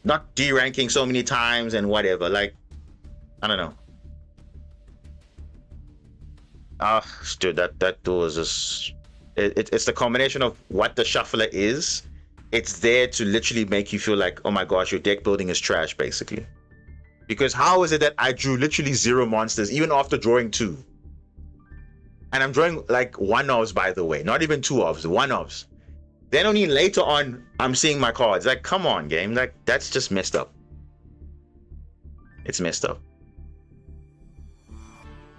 Not D-ranking so many times and whatever. Like, I don't know. Dude, that was just it's the combination of what the shuffler is. It's there to literally make you feel like, oh my gosh, your deck building is trash, basically. Because how is it that I drew literally 0 monsters even after drawing 2? And I'm drawing like 1-ofs, by the way, not even 2-ofs, 1-ofs. Then only later on I'm seeing my cards. Like, come on, game. Like, that's just messed up. It's messed up.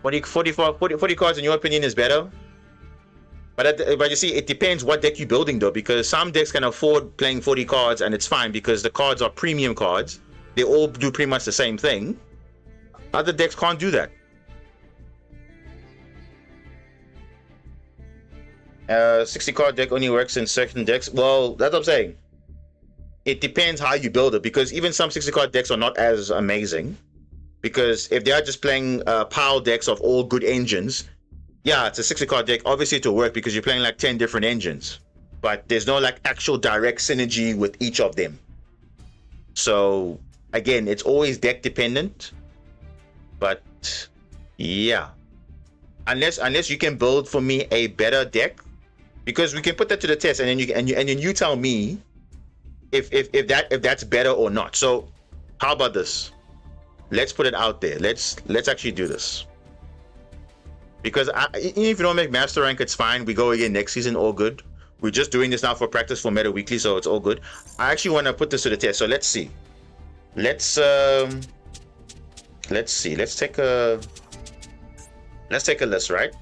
40 cards in your opinion is better, but you see, it depends what deck you're building though, because some decks can afford playing 40 cards and it's fine because the cards are premium cards. They all do pretty much the same thing. Other decks can't do that. 60 card deck only works in certain decks. Well, that's what I'm saying. It depends how you build it, because even some 60 card decks are not as amazing. Because if they are just playing pile decks of all good engines, yeah, it's a 60 card deck. Obviously it will work because you're playing like 10 different engines, but there's no like actual direct synergy with each of them. So again, it's always deck dependent. But yeah, unless you can build for me a better deck, because we can put that to the test, and then you tell me if that's better or not. So how about this? Let's put it out there. Let's actually do this. Because even if you don't make master rank, it's fine. We go again next season, all good. We're just doing this now for practice for Meta Weekly, so it's all good. I actually want to put this to the test. So let's see. Let's see. Let's take a list, right?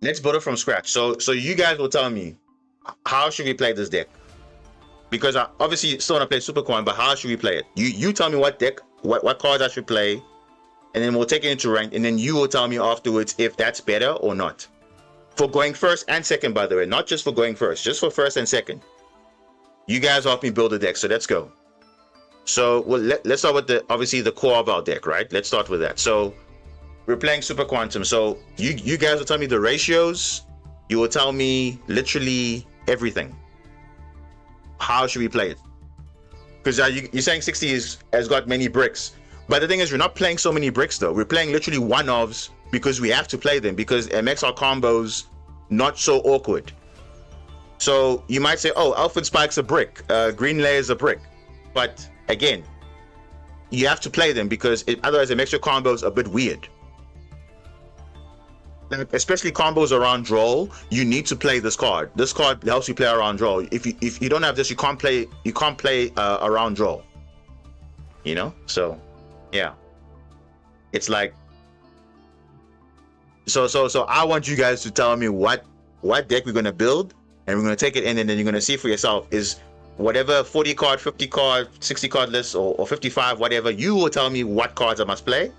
Let's build it from scratch. So you guys will tell me, how should we play this deck? Because I obviously still want to play Supercoin, but how should we play it? You tell me what deck, what cards I should play, and then we'll take it into rank, and then you will tell me afterwards if that's better or not. For going first and second, by the way, not just for going first, just for first and second. You guys help me build a deck, so let's go. So let's start with obviously the core of our deck, right? Let's start with that. So we're playing Super Quantum. So you guys will tell me the ratios. You will tell me literally everything. How should we play it? Because you're saying 60 has got many bricks, but the thing is, we're not playing so many bricks though. We're playing literally 1-ofs because we have to play them, because it makes our combos not so awkward. So you might say, oh, Alfred Spike's a brick, Green Layer's a brick, but again, you have to play them because otherwise it makes your combos a bit weird. Especially combos around draw, you need to play this card. This card helps you play around draw. If you don't have this, you can't play around draw. You know? So yeah, it's like, so I want you guys to tell me what deck we're gonna build, and we're gonna take it in, and then you're gonna see for yourself is whatever 40 card, 50 card, 60 card list, or 55, whatever. You will tell me what cards I must play,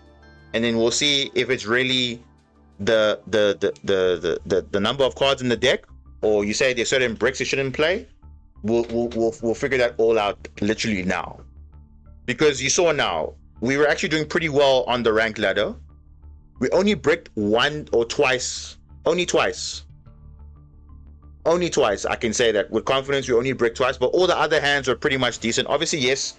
and then we'll see if it's really the number of cards in the deck, or you say there's certain bricks you shouldn't play. We'll figure that all out literally now, because you saw now we were actually doing pretty well on the rank ladder. We only bricked once or twice, only twice I can say that with confidence. We only bricked twice, but all the other hands were pretty much decent. Obviously, yes,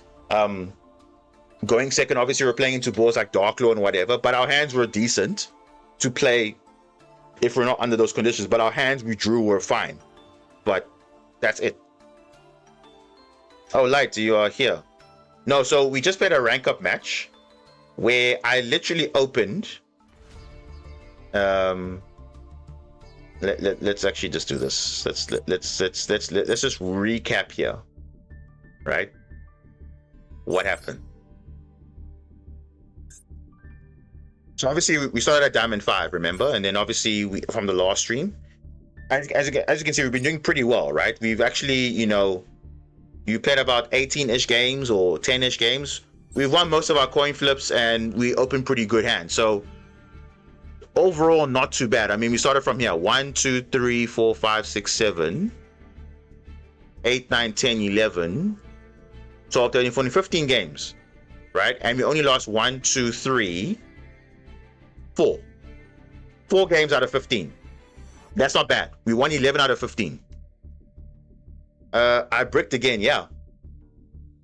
going second, obviously we're playing into boards like Dark Law and whatever, but our hands were decent to play if we're not under those conditions. But our hands we drew were fine. But that's it. Oh, Light, you are here. No, so we just played a rank up match where I literally opened. Let's actually just do this. Let's just recap here, right? What happened? So obviously we started at Diamond 5, remember? And then obviously from the last stream, as you can see, we've been doing pretty well, right? We've actually, you played about 18-ish games or 10-ish games. We've won most of our coin flips and we opened pretty good hands. So overall, not too bad. I mean, we started from here. 1, 2, 3, 4, 5, 6, 7, 8, 9, 10, 11, 12, 13, 14, 15 games, right? And we only lost 1, 2, 3, 4. 4 games out of 15. That's not bad. We won 11 out of 15. I bricked again, yeah.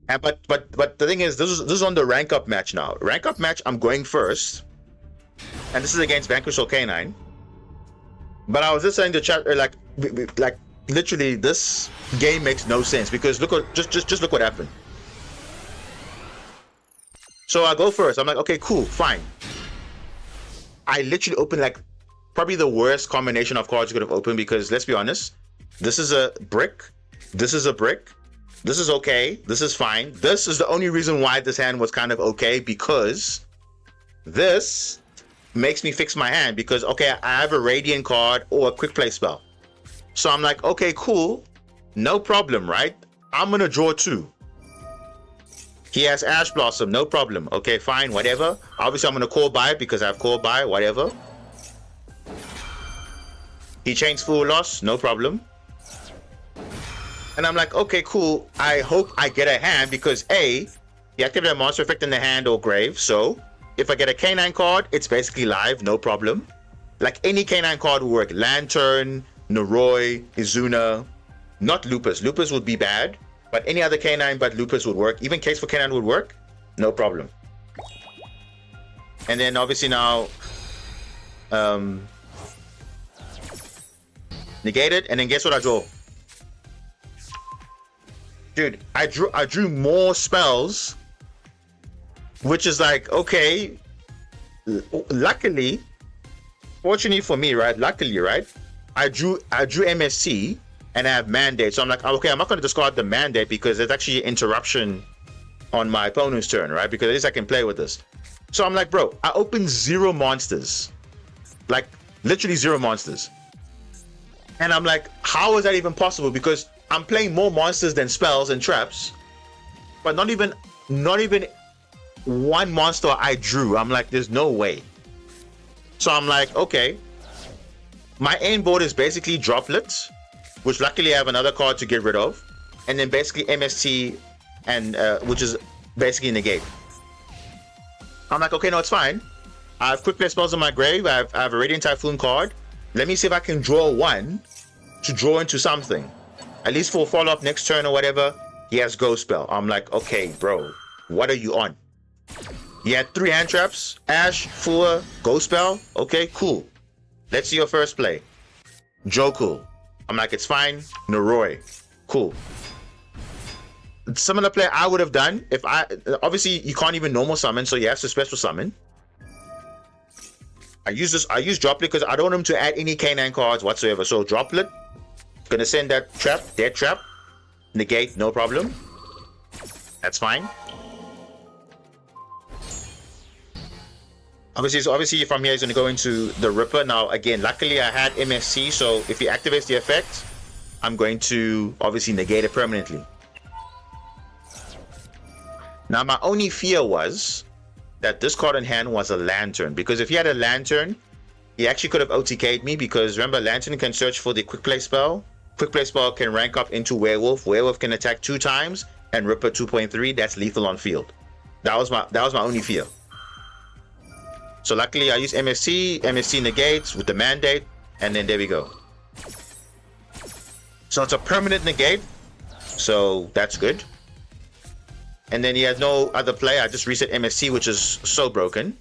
And but the thing is, this is on the rank up match now. Rank up match, I'm going first. And this is against Vanquish or K9. But I was just saying to chat, like literally, this game makes no sense because look what just look what happened. So I go first. I'm like, okay, cool, fine. I literally opened like probably the worst combination of cards you could have opened because let's be honest, this is a brick, this is a brick, this is okay, this is fine. This is the only reason why this hand was kind of okay because this makes me fix my hand because okay, I have a Radiant card or a quick play spell. So I'm like, okay, cool, no problem, right? I'm gonna draw 2. He has Ash Blossom, no problem. Okay, fine, whatever. Obviously, I'm gonna call by because I have call by, whatever. He chains Full Loss, no problem. And I'm like, okay, cool. I hope I get a hand because A, he activated a monster effect in the hand or grave. So if I get a K9 card, it's basically live, no problem. Like any K9 card will work. Lantern, Noroi, Izuna, not Lupus. Lupus would be bad. But any other K9 but Lupus would work. Even Case for K9 would work. No problem. And then obviously now negate it, and then guess what I draw? Dude, I drew more spells, which is like, okay, luckily, fortunately for me, right? Luckily, right? I drew MSC and I have mandate. So I'm like, okay, I'm not going to discard the mandate because it's actually an interruption on my opponent's turn, right? Because at least I can play with this. So I'm like, bro, I opened 0 monsters. Like, literally 0 monsters. And I'm like, how is that even possible? Because I'm playing more monsters than spells and traps. But not even one monster I drew. I'm like, there's no way. So I'm like, okay. My end board is basically droplets, which luckily I have another card to get rid of, and then basically MST, and which is basically negate. I'm like, okay, no, it's fine. I have quick play spells in my grave. I have a Radiant Typhoon card. Let me see if I can draw 1 to draw into something, at least for follow up next turn or whatever. He has Ghost Spell. I'm like, okay, bro, what are you on? He had 3 hand traps, Ash, Fua, Ghost Spell. Okay, cool. Let's see your first play. Joku. I'm like, it's fine. Noroi. Cool. Similar play I would have done if obviously you can't even normal summon, so you have to special summon. I use Droplet because I don't want him to add any K9 cards whatsoever. So Droplet, gonna send that trap, dead trap, negate, no problem. That's fine. Obviously from here he's gonna go into the Ripper. Now again, luckily I had MSC, so if he activates the effect, I'm going to obviously negate it permanently. Now my only fear was that this card in hand was a Lantern, because if he had a Lantern, he actually could have OTK'd me, because remember, Lantern can search for the quick play spell. Quick play spell can rank up into Werewolf. Werewolf can attack 2 times, and Ripper 2.3. That's lethal on field. That was my only fear. So luckily I used MSC negates with the mandate, and then there we go. So it's a permanent negate, so that's good. And then he has no other play. I just reset MSC, which is so broken.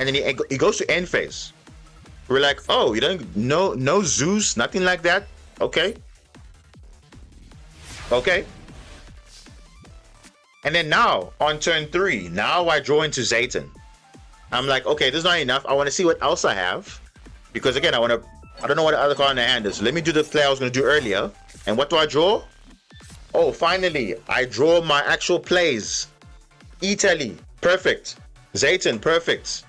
and then he goes to end phase. We're like, oh, you don't no Zeus, nothing like that. Okay. And then now on turn 3, now I draw into Zayton. I'm like, okay, this is not enough. I want to see what else I have, because again, I don't know what the other card in the hand is. So let me do the play I was going to do earlier. And what do I draw? Oh, finally, I draw my actual plays. Italy, perfect. Zayton, perfect.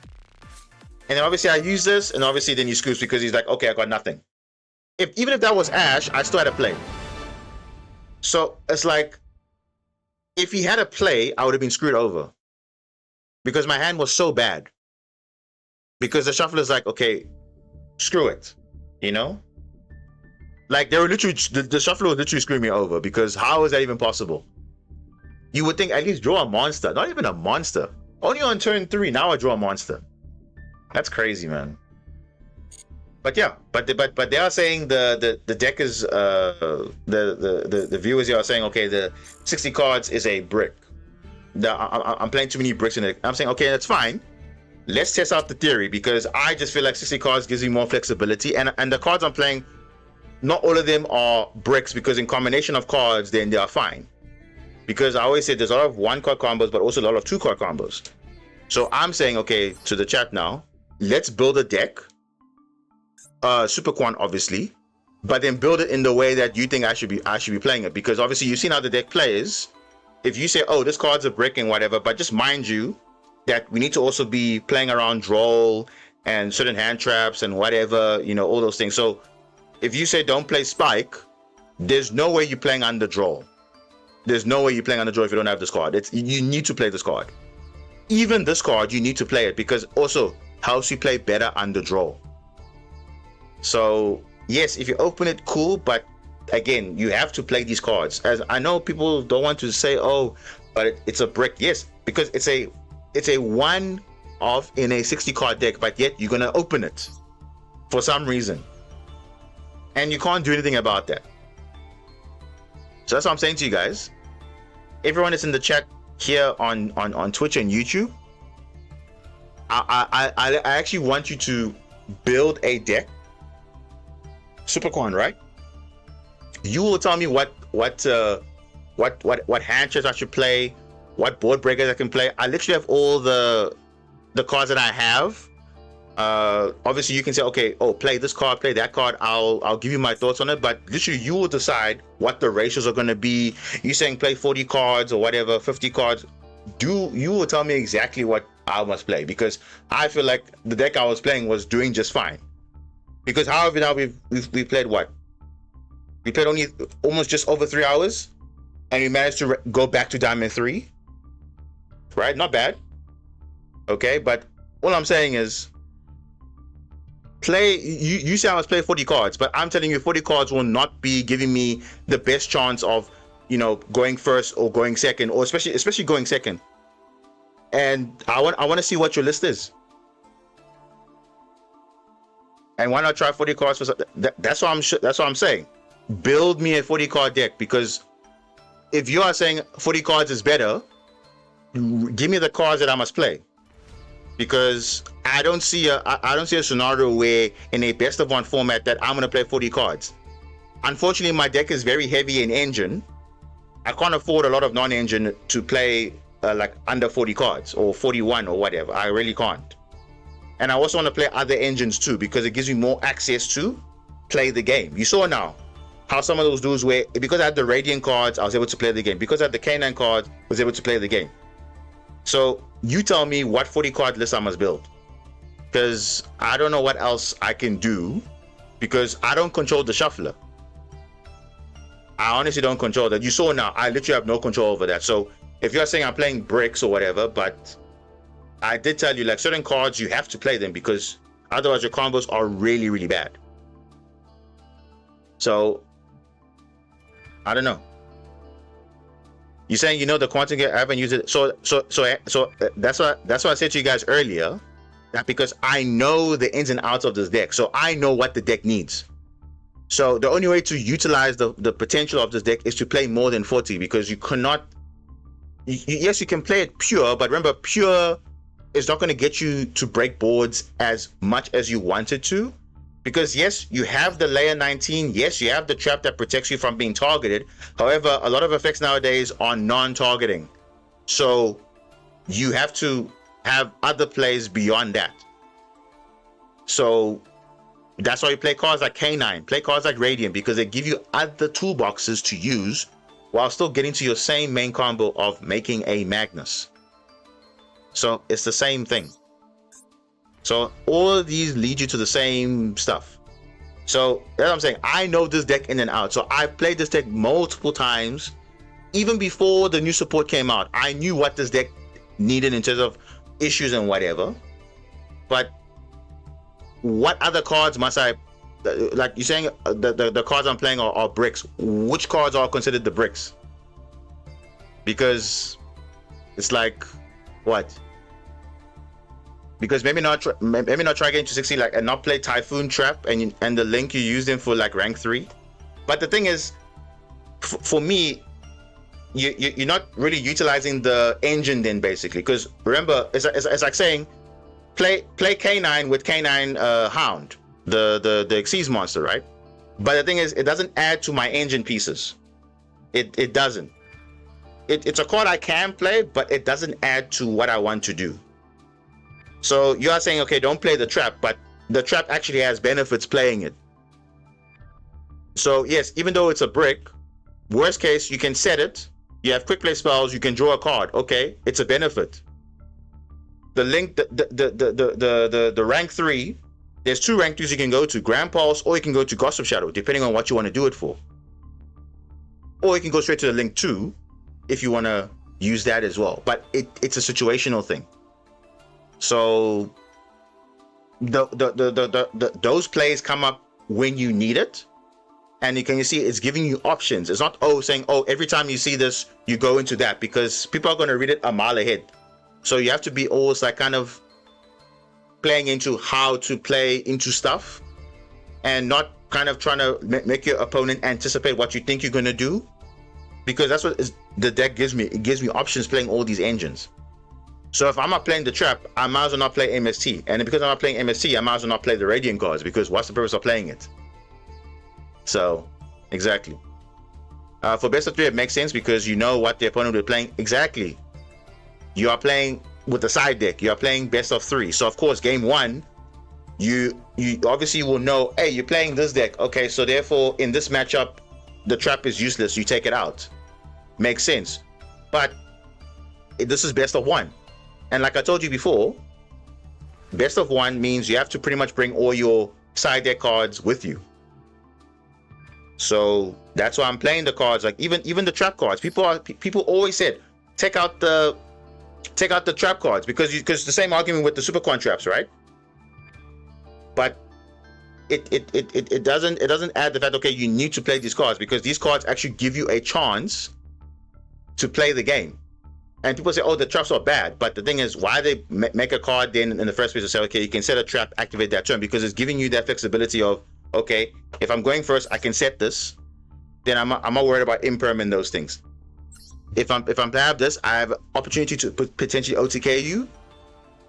And then obviously I use this, and obviously then he scoops because he's like, okay, I got nothing. Even if that was Ash, I still had a play. So it's like, if he had a play, I would have been screwed over, because my hand was so bad. Because the shuffler's like, okay, screw it, you know? Like, they were literally, the shuffler was literally screwing me over, because how is that even possible? You would think at least draw a monster. Not even a monster. Only on turn 3, now I draw a monster. That's crazy, man. But yeah, but they are saying the deck is the viewers here are saying, okay, the 60 cards is a brick. I'm playing too many bricks in it. I'm saying, okay, that's fine. Let's test out the theory, because I just feel like 60 cards gives me more flexibility, and the cards I'm playing, not all of them are bricks, because in combination of cards, then they are fine. Because I always say there's a lot of 1-card combos, but also a lot of 2-card combos. So I'm saying, okay, to the chat now, let's build a deck. Super Quan, obviously, but then build it in the way that you think I should be playing it, because obviously you've seen how the deck plays. If you say, oh, this card's a brick and whatever, but just mind you that we need to also be playing around Duel and certain hand traps and whatever, you know, all those things. So if you say don't play Spike, there's no way you're playing under Duel. There's no way you're playing under Duel if you don't have this card. You need to play this card. Even this card, you need to play it, because also helps you play better under Duel. So yes, if you open it, cool, but again, you have to play these cards. As I know people don't want to say, oh, but it's a brick. Yes, because it's a one off in a 60 card deck, but yet you're gonna open it for some reason, and you can't do anything about that. So that's what I'm saying to you guys. Everyone that's in the chat here on Twitch and YouTube, I actually want you to build a deck. Super Quan, right? You will tell me what hand traps I should play, what board breakers I can play. I literally have all the cards that I have. Obviously you can say, okay, oh, play this card, play that card. I'll give you my thoughts on it, but literally you will decide what the ratios are going to be. You saying play 40 cards or whatever, 50 cards. You will tell me exactly what I must play, because I feel like the deck I was playing was doing just fine. Because however now we played what? We played only almost just over 3 hours, and we managed to go back to Diamond 3. Right? Not bad. Okay, but all I'm saying is, play. You say I must play 40 cards, but I'm telling you 40 cards will not be giving me the best chance of, you know, going first or going second, or especially going second. And I want to see what your list is. And why not try 40 cards for that's what I'm saying. Build me a 40 card deck, because if you are saying 40 cards is better, give me the cards that I must play. Because I don't see a scenario where in a best of 1 format that I'm going to play 40 cards. Unfortunately, my deck is very heavy in engine. I can't afford a lot of non-engine to play like under 40 cards or 41 or whatever. I really can't. And I also want to play other engines too, because it gives me more access to play the game. You saw now how some of those dudes were, because I had the Radiant cards, I was able to play the game. Because I had the Canine cards, I was able to play the game. So you tell me what 40 card list I must build, because I don't know what else I can do, because I don't control the shuffler. I honestly don't control that. You saw now, I literally have no control over that. So if you're saying I'm playing bricks or whatever, but I did tell you, like, certain cards, you have to play them, because otherwise your combos are really, really bad. So, I don't know. You're saying, you know, the quantum gear, I haven't used it. So that's what I said to you guys earlier, that because I know the ins and outs of this deck, so I know what the deck needs. So the only way to utilize the potential of this deck is to play more than 40, because you cannot. Yes, you can play it pure, but remember, pure is not going to get you to break boards as much as you wanted to. Because yes, you have the layer 19, yes, you have the trap that protects you from being targeted. However, a lot of effects nowadays are non-targeting. So you have to have other plays beyond that. So that's why you play cards like K9, play cards like Radiant, because they give you other toolboxes to use while still getting to your same main combo of making a Magnus. So it's the same thing. So all of these lead you to the same stuff. So that's what I'm saying. I know this deck in and out. So I played this deck multiple times. Even before the new support came out, I knew what this deck needed in terms of issues and whatever. But what other cards must I, like you're saying, the cards I'm playing are bricks. Which cards are considered the bricks? Because it's like, what? Because maybe not try getting to 60 like and not play Typhoon Trap and the link you use them for like rank 3. But the thing is, for me, you're not really utilizing the engine then basically. Because remember, it's like saying play K9 with K9 Hound, the Xyz monster, right? But the thing is, it doesn't add to my engine pieces. It doesn't. It's a card I can play, but it doesn't add to what I want to do. So you are saying, okay, don't play the trap, but the trap actually has benefits playing it. So yes, even though it's a brick, worst case, you can set it. You have quick play spells. You can draw a card. Okay, it's a benefit. The link, the rank 3. There's 2 rank 3s you can go to: Grand Pulse, or you can go to Gossip Shadow, depending on what you want to do it for. Or you can go straight to the link 2 if you want to use that as well. But it's a situational thing. So those plays come up when you need it, and you see it's giving you options. It's not saying every time you see this you go into that, because people are going to read it a mile ahead. So you have to be always like kind of playing into how to play into stuff, and not kind of trying to make your opponent anticipate what you think you're going to do, because that's what the deck gives me. It gives me options playing all these engines. So if I'm not playing the trap, I might as well not play MST. And because I'm not playing MST, I might as well not play the Radiant cards, because what's the purpose of playing it? So, exactly. For best of 3, it makes sense because you know what the opponent will be playing. Exactly. You are playing with the side deck. You are playing best of 3. So, of course, game 1, you obviously will know, hey, you're playing this deck. Okay, so therefore, in this matchup, the trap is useless. You take it out. Makes sense. But this is best of 1. And like I told you before, best of 1 means you have to pretty much bring all your side deck cards with you. So that's why I'm playing the cards, like even the trap cards. People always said take out the trap cards because the same argument with the Supercon traps, right? But it doesn't add the fact, okay, you need to play these cards, because these cards actually give you a chance to play the game. And people say, oh, the traps are bad. But the thing is, why they make a card then in the first place to say, okay, you can set a trap, activate that turn, because it's giving you that flexibility of, okay, if I'm going first, I can set this. Then I'm not worried about imperm and those things. If I'm to have this, I have opportunity to potentially OTK you.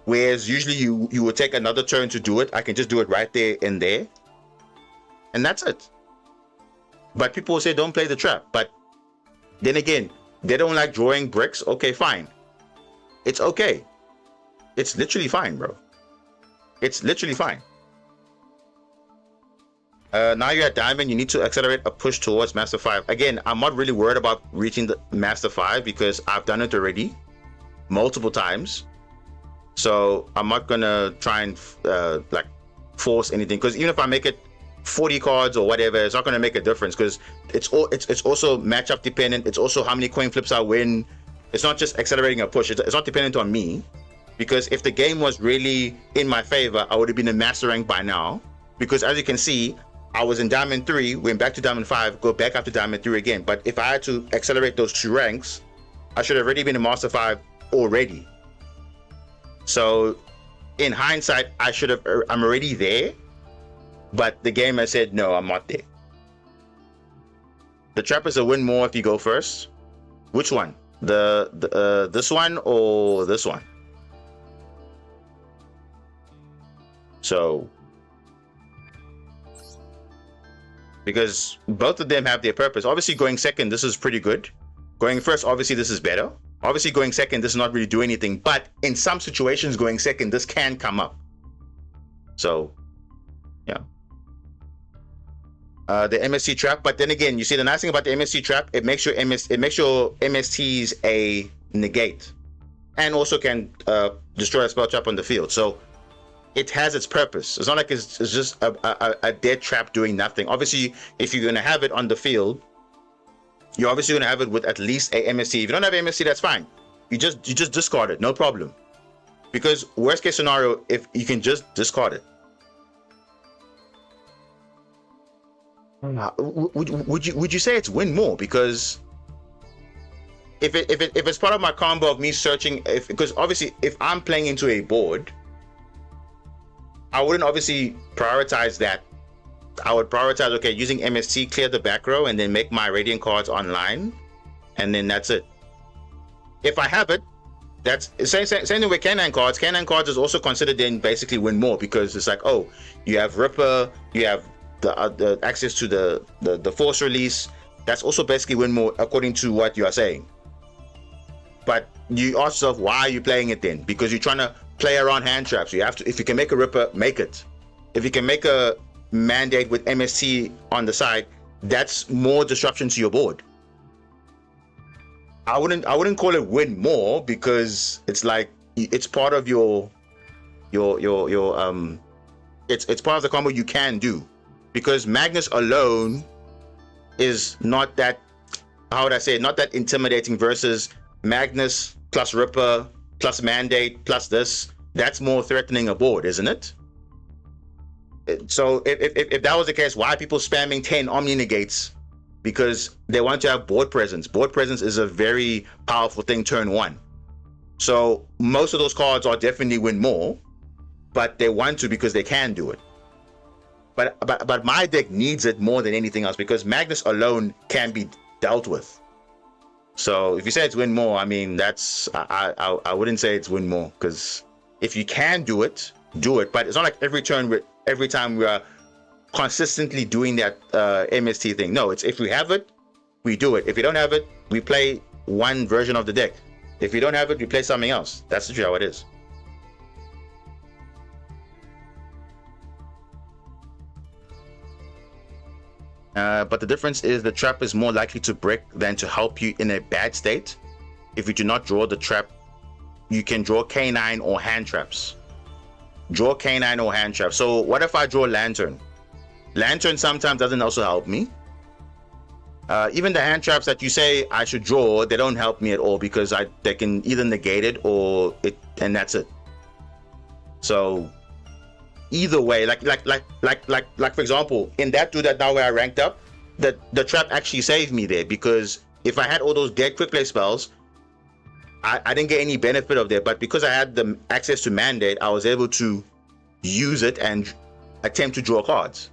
Whereas usually you will take another turn to do it. I can just do it right there and there. And that's it. But people will say, don't play the trap. But then again, they don't like drawing bricks. Okay, fine. It's okay. It's literally fine, bro. It's literally fine. Now you're at Diamond, you need to accelerate a push towards Master 5. Again, I'm not really worried about reaching the Master 5 because I've done it already multiple times. So I'm not gonna try and like force anything, because even if I make it 40 cards or whatever, it's not going to make a difference, because it's also matchup dependent. It's also how many coin flips I win. It's not just accelerating a push. It's not dependent on me, because if the game was really in my favor, I would have been in master rank by now, because as you can see, I was in Diamond 3, went back to Diamond 5, go back up to Diamond 3 again. But if I had to accelerate those 2 ranks, I should have already been in Master 5 already. So in hindsight, I'm already there. But the game has said, no, I'm not there. The trap is a win more if you go first. Which one? This one or this one? So, because both of them have their purpose. Obviously, going second, this is pretty good. Going first, obviously, this is better. Obviously, going second, this does not really do anything. But in some situations, going second, this can come up. So, yeah. The MST trap, but then again, you see the nice thing about the MST trap, it makes your MSTs a negate, and also can destroy a spell trap on the field. So it has its purpose. It's not like it's just a dead trap doing nothing. Obviously, if you're gonna have it on the field, you're obviously gonna have it with at least a MST. If you don't have MST, that's fine. You just discard it, no problem. Because worst case scenario, if you can just discard it. Would you say it's win more? Because if it's part of my combo of me searching, because obviously if I'm playing into a board, I wouldn't obviously prioritize that. I would prioritize, okay, using MST, clear the back row, and then make my Radiant cards online, and then that's it. If I have it, that's same thing with Canine cards. Canine cards is also considered then basically win more, because it's like, oh, you have Ripper, you have the access to the force release. That's also basically win more according to what you are saying. But you ask yourself, why are you playing it then? Because you're trying to play around hand traps. You have to, if you can make a Ripper, make it. If you can make a Mandate with MST on the side, that's more disruption to your board. I wouldn't call it win more, because it's like it's part of your it's part of the combo you can do. Because Magnus alone is not that, how would I say it, not that intimidating, versus Magnus plus Ripper plus Mandate plus this. That's more threatening a board, isn't it? So if that was the case, why are people spamming 10 Omni Negates? Because they want to have board presence. Board presence is a very powerful thing turn one. So most of those cards are definitely win more, but they want to because they can do it. But my deck needs it more than anything else, because Magnus alone can be dealt with. So if you say it's win more, I mean, that's I wouldn't say it's win more, because if you can do it, do it. But it's not like every turn, every time we are consistently doing that MST thing. No, it's if we have it, we do it. If we don't have it, we play one version of the deck. If we don't have it, we play something else. That's literally how it is. But the difference is the trap is more likely to break than to help you in a bad state. If you do not draw the trap, you can draw Canine or hand traps. Draw Canine or hand traps. So what if I draw Lantern? Lantern sometimes doesn't also help me. Even the hand traps that you say I should draw, they don't help me at all, because they can either negate it or it, and that's it. So either way, like for example, in that dude that now where I ranked up, the trap actually saved me there, because if I had all those dead quick play spells, I didn't get any benefit of that. But because I had the access to Mandate, I was able to use it and attempt to draw cards.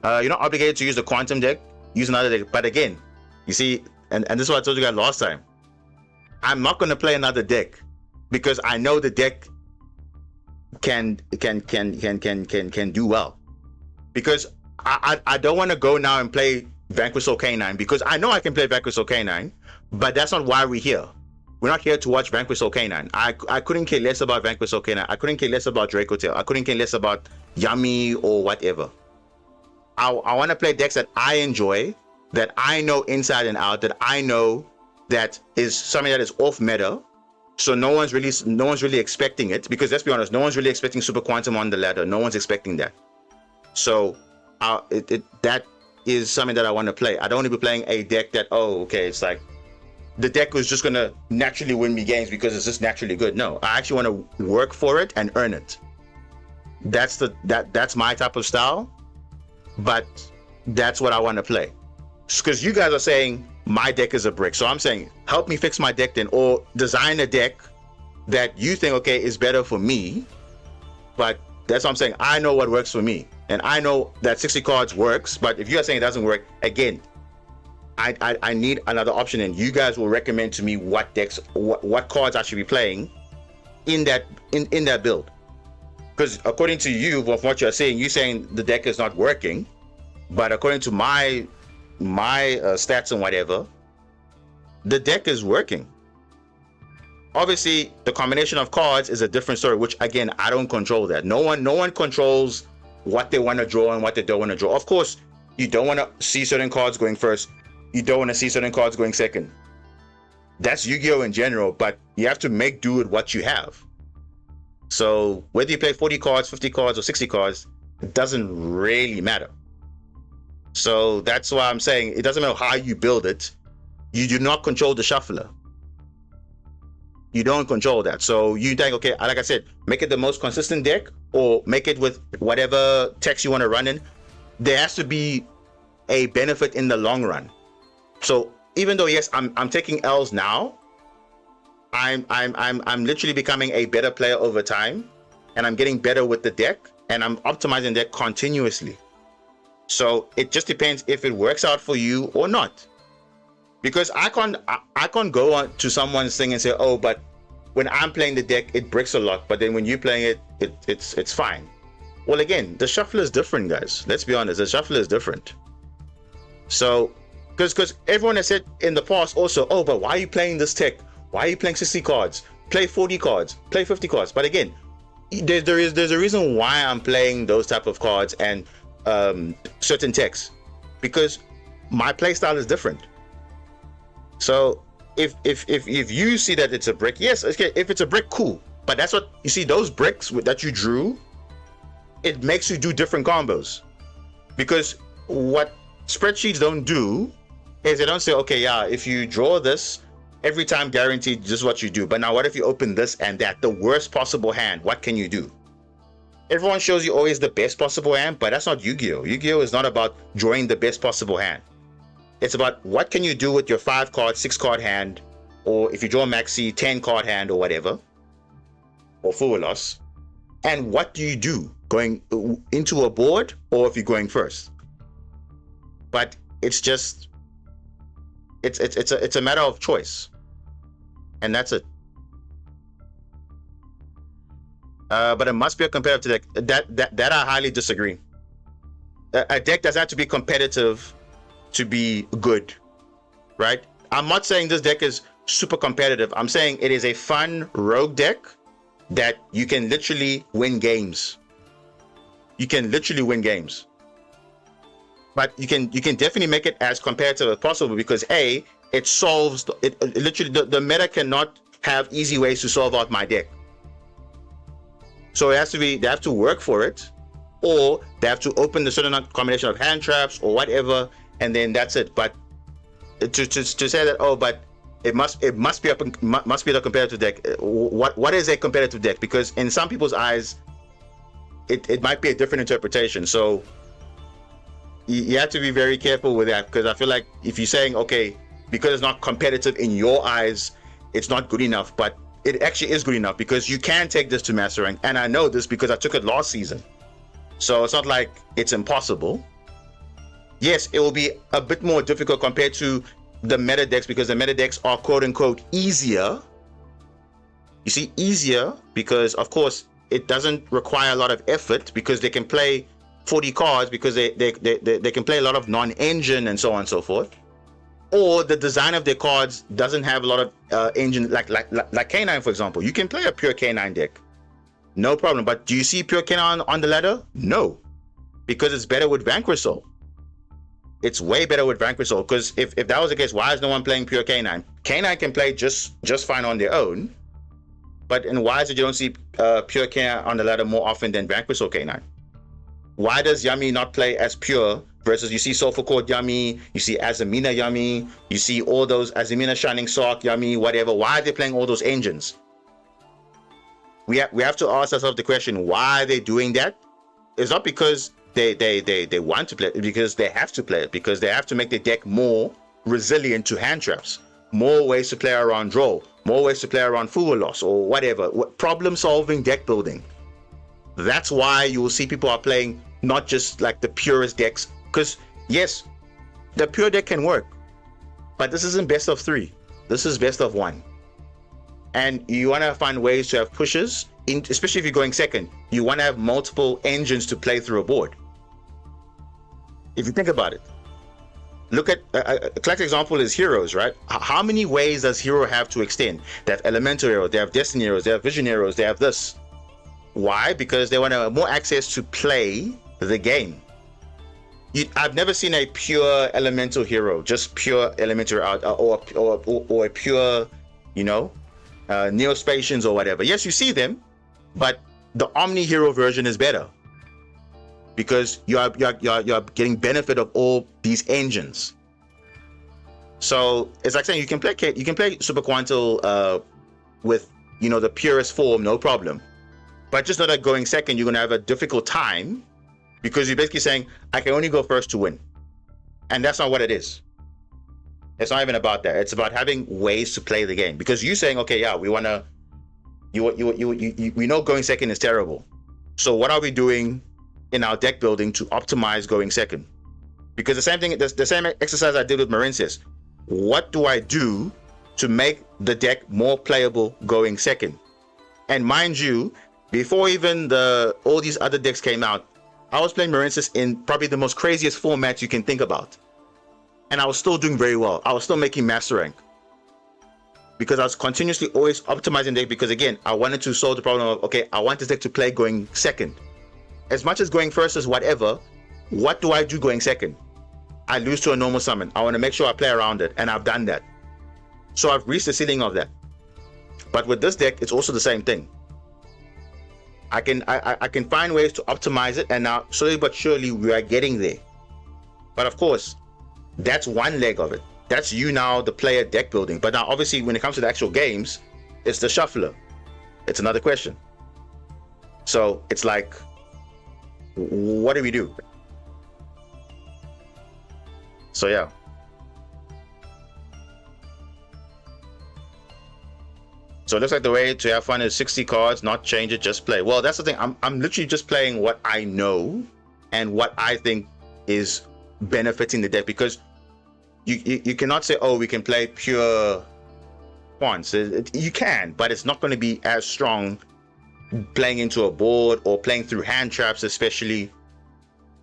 You're not obligated to use the Quantum deck, use another deck. But again, you see, and this is what I told you guys last time, I'm not going to play another deck, because I know the deck can do well. Because I don't want to go now and play Vanquish Soul Canine, because I know I can play Vanquish Soul Canine, but that's not why we're here. We're not here to watch Vanquish Soul Canine. I couldn't care less about Vanquish Soul Canine. I couldn't care less about Draco Tail. I couldn't care less about Yummy or whatever. I want to play decks that I enjoy, that I know inside and out, that I know that is something that is off meta. So no one's really expecting it, because let's be honest, no one's really expecting Super Quantum on the ladder. No one's expecting that. So that is something that I want to play. I don't want to be playing a deck that, oh, okay, it's like the deck was just gonna naturally win me games because it's just naturally good. No, I actually want to work for it and earn it. That's my type of style, but that's what I want to play. Because you guys are saying my deck is a brick, so I'm saying help me fix my deck then, or design a deck that you think, okay, is better for me. But that's what I'm saying. I know what works for me, and I know that 60 cards works. But if you are saying it doesn't work, again, I need another option, and you guys will recommend to me what decks, what cards I should be playing in that build. because according to you, of what you're saying, you're saying the deck is not working, but according to my stats and whatever, the deck is working. Obviously, the combination of cards is a different story, which again, I don't control that. No one controls what they want to draw and what they don't want to draw. Of course, you don't want to see certain cards going first. You don't want to see certain cards going second. That's Yu-Gi-Oh in general, but you have to make do with what you have. So whether you play 40 cards, 50 cards, or 60 cards, it doesn't really matter. So that's why I'm saying it doesn't matter how you build it. You do not control the shuffler. You don't control that. So you think, okay, like I said, make it the most consistent deck, or make it with whatever text you want to run in. There has to be a benefit in the long run. So even though, yes, I'm taking L's now, I'm literally becoming a better player over time, and I'm getting better with the deck, and I'm optimizing the deck continuously. So it just depends if it works out for you or not. Because I can't go on to someone's thing and say, oh, but when I'm playing the deck, it breaks a lot. But then when you're playing it, it's fine. Well, again, the shuffle is different, guys. Let's be honest, the shuffle is different. So, because everyone has said in the past also, oh, but why are you playing this tech? Why are you playing 60 cards? Play 40 cards, play 50 cards. But again, there's a reason why I'm playing those type of cards and certain techs, because my play style is different. So if you see that it's a brick, yes, okay, if it's a brick, cool. But that's what you see, those bricks that you drew, it makes you do different combos. Because what spreadsheets don't do is they don't say, okay, yeah, if you draw this every time, guaranteed, this is what you do. But now what if you open this and that, the worst possible hand, what can you do? Everyone shows you always the best possible hand, but that's not Yu-Gi-Oh. Yu-Gi-Oh is not about drawing the best possible hand. It's about what can you do with your 5 card, 6 card hand, or if you draw a maxi 10 card hand or whatever, or full loss, and what do you do going into a board, or if you're going first. But it's just it's a matter of choice, and that's it. But it must be a competitive deck. That I highly disagree. A deck doesn't have to be competitive to be good, right? I'm not saying this deck is super competitive. I'm saying it is a fun rogue deck that you can literally win games. You can literally win games. But you can definitely make it as competitive as possible, because A, it solves it literally the meta cannot have easy ways to solve out my deck. So it has to be, they have to work for it, or they have to open the certain combination of hand traps or whatever, and then that's it. But to say that, oh, but it must be the competitive deck. What is a competitive deck? Because in some people's eyes, it might be a different interpretation. So you have to be very careful with that, because I feel like if you're saying, okay, because it's not competitive in your eyes, it's not good enough, but it actually is good enough, because you can take this to master rank, and I know this because I took it last season. So it's not like it's impossible. Yes, it will be a bit more difficult compared to the meta decks, because the meta decks are quote unquote easier. You see, easier because of course it doesn't require a lot of effort, because they can play 40 cards, because they can play a lot of non-engine and so on and so forth. Or the design of their cards doesn't have a lot of engine, like K9, for example. You can play a pure K9 deck, no problem. But do you see pure K9 on the ladder? No, because it's better with Vanquish Soul. It's way better with Vanquish Soul, because if that was the case, why is no one playing pure K9? K9 can play just fine on their own, but and why is it you don't see pure K9 on the ladder more often than Vanquish Soul K9? Why does Yummy not play as pure, versus you see Soulful Cord Yummy, you see Azamina Yummy, you see all those Azamina Shining Sock Yummy, whatever? Why are they playing all those engines? We have to ask ourselves the question, why are they doing that? It's not because they want to play it, because they have to play it, because they have to make the deck more resilient to hand traps, more ways to play around draw, more ways to play around full loss or whatever, problem solving deck building. That's why you will see people are playing not just like the purest decks, because yes, the pure deck can work, but this isn't best of 3. This is best of 1. and you want to find ways to have pushes, especially if you're going second. You want to have multiple engines to play through a board. If you think about it, look at a classic example is heroes, right? How many ways does hero have to extend? They have elemental heroes, they have destiny heroes, they have vision heroes, they have this. Why? Because they want more access to play the game. I've never seen a pure elemental hero, just pure elemental or a pure, you know, Neospatians or whatever. Yes, you see them, but the Omni hero version is better because you're getting benefit of all these engines. So it's like saying you can play Super Quantal with, you know, the purest form, no problem. But just know that going second, you're gonna have a difficult time because you're basically saying I can only go first to win, and that's not what it is. It's not even about that. It's about having ways to play the game. Because you're saying, okay, yeah, we wanna, we know going second is terrible. So what are we doing in our deck building to optimize going second? Because the same thing, the same exercise I did with Marincius. What do I do to make the deck more playable going second? And mind you, before even all these other decks came out, I was playing Marincius in probably the most craziest formats you can think about. And I was still doing very well. I was still making master rank. Because I was continuously always optimizing the deck because, again, I wanted to solve the problem of, okay, I want this deck to play going second. As much as going first is whatever, what do I do going second? I lose to a normal summon. I want to make sure I play around it, and I've done that. So I've reached the ceiling of that. But with this deck, it's also the same thing. I can find ways to optimize it, and now slowly but surely we are getting there. But of course, that's one leg of it. That's you now, the player deck building. But now obviously when it comes to the actual games, it's the shuffler. It's another question. So it's like, what do we do? So yeah. So it looks like the way to have fun is 60 cards, not change it, just play. Well, that's the thing. I'm literally just playing what I know and what I think is benefiting the deck, because you cannot say, oh, we can play pure quants. You can, but it's not going to be as strong playing into a board or playing through hand traps, especially.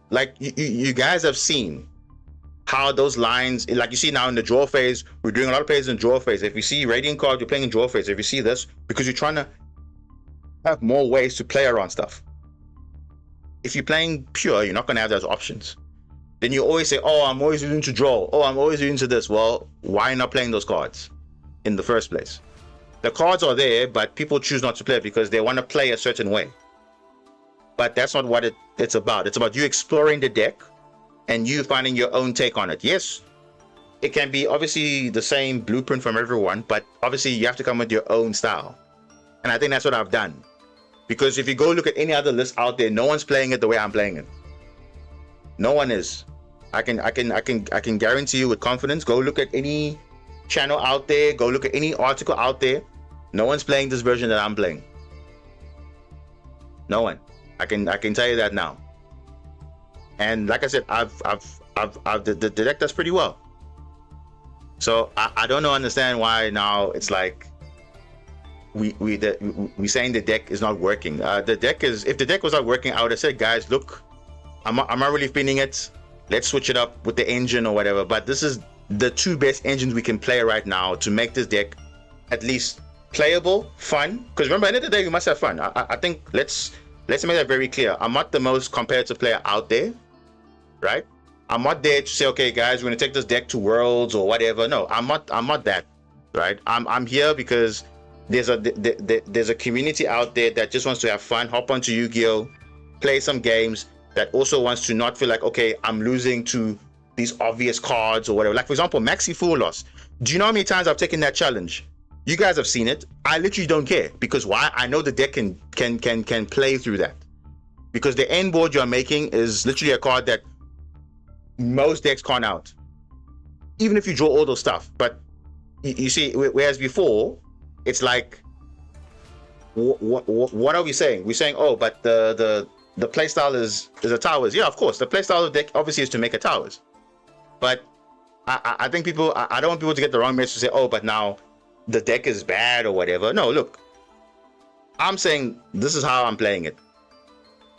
Like you guys have seen how those lines, like you see now in the draw phase, we're doing a lot of plays in draw phase. If you see Radiant card, you're playing in draw phase. If you see this, because you're trying to have more ways to play around stuff. If you're playing pure, you're not going to have those options. Then you always say, oh, I'm always into draw. Oh, I'm always into this. Well, why not playing those cards in the first place? The cards are there, but people choose not to play because they want to play a certain way. But that's not what it's about. It's about you exploring the deck and you finding your own take on it. Yes, it can be obviously the same blueprint from everyone, but obviously you have to come with your own style. And I think that's what I've done. Because if you go look at any other list out there, no one's playing it the way I'm playing it. No one is. I can guarantee you with confidence, go look at any channel out there, go look at any article out there. No one's playing this version that I'm playing. No one. I can tell you that now. And like I said, the deck does pretty well. So I don't understand why now it's like we saying the deck is not working. The deck is, if the deck was not working, I would have said, guys, look, I'm not really feeling it. Let's switch it up with the engine or whatever. But this is the two best engines we can play right now to make this deck at least playable, fun. Because remember, at the end of the day, we must have fun. I think let's make that very clear. I'm not the most competitive player out there, right? I'm not there to say, okay, guys, we're gonna take this deck to Worlds or whatever. No, I'm not that, right? I'm here because there's a community out there that just wants to have fun, hop onto Yu-Gi-Oh, play some games, that also wants to not feel like, okay, I'm losing to these obvious cards or whatever. Like, for example, Maxi Full Loss. Do you know how many times I've taken that challenge? You guys have seen it. I literally don't care. Because why? I know the deck can play through that. Because the end board you're making is literally a card that most decks can't out. Even if you draw all those stuff. But you see, whereas before, it's like, what are we saying? We're saying, oh, but the playstyle is a towers. Yeah, of course. The playstyle of the deck obviously is to make a towers. But I think I don't want people to get the wrong message to say, oh, but now the deck is bad or whatever. No, look, I'm saying this is how I'm playing it.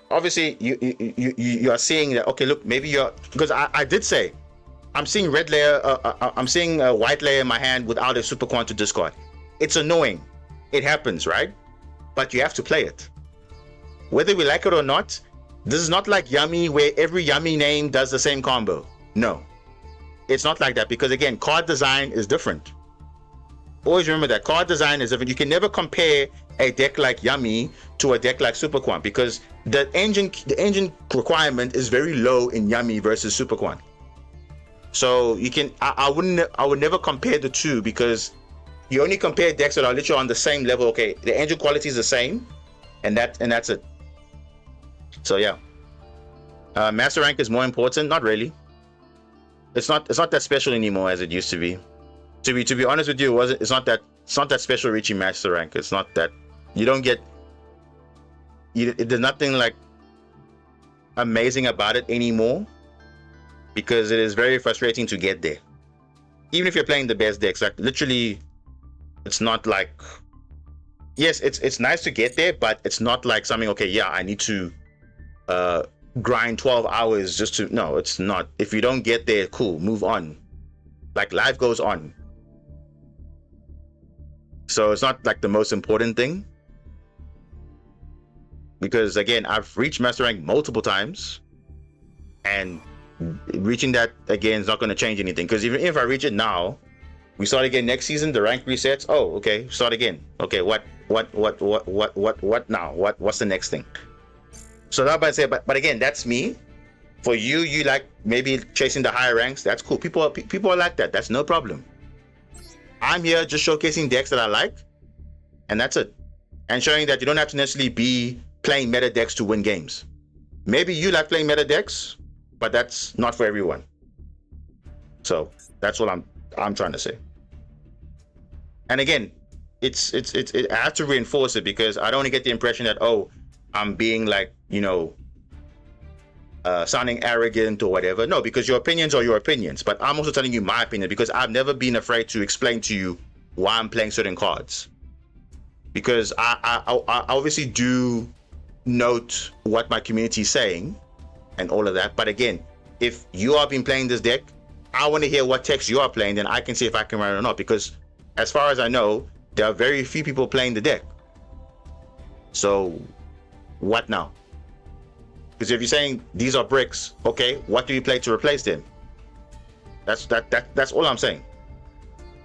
Obviously, you are seeing that. Okay, look, maybe you're, because I did say I'm seeing red layer. I'm seeing a white layer in my hand without a super quant to discard. It's annoying. It happens, right? But you have to play it, whether we like it or not. This is not like Yummy, where every Yummy name does the same combo. No, it's not like that, because again, card design is different. Always remember that card design is different. You can never compare a deck like Yummy to a deck like Super Quant, because the engine requirement is very low in Yummy versus Super Quant. So you can, I would never compare the two, because you only compare decks that are literally on the same level. Okay, the engine quality is the same, and that's it. So yeah, master rank is more important. Not really. It's not that special anymore as it used to be. To be honest with you, it's not that special reaching master rank. It's not that, you don't get, there's nothing like amazing about it anymore, because it is very frustrating to get there. Even if you're playing the best decks, like literally, it's not like, yes, it's nice to get there, but it's not like something, okay, yeah, I need to grind 12 hours just to, no, it's not. If you don't get there, cool, move on. Like, life goes on. So it's not like the most important thing, because again, I've reached master rank multiple times, and reaching that again is not going to change anything, because even if I reach it now, we start again next season, the rank resets. Oh, okay, start again. Okay, what now? What's the next thing? So that might say, but again, that's me. For you like maybe chasing the higher ranks. That's cool. People are like that. That's no problem. I'm here just showcasing decks that I like, and that's it. And showing that you don't have to necessarily be playing meta decks to win games. Maybe you like playing meta decks, but that's not for everyone. So that's what I'm trying to say. And again, I have to reinforce it, because I don't want to get the impression that, oh, I'm being like, sounding arrogant or whatever. No, because your opinions are your opinions, but I'm also telling you my opinion, because I've never been afraid to explain to you why I'm playing certain cards, because I obviously do note what my community is saying and all of that. But again, if you have been playing this deck, I want to hear what text you are playing, then I can see if I can run it or not, because as far as I know, there are very few people playing the deck. So what now? Because if you're saying these are bricks, okay, what do you play to replace them? That's all I'm saying.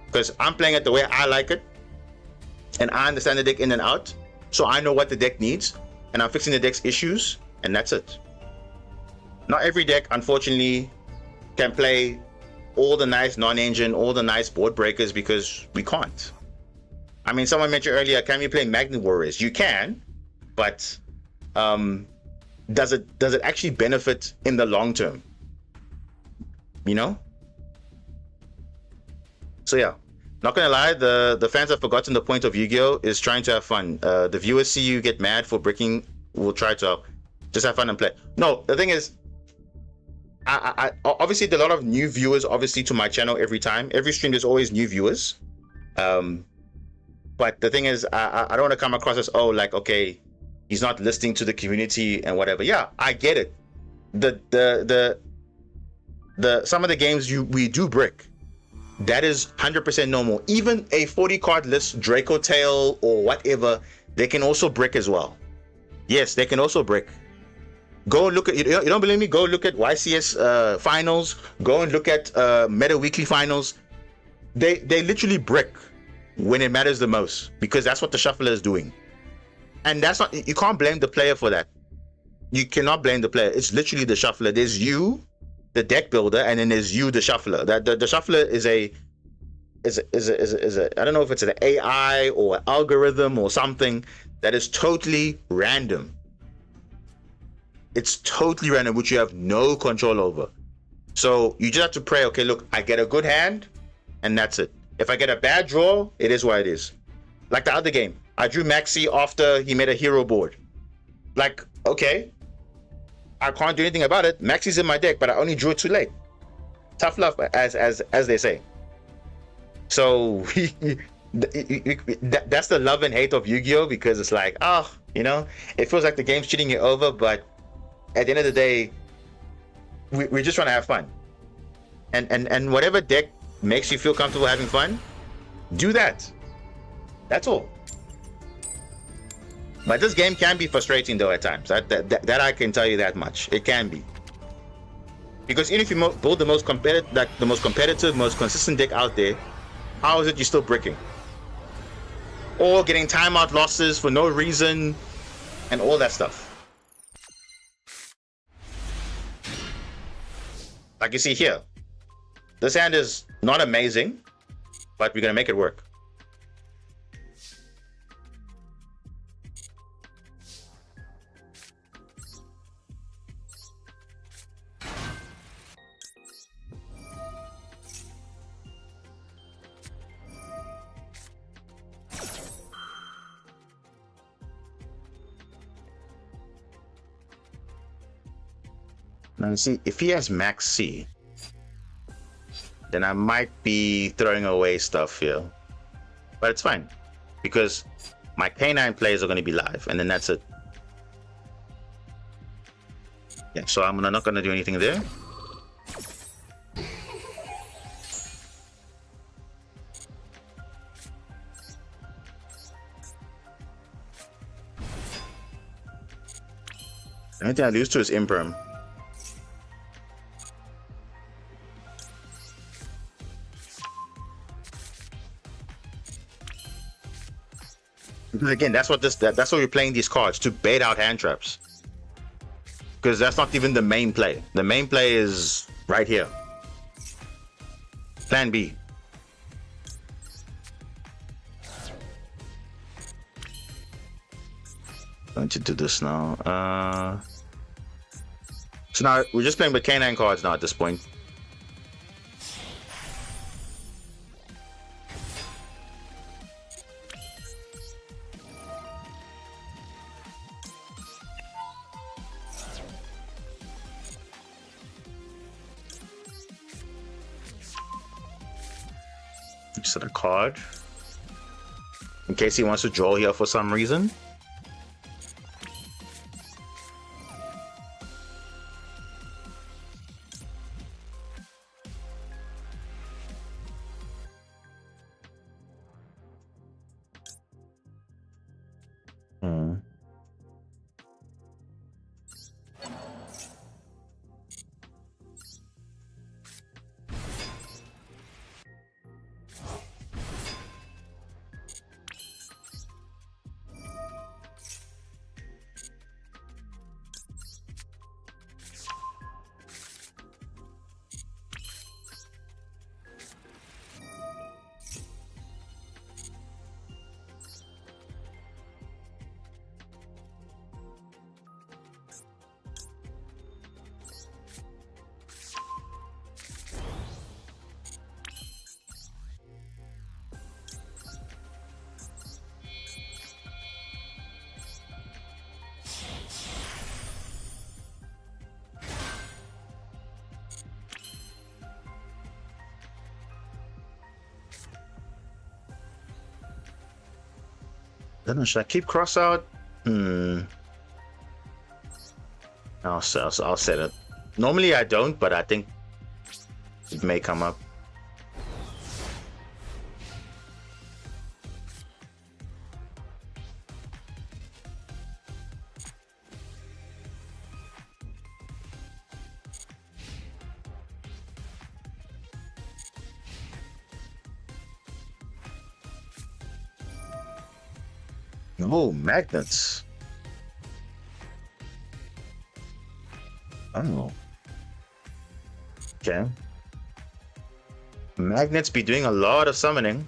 Because I'm playing it the way I like it, and I understand the deck in and out, so I know what the deck needs, and I'm fixing the deck's issues, and that's it. Not every deck, unfortunately, can play all the nice non-engine, all the nice board breakers, because we can't. I mean, someone mentioned earlier, can we play Magnet Warriors? You can, but does it actually benefit in the long term? So yeah, not gonna lie, the fans have forgotten the point of Yu-Gi-Oh! Is trying to have fun. The viewers see you get mad for bricking, will try to just have fun and play. No, the thing is, I obviously there are a lot of new viewers obviously to my channel. Every stream there's always new viewers, but the thing is, I don't want to come across as, oh, like, okay, he's not listening to the community and whatever. Yeah, I get it. The some of the games we do brick. That is 100% normal. Even a 40 card list, Draco Tail or whatever, they can also brick as well. Yes, they can also brick. Go and look at, you don't believe me? Go look at YCS finals. Go and look at Meta Weekly finals. They literally brick when it matters the most, because that's what the shuffler is doing. And that's not, you can't blame the player for that. You cannot blame the player. It's literally the shuffler. There's you, the deck builder, and then there's you, the shuffler. That the shuffler is a I don't know if it's an AI or an algorithm or something that is totally random. It's totally random, which you have no control over. So you just have to pray, okay, look, I get a good hand, and that's it. If I get a bad draw, it is what it is. Like the other game, I drew Maxi after he made a hero board. Like, okay, I can't do anything about it. Maxi's in my deck, but I only drew it too late. Tough love, as they say. So That's the love and hate of Yu-Gi-Oh, because it's like, oh, it feels like the game's cheating you over, but at the end of the day, we're just trying to have fun. And whatever deck makes you feel comfortable having fun, do that. That's all. But this game can be frustrating though at times. That I can tell you that much. It can be. Because even if you build the most competitive, most consistent deck out there, how is it you're still bricking? Or getting timeout losses for no reason, and all that stuff. Like you see here, this hand is not amazing, but we're gonna make it work. Now, see, if he has max C, then I might be throwing away stuff here. But it's fine, because my K9 players are going to be live, and then that's it. Yeah, so I'm not going to do anything there. The only thing I lose to is Imperm. Because again, that's what we're playing these cards, to bait out hand traps. Because that's not even the main play. The main play is right here. Plan B. Going to do this now. So now we're just playing with K9 cards now at this point. Set a card in case he wants to draw here for some reason. Then should I keep cross out? I'll set it. Normally I don't, but I think it may come up. Oh, magnets. Oh. Okay. Magnets be doing a lot of summoning.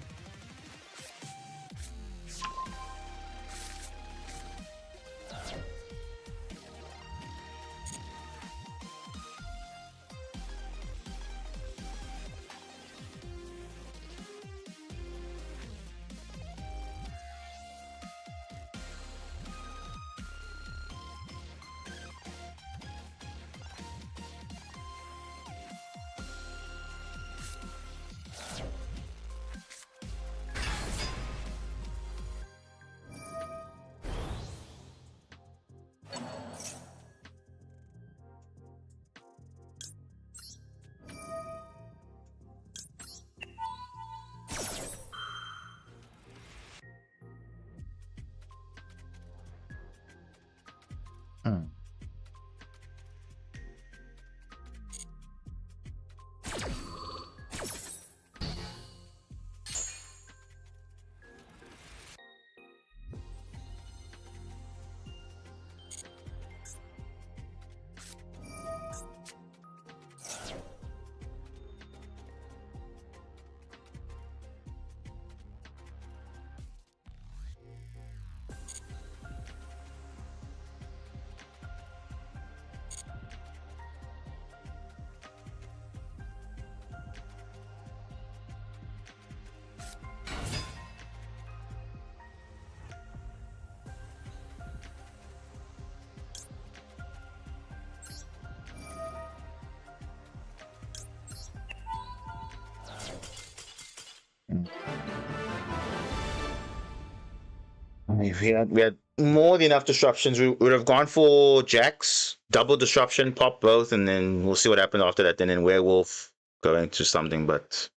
We had more than enough disruptions. We would have gone for jacks, double disruption, pop both, and then we'll see what happens after that. And then werewolf going to something, but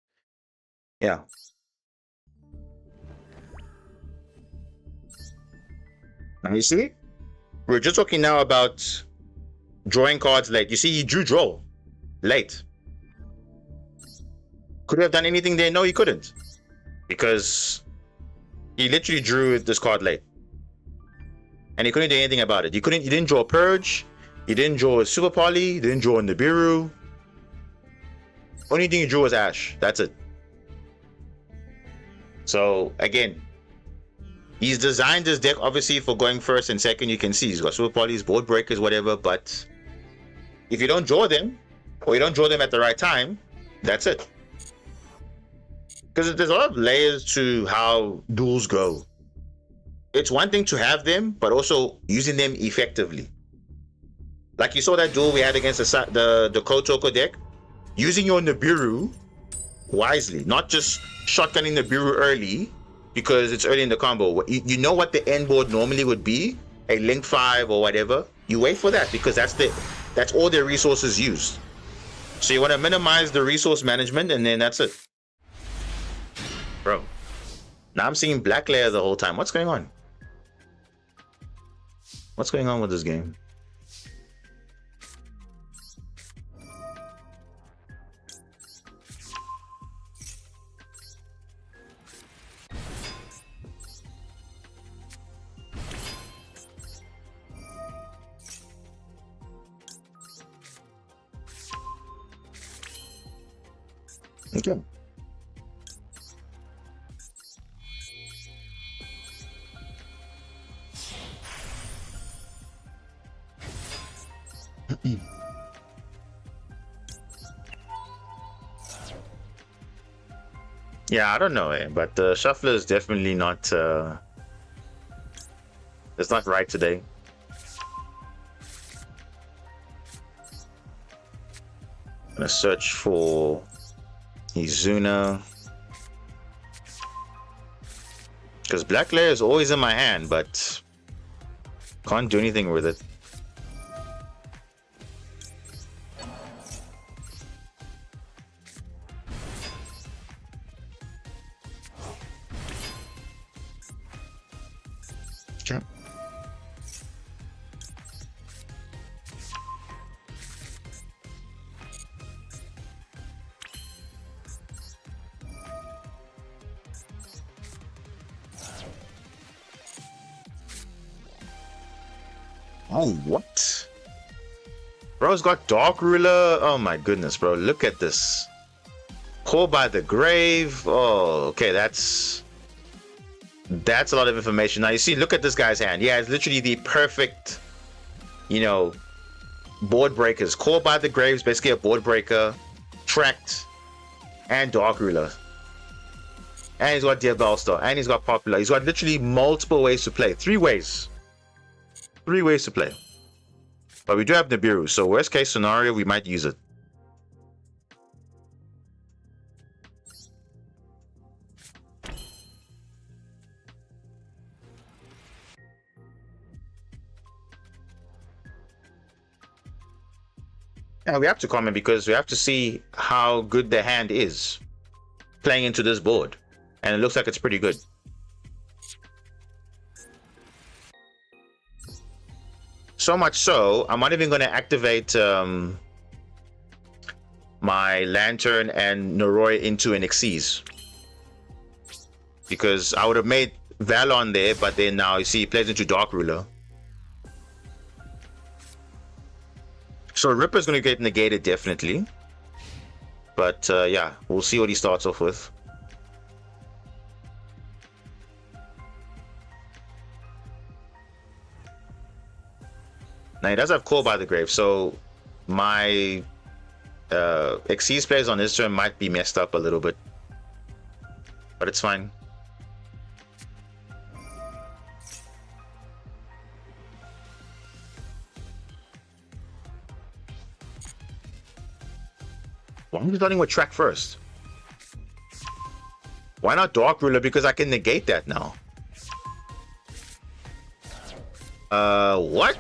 yeah. Now you see, we're just talking now about drawing cards late. You see, he drew draw late. Could he have done anything there? No, he couldn't, because he literally drew this card late, and he couldn't do anything about it. He didn't draw a purge. He didn't draw a super poly. He didn't draw a Nibiru. Only thing he drew was Ash. That's it. So again, he's designed his deck obviously for going first and second. You can see he's got super polys, board breakers, whatever. But if you don't draw them, or you don't draw them at the right time, that's it. Because there's a lot of layers to how duels go. It's one thing to have them, but also using them effectively. Like you saw that duel we had against the Kotoko deck. Using your Nibiru wisely, not just shotgunning Nibiru early because it's early in the combo. You know what the end board normally would be, a Link 5 or whatever. You wait for that because that's all their resources used. So you want to minimize the resource management, and then that's it. Bro, now I'm seeing black layer the whole time. What's going on? What's going on with this game? Okay. Yeah, I don't know, but the shuffler is definitely not. It's not right today. I'm gonna search for Izuna, because black layer is always in my hand, but can't do anything with it. Okay. Oh, what? Bro's got Dark Ruler. Oh my goodness, bro. Look at this. Call by the Grave. Oh, okay, that's a lot of information. Now you see, look at this guy's hand. Yeah, it's literally the perfect, board breakers. Call by the Graves, basically a board breaker, tracked, and Dark Ruler. And he's got Dear Bellstar, and he's got Popular. He's got literally multiple ways to play. 3 ways. 3 ways to play. But we do have Nibiru, so worst case scenario, we might use it. Yeah, we have to comment because we have to see how good the hand is playing into this board. And it looks like it's pretty good. So much so, I'm not even going to activate my Lantern and Noroi into an Xyz. Because I would have made Valon there, but then now you see he plays into Dark Ruler. So Ripper's going to get negated definitely. But yeah, we'll see what he starts off with. Now he does have Call by the Grave, so my Xyz plays on his turn might be messed up a little bit. But it's fine. Why am I starting with track first? Why not Dark Ruler? Because I can negate that now. What?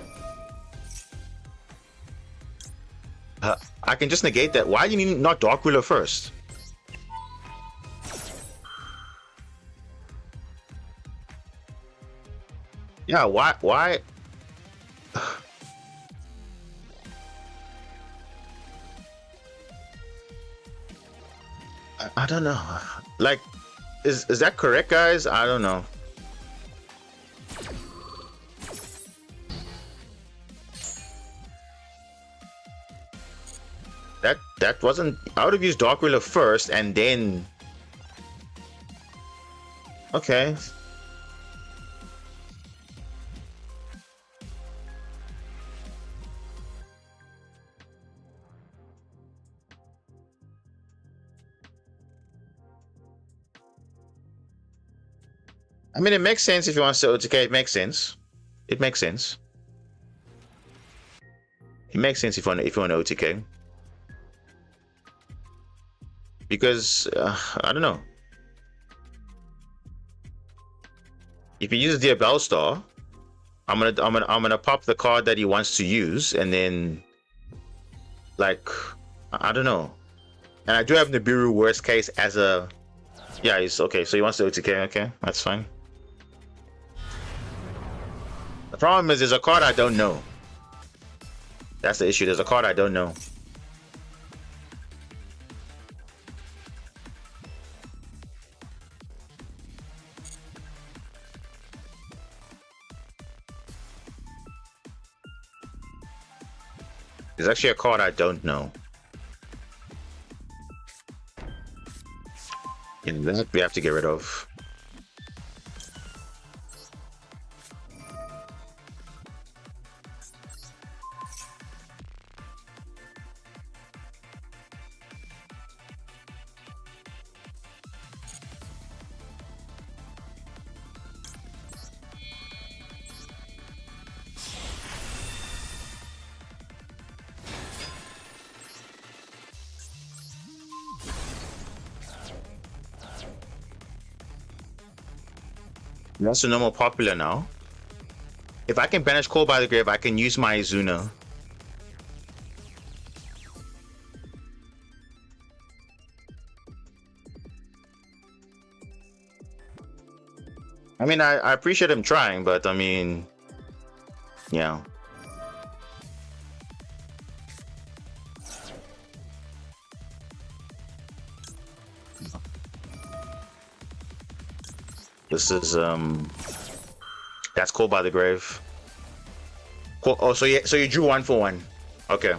I can just negate that. Why do you need not Dark Ruler first? Yeah, why? I don't know. Like, is that correct, guys? I don't know. That wasn't. I would have used Dark Ruler first and then. Okay. I mean, it makes sense if you want to say OTK. It makes sense. It makes sense. It makes sense if you want OTK. Because I don't know. If he uses the Abel Star, I'm gonna pop the card that he wants to use, and then like I don't know. And I do have Nibiru worst case as a yeah. He's okay. So he wants to OTK. Okay, that's fine. The problem is there's a card I don't know. That's the issue. There's a card I don't know. There's actually a card I don't know. And that we have to get rid of. That's no more popular now. If I can banish Call by the Grave, I can use my Izuna. I mean, I appreciate him trying, but I mean, yeah. This is that's Call by the Grave. Cool. Oh, so yeah, so you drew 1 for 1. Okay.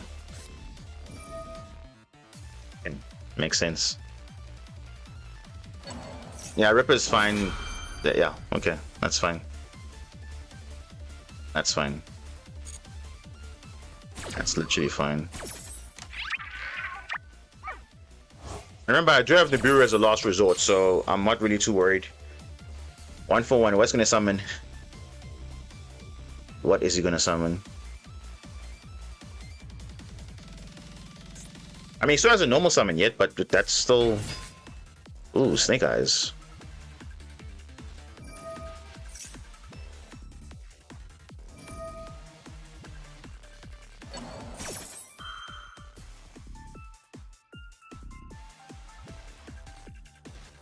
Makes sense. Yeah, Ripper's fine. Yeah, okay, that's fine. That's fine. That's literally fine. Remember, I do have Nibiru as a last resort, so I'm not really too worried. 1 for 1. What's gonna summon? What is he gonna summon? I mean, he still has a normal summon yet, but that's still. Ooh, Snake Eyes.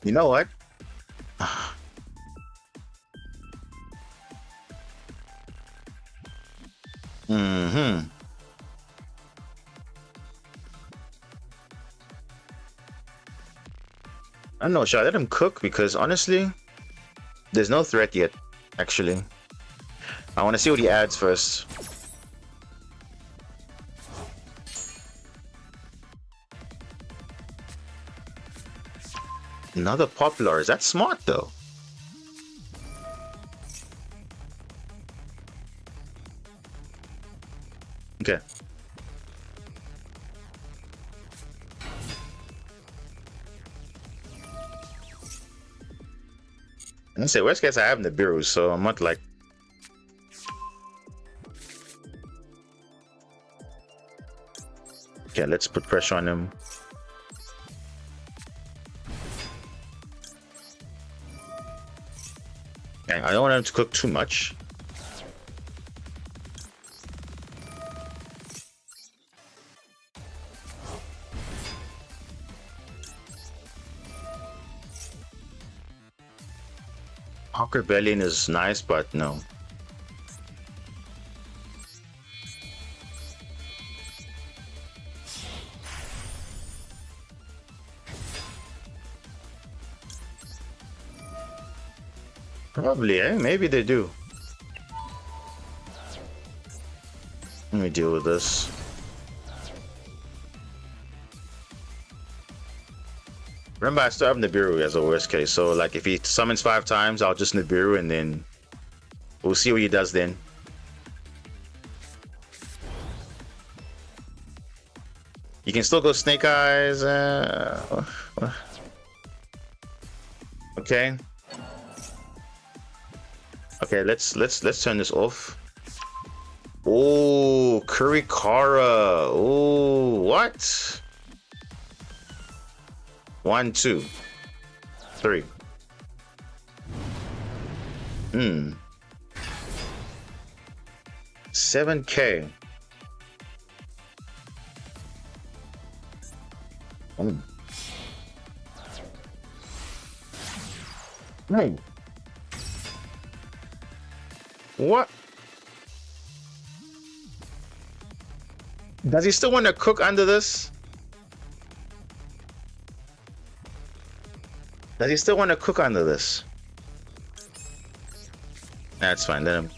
You know what? Mm-hmm. I don't know, should I let him cook? Because honestly, there's no threat yet, actually. I want to see what he adds first. Another popular. Is that smart though? Okay. I'm gonna say worst case I have Nibiru, so I'm not like. Okay, let's put pressure on him. Okay, I don't want him to cook too much. Hawk Rebellion is nice, but no. Probably, eh? Maybe they do. Let me deal with this. Remember, I still have Nibiru as a worst case, so like if he summons 5 times, I'll just Nibiru and then we'll see what he does then. You can still go Snake Eyes. Okay. Okay, let's turn this off. Oh, Kurikara. Oh, what? 1, 2, 3. 7K. Hey. What? Does he still want to cook under this? Does he still want to cook under this? That's fine. Let him.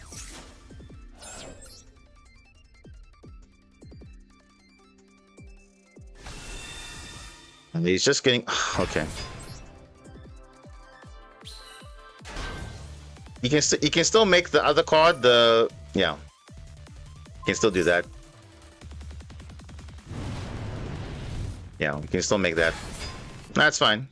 He's just getting okay. You can still make the other card the yeah. You can still do that. Yeah, you can still make that. That's fine.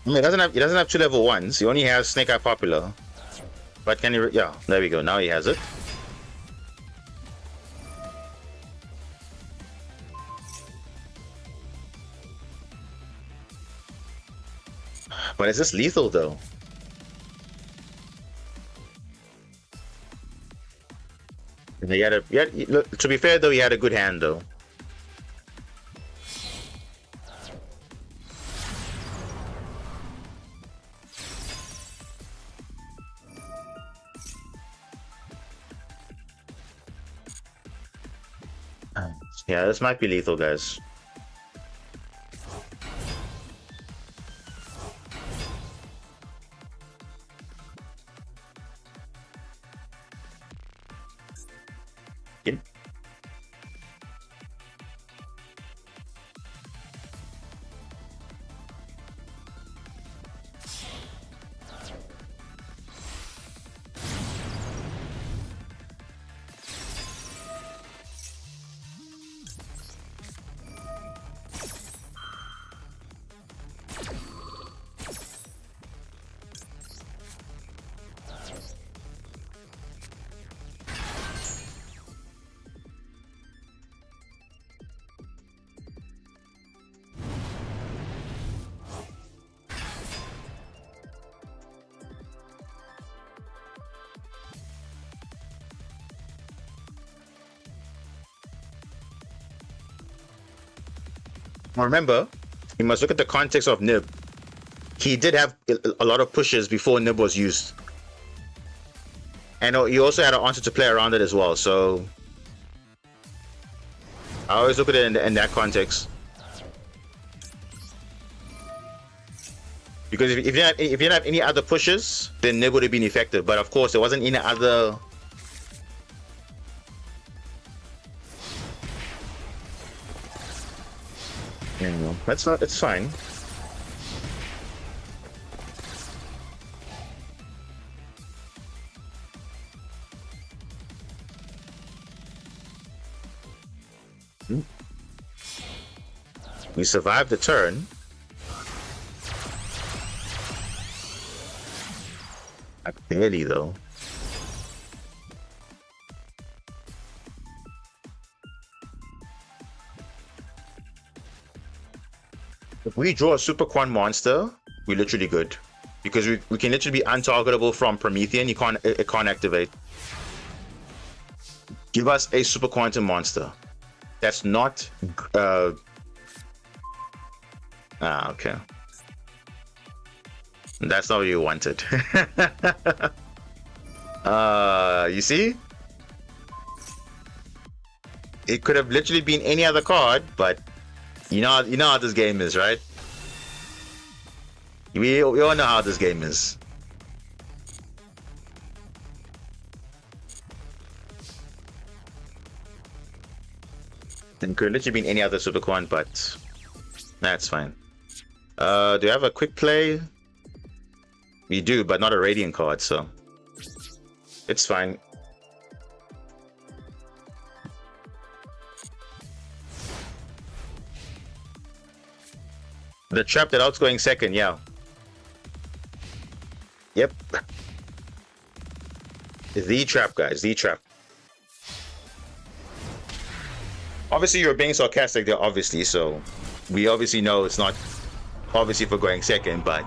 I mean, he doesn't have 2 level 1s. He only has Snake Eye Popular. But can he? Yeah, there we go. Now he has it. But is this lethal though? And he had a look, to be fair though, he had a good hand though. Yeah, this might be lethal, guys. Yep. Remember, you must look at the context of Nib. He did have a lot of pushes before Nib was used. And he also had an answer to play around it as well, so I always look at it in that context. Because if you didn't have any other pushes, then Nib would have been effective. But of course, there wasn't any other. That's not. It's fine. We survived the turn. Barely though. If we draw a Super Quan monster, we're literally good. Because we can literally be untargetable from Promethean. It can't activate. Give us a super quantum monster. That's not okay. That's not what you wanted. You see? It could have literally been any other card, but you know how this game is, right? We all know how this game is. It could literally been any other super quant, but that's fine. Do you have a quick play? We do, but not a radiant card, so it's fine. The trap that out's going second, yeah. Yep. The trap, guys, the trap. Obviously, you're being sarcastic there, obviously, so we obviously know it's not obviously for going second, but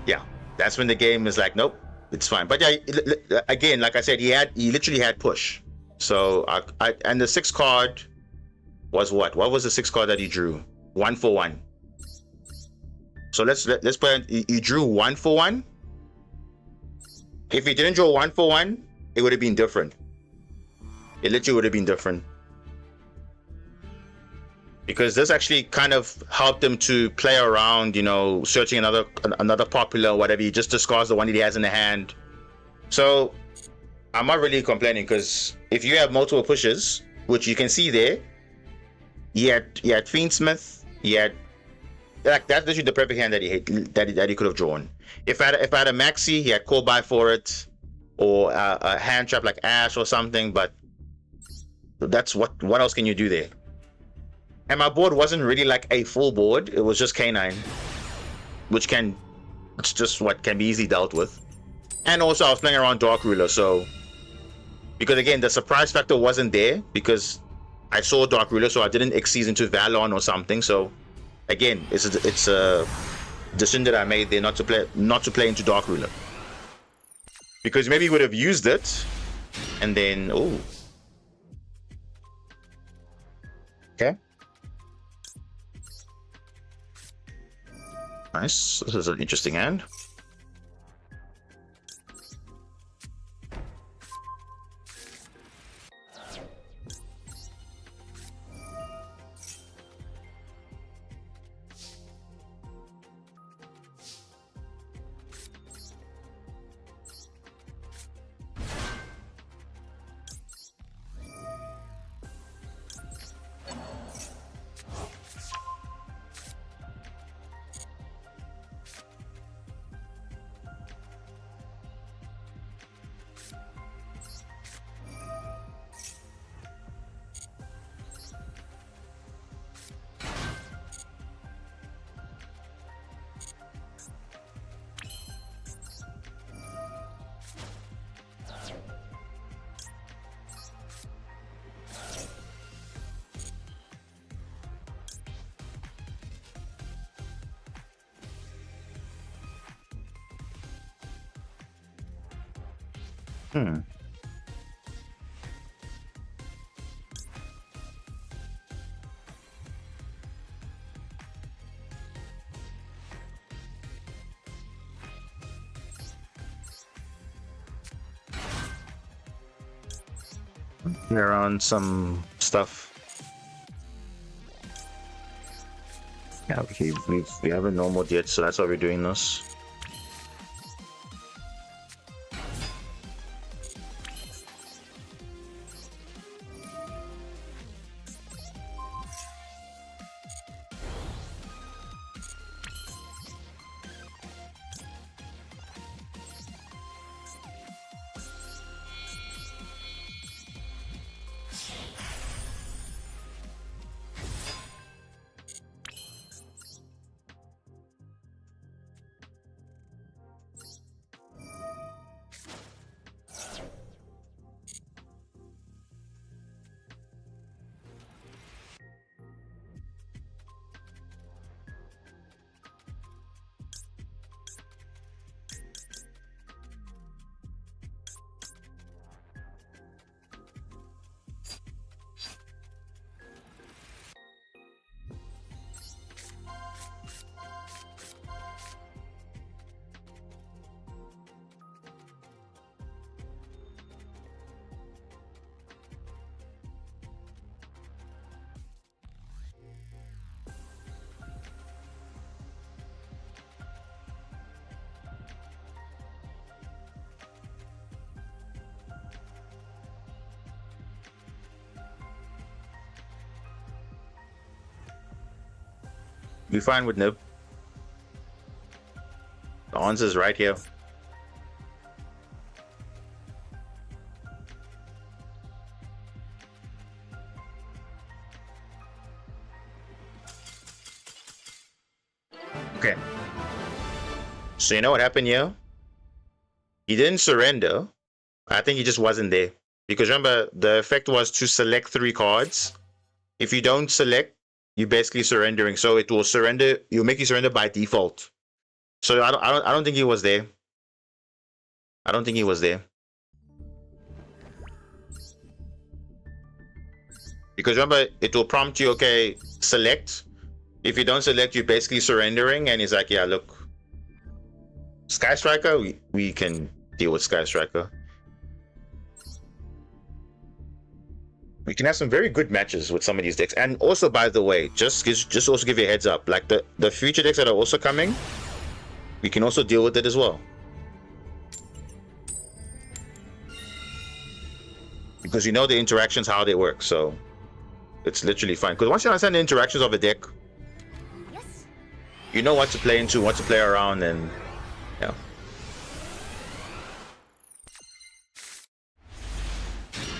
yeah, that's when the game is like, nope, it's fine. But yeah, again, like I said, he literally had push. So and the 6th card was what? What was the 6th card that he drew? 1 for 1. So let's put he drew 1 for 1. If he didn't draw 1 for 1, it would have been different. It literally would have been different. Because this actually kind of helped him to play around, you know, searching another popular, whatever. He just discards the one that he has in the hand. So I'm not really complaining, because if you have multiple pushes, which you can see there, he had Fiendsmith, he had like that's literally the perfect hand that he could have drawn. If I had a maxi, he had call by for it, or a hand trap like Ash or something. But that's what else can you do there? And my board wasn't really like a full board. It was just K9, which it's just what can be easily dealt with. And also I was playing around Dark Ruler, so because again the surprise factor wasn't there because I saw Dark Ruler, so I didn't exceed into Valon or something. So again, it's a decision that I made there not to play into Dark Ruler, because maybe he would have used it and then okay. Nice. This is an interesting hand. Around some stuff. Yeah, okay, we haven't normal yet, so that's why we're doing this. Be fine with Nib. The answer's right here. Okay. So you know what happened here? He didn't surrender. I think he just wasn't there. Because remember, the effect was to select 3 cards. If you don't select, you're basically surrendering. So it will surrender. You'll make you surrender by default. So I don't think he was there. I don't think he was there. Because remember, it will prompt you, okay, select. If you don't select, you're basically surrendering. And he's like, yeah, look, Sky Striker, we can deal with Sky Striker. We can have some very good matches with some of these decks. And also, by the way, just also give you a heads up, like the future decks that are also coming, we can also deal with it as well. Because you know the interactions, how they work, so it's literally fine. Because once you understand the interactions of a deck, yes, you know what to play into, what to play around, and yeah.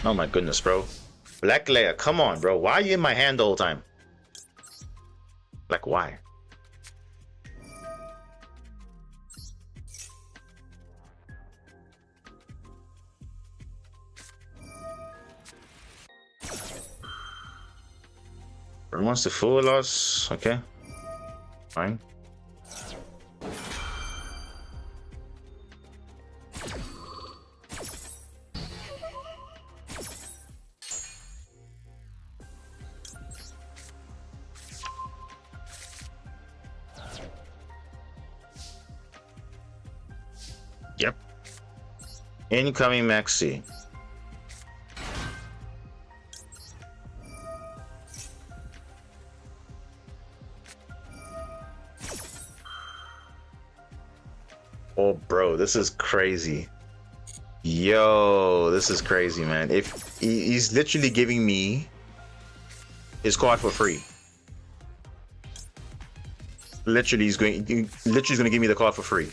Oh my goodness, bro. Black layer, come on, bro. Why are you in my hand the whole time? Like, why? Everyone wants to fool us. Okay. Fine. Yep. Incoming Maxi. Oh, bro, this is crazy. Yo, this is crazy, man. If he's literally giving me his card for free. Literally, he's going to give me the card for free.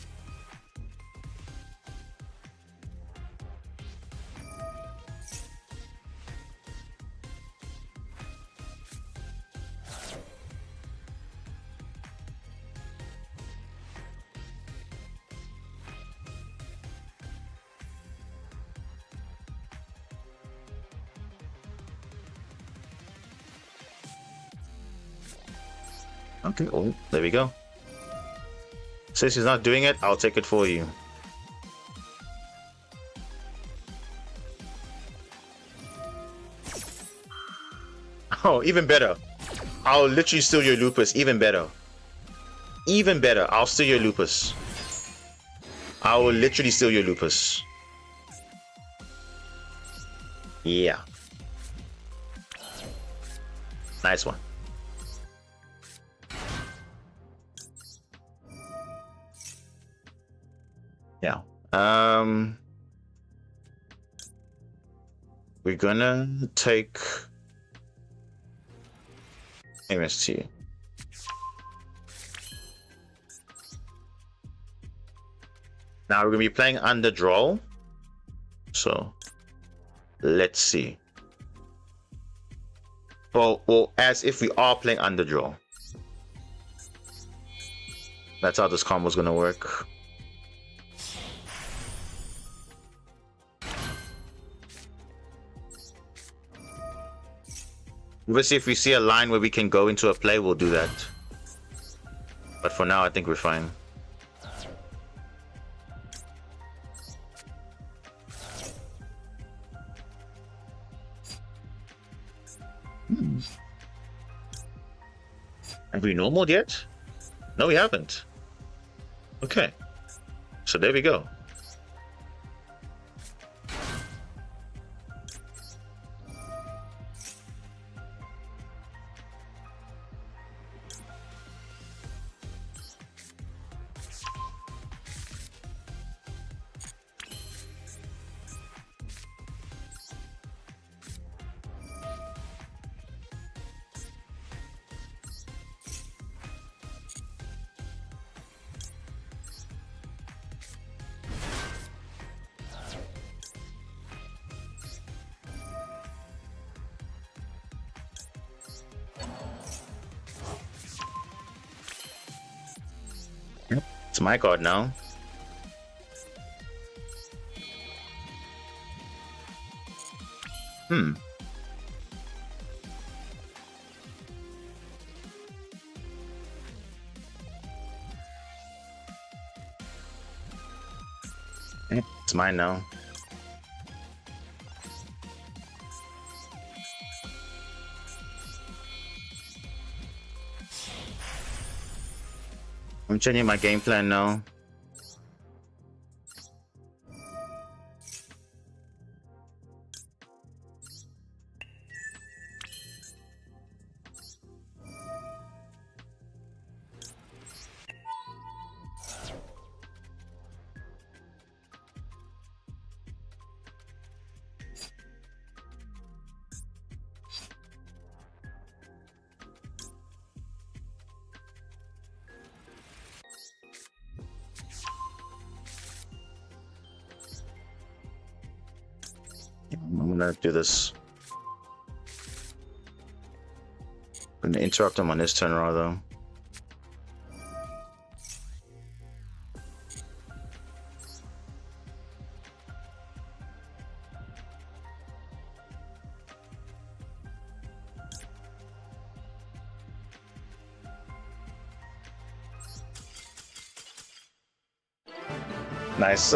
Okay, oh, there we go. Since he's not doing it, I'll take it for you. Oh, even better. I'll literally steal your Lupus. Even better. Even better. I'll steal your Lupus. I will literally steal your Lupus. Yeah. Nice one. Yeah. We're gonna take MST. Now we're gonna be playing under draw. So let's see. Well, as if we are playing under draw. That's how this combo is gonna work. Obviously, if we see a line where we can go into a play, we'll do that. But for now, I think we're fine. Have we normaled yet? No, we haven't. Okay. So there we go. It's my card now. It's mine now. I'm changing my game plan now. I'm gonna do this. I'm gonna interrupt him on his turn rather. Nice.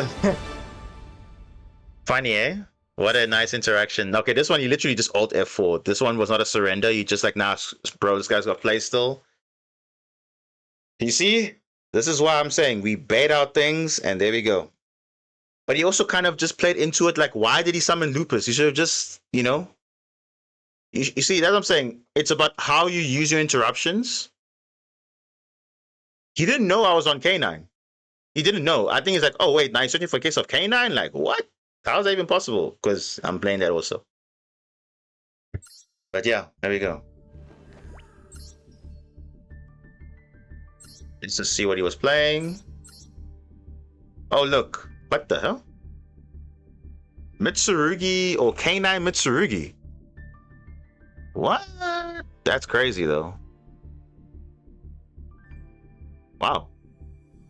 Funny, eh? What a nice interaction. Okay, this one you literally just Alt F4. This one was not a surrender. You just like, nah, bro, this guy's got play still. You see? This is why I'm saying we bait out things, and there we go. But he also kind of just played into it. Like, why did he summon Lupus? He should have just, you know. You see, that's what I'm saying. It's about how you use your interruptions. He didn't know I was on K9. He didn't know. I think he's like, oh, wait, now he's searching for a case of K9? Like, what? How is that even possible? Because I'm playing that also. But yeah, there we go. Let's just see what he was playing. Oh, look. What the hell? Mitsurugi or K9 Mitsurugi? What? That's crazy, though. Wow.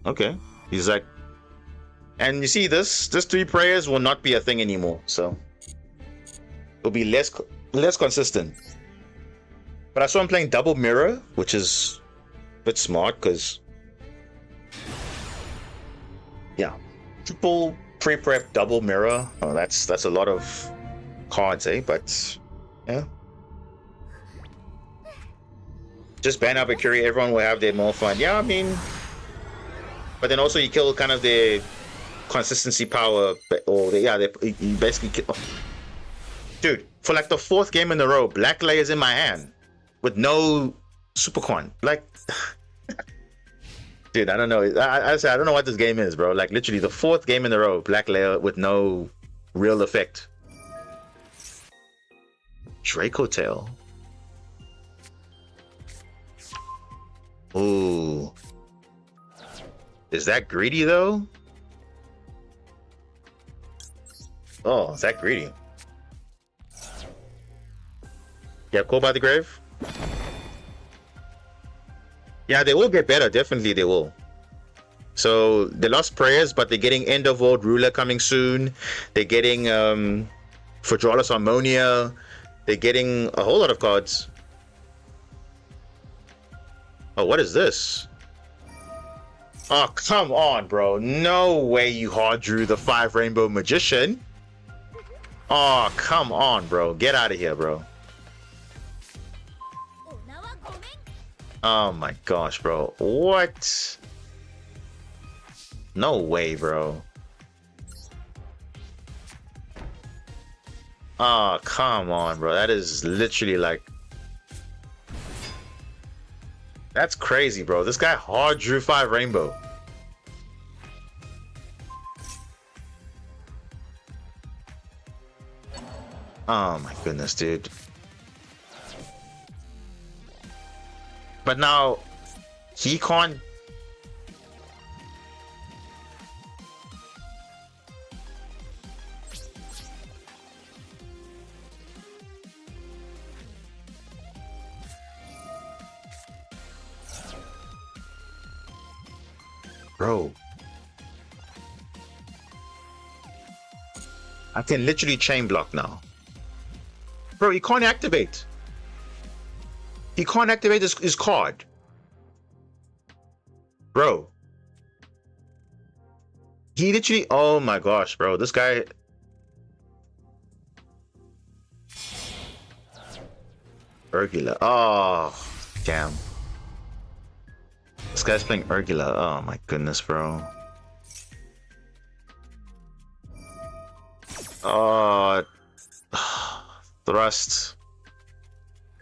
Okay. He's like, and you see, this 3 prayers will not be a thing anymore. So it'll be less consistent. But I saw him playing double mirror, which is a bit smart because, yeah, triple pre-prep double mirror. Oh, that's a lot of cards, eh? But yeah, just ban out Valkyrie. Everyone will have their more fun. Yeah, I mean, but then also you kill kind of the consistency power, or you basically kill. Dude, for like the 4th game in a row, Black Layer's in my hand with no Supercon. Like, dude, I don't know. I don't know what this game is, bro. Like, literally the 4th game in a row, Black Layer with no real effect. Draco Tail. Ooh. Is that greedy though? Oh, is that greedy? Yeah, Call by the Grave. Yeah, they will get better. Definitely, they will. So they lost prayers, but they're getting End of World Ruler coming soon. They're getting Fordralus Harmonia. They're getting a whole lot of cards. Oh, what is this? Oh, come on, bro. No way you hard drew the 5 Rainbow Magician. Oh, come on, bro. Get out of here, bro. Oh my gosh, bro. What? No way, bro. Oh, come on, bro. That is literally like... That's crazy, bro. This guy hard drew 5 Rainbow. Oh my goodness, dude. But now, he can't... Bro. I can literally chain block now. Bro, he can't activate. He can't activate his card. Bro. He literally, oh my gosh, bro. This guy. Urgula. Oh, damn. This guy's playing Urgula. Oh my goodness, bro. Oh, thrust.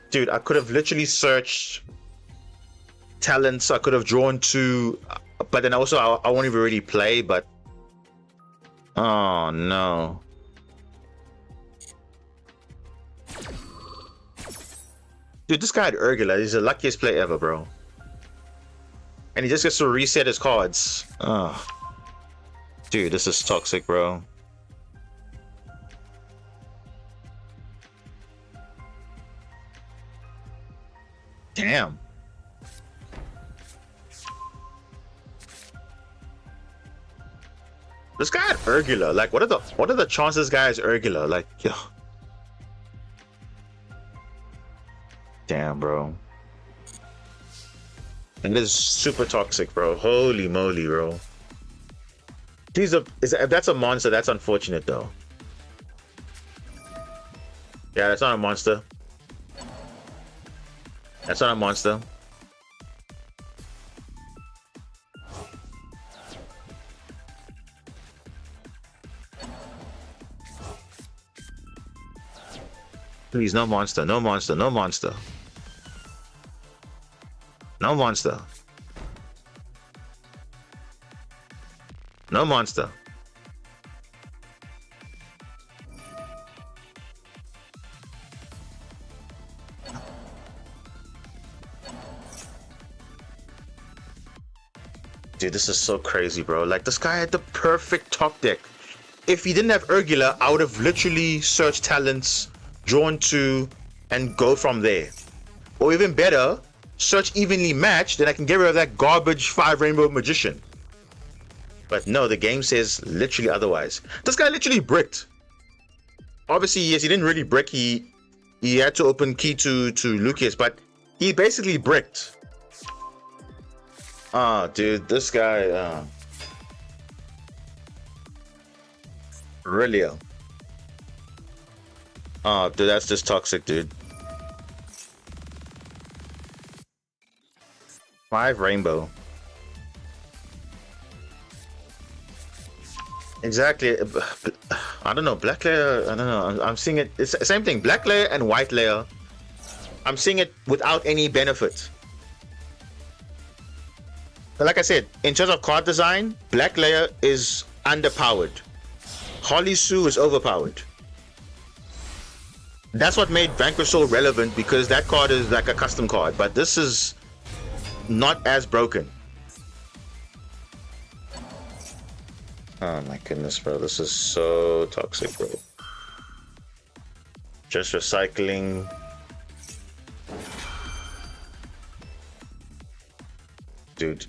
Dude, I could have literally searched talents. I could have drawn two, but then also I won't even really play, but oh no. Dude, this guy had Urgula. He's the luckiest player ever, bro. And he just gets to reset his cards. Oh. Dude, this is toxic, bro. Damn. This guy had Urgula. Like, what are the chances this guy has Urgula? Like, yo. Damn, bro. And this is super toxic, bro. Holy moly, bro. If that's a monster, that's unfortunate, though. Yeah, that's not a monster. That's not a monster. Please, no monster, no monster, no monster. No monster. No monster. Dude, this is so crazy, bro. Like, this guy had the perfect top deck. If he didn't have Urgula, I would have literally searched talents, drawn two, and go from there. Or even better, search evenly matched, then I can get rid of that garbage 5 rainbow magician. But no, the game says literally otherwise. This guy literally bricked. Obviously, yes, he didn't really brick. He had to open key to Lucas, but he basically bricked. Ah, dude, this guy, really. Oh, dude, that's just toxic, dude. 5 rainbow. Exactly. I don't know. Black layer. I don't know. I'm seeing it. It's the same thing. Black layer and white layer. I'm seeing it without any benefit. But like I said, in terms of card design, black layer is underpowered. Holly Sue is overpowered. That's what made Vanquish so relevant, because that card is like a custom card, but this is not as broken. Oh my goodness, bro. This is so toxic, bro. Just recycling. Dude.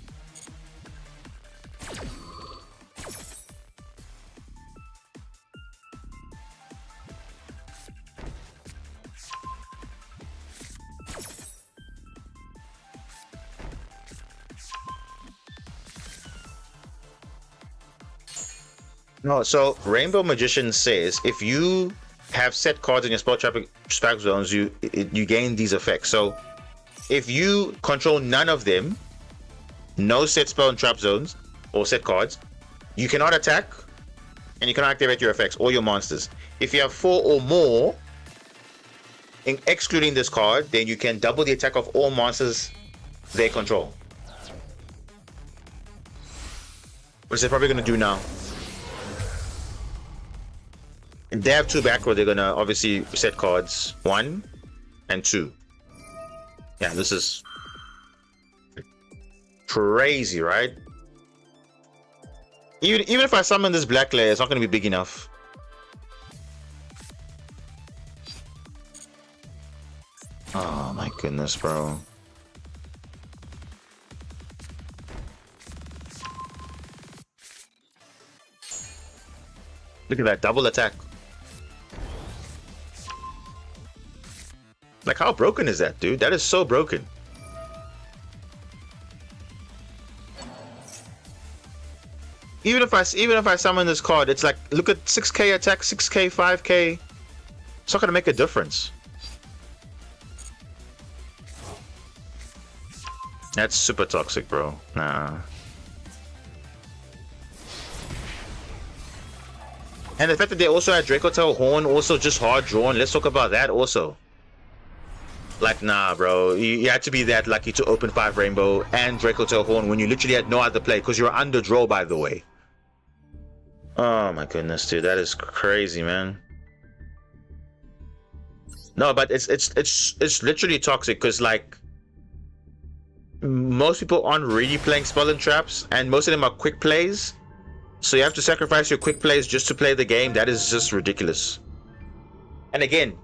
No, so Rainbow Magician says if you have set cards in your spell trap zones, you gain these effects. So if you control none of them, no set spell and trap zones or set cards, you cannot attack and you cannot activate your effects or your monsters. If you have 4 or more, excluding this card, then you can double the attack of all monsters they control. Which they're probably going to do now. If they have 2 back row, they're going to obviously set cards 1 and 2. Yeah, this is crazy, right? Even if I summon this black layer, it's not going to be big enough. Oh my goodness, bro. Look at that double attack. Like, how broken is that, dude? That is so broken. Even if I summon this card, it's like, look at 6k attack, 6k, 5k. It's not gonna make a difference. That's super toxic, bro. Nah. And the fact that they also had Draco Tail Horn, also just hard drawn. Let's talk about that also. Like, nah, bro. You had to be that lucky to open 5 Rainbow and Draco Tail Horn when you literally had no other play, because you're under draw, by the way. Oh my goodness, dude. That is crazy, man. No, but it's literally toxic, because like most people aren't really playing spell and traps, and most of them are quick plays. So you have to sacrifice your quick plays just to play the game. That is just ridiculous. And again,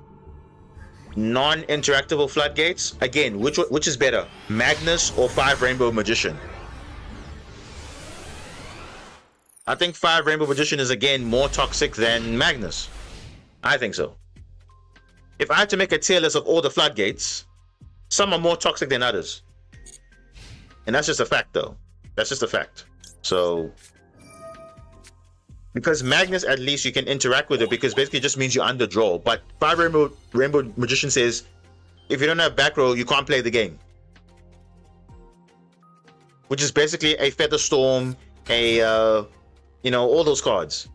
non-interactable floodgates. Again, which is better, Magnus or 5 Rainbow Magician? I think 5 Rainbow Magician is again more toxic than Magnus. I think so. If I had to make a tier list of all the floodgates, some are more toxic than others. And that's just a fact, though. That's just a fact. So, because Magnus, at least you can interact with it, because basically it just means you underdraw. But 5 Rainbow Magician says, if you don't have back row, you can't play the game. Which is basically a Feather Storm, a, you know, all those cards.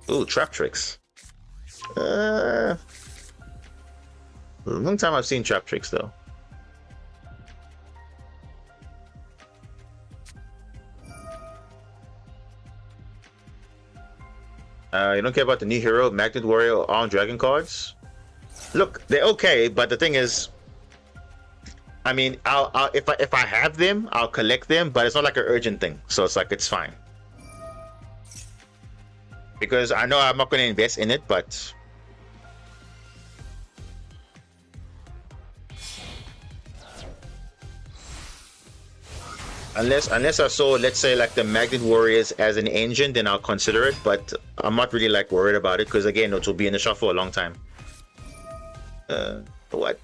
Ooh, Trap Tricks. Long time I've seen Trap Tricks, though. You don't care about the new hero, Magnet Warrior, or Armed Dragon cards? Look, they're okay, but the thing is, I mean, if I have them, I'll collect them, but it's not like an urgent thing. So it's like, it's fine. Because I know I'm not going to invest in it, but unless I saw, let's say, like the Magnet Warriors as an engine, then I'll consider it. But I'm not really like worried about it, because again, it will be in the shop for a long time. What?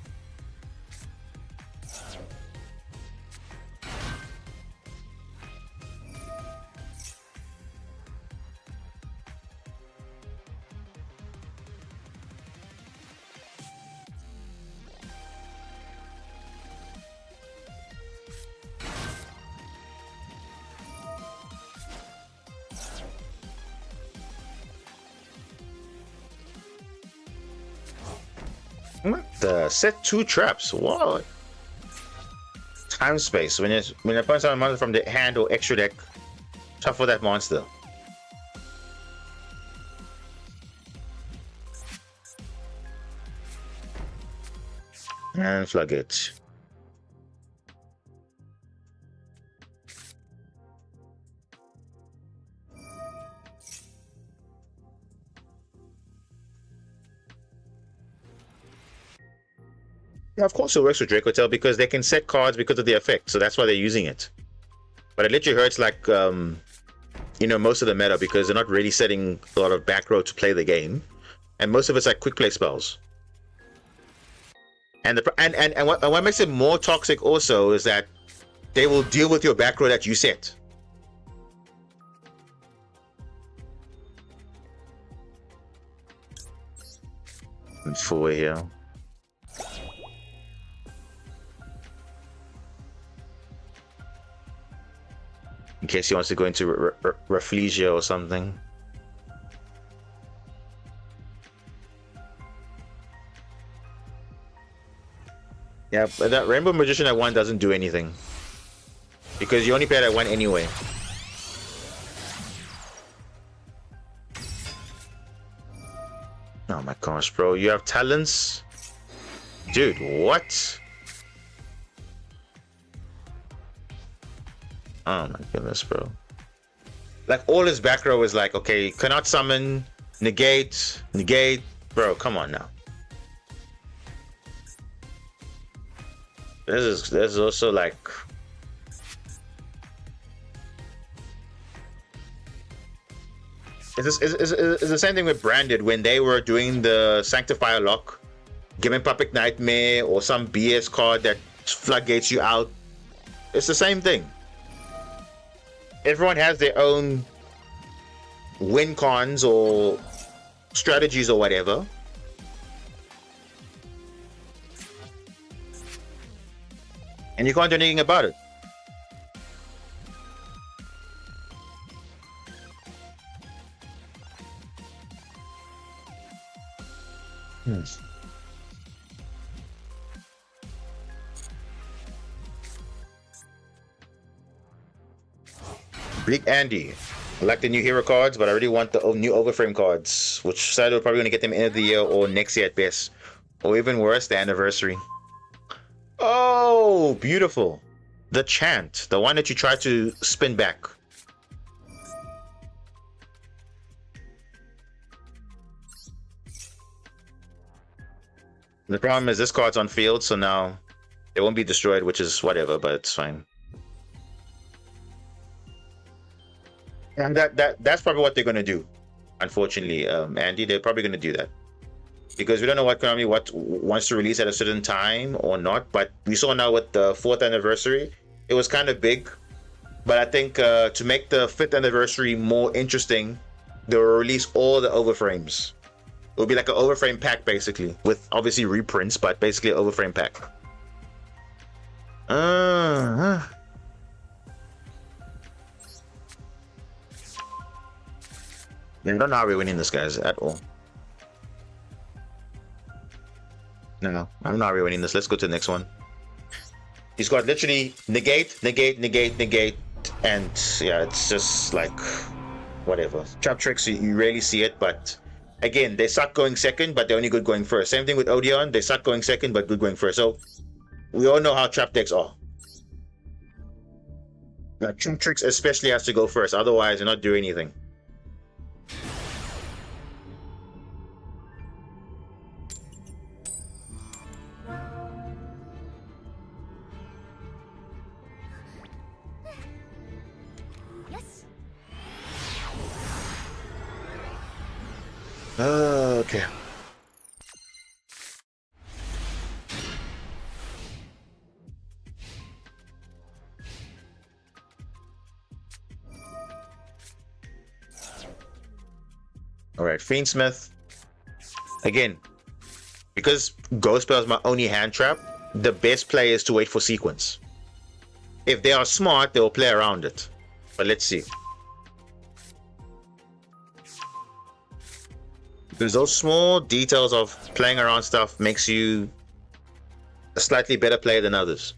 What the? Set 2 traps. What? Time space. When I punch out a monster from the hand or extra deck, shuffle that monster. And flag it. Yeah, of course it works with Draco Tail, because they can set cards because of the effect, so that's why they're using it. But it literally hurts like you know, most of the meta, because they're not really setting a lot of back row to play the game, and most of it's like quick play spells. And what makes it more toxic also is that they will deal with your back row that you set. For here. In case he wants to go into Rafflesia or something. Yeah, but that Rainbow Magician at 1 doesn't do anything, because you only play it at 1 anyway. Oh my gosh, bro. You have talents? Dude, what? Oh my goodness, bro. Like, all his back row is like, okay, cannot summon, negate. Bro, come on now. This is also like, It's the same thing with Branded when they were doing the Sanctifier lock, giving Puppet Nightmare or some BS card that floodgates you out. It's the same thing. Everyone has their own win cons or strategies or whatever. And you can't do anything about it. Bleak Andy. I like the new hero cards, but I really want the new overframe cards, which sadly we're probably going to get them end of the year or next year at best. Or even worse, the anniversary. Oh, beautiful. The chant, the one that you try to spin back. The problem is this card's on field, so now it won't be destroyed, which is whatever, but it's fine. And that's probably what they're gonna do. Unfortunately, Andy, they're probably gonna do that because we don't know what Konami wants to release at a certain time or not. But we saw now with the 4th anniversary, it was kind of big. But I think to make the 5th anniversary more interesting, they'll release all the overframes. It'll be like an overframe pack basically, with obviously reprints, but basically an overframe pack. I don't know how we're winning this, guys, at all. No, I don't know how we're winning this. Let's go to the next one. He's got literally negate, negate, negate, negate, and yeah, it's just like whatever. Trap tricks, you rarely see it, but again, they suck going second, but they're only good going first. Same thing with Odeon, they suck going second, but good going first. So we all know how trap decks are. Now, trap tricks especially has to go first, otherwise you're not doing anything. Okay. All right, Fiendsmith. Again, because Ghost Spell is my only hand trap, the best play is to wait for sequence. If they are smart, they will play around it. But let's see. Because those small details of playing around stuff makes you a slightly better player than others.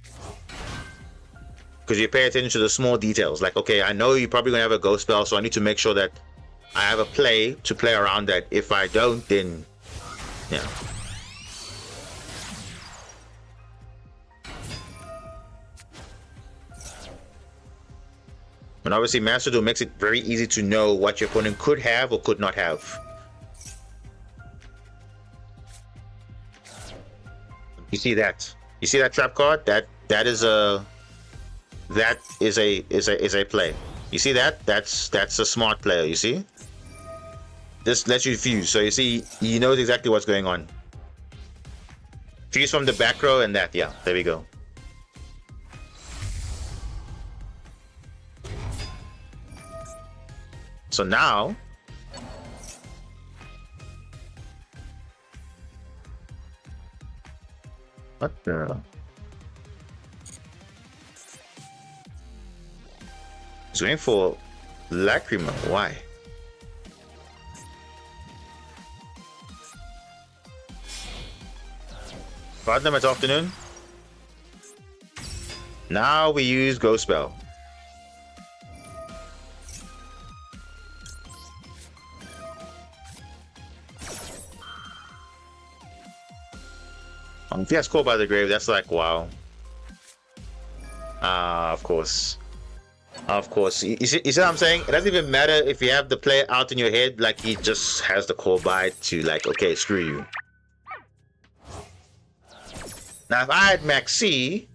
Because you pay attention to the small details. Like, okay, I know you're probably going to have a ghost spell, so I need to make sure that I have a play to play around that. If I don't, then, yeah. And obviously, Master Duel makes it very easy to know what your opponent could have or could not have. You see that? You see that trap card? That is a play. You see that? That's a smart player. You see? This lets you fuse. So you see, you know exactly what's going on. Fuse from the back row and that. Yeah, there we go. So now. What the? He's going for Lacrima. Why? Pardon, it's afternoon. Now we use Ghost Spell. If he has Call by the Grave, that's like, wow. Of course. Of course. You see what I'm saying? It doesn't even matter if you have the player out in your head, like he just has the Call by to like, okay, screw you. Now, if I had Max C,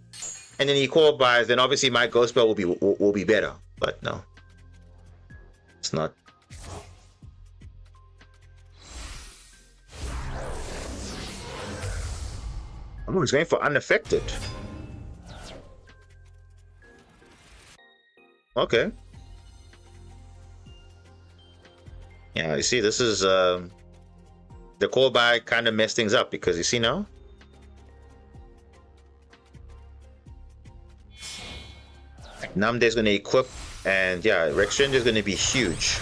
and then he Call buys, then obviously my Ghost Spell will be better. But no. It's not. Oh, he's going for unaffected. Okay. Yeah, you see, this is the call by kind of messed things up because you see now. Namde's going to equip, and yeah, Rextrange is going to be huge.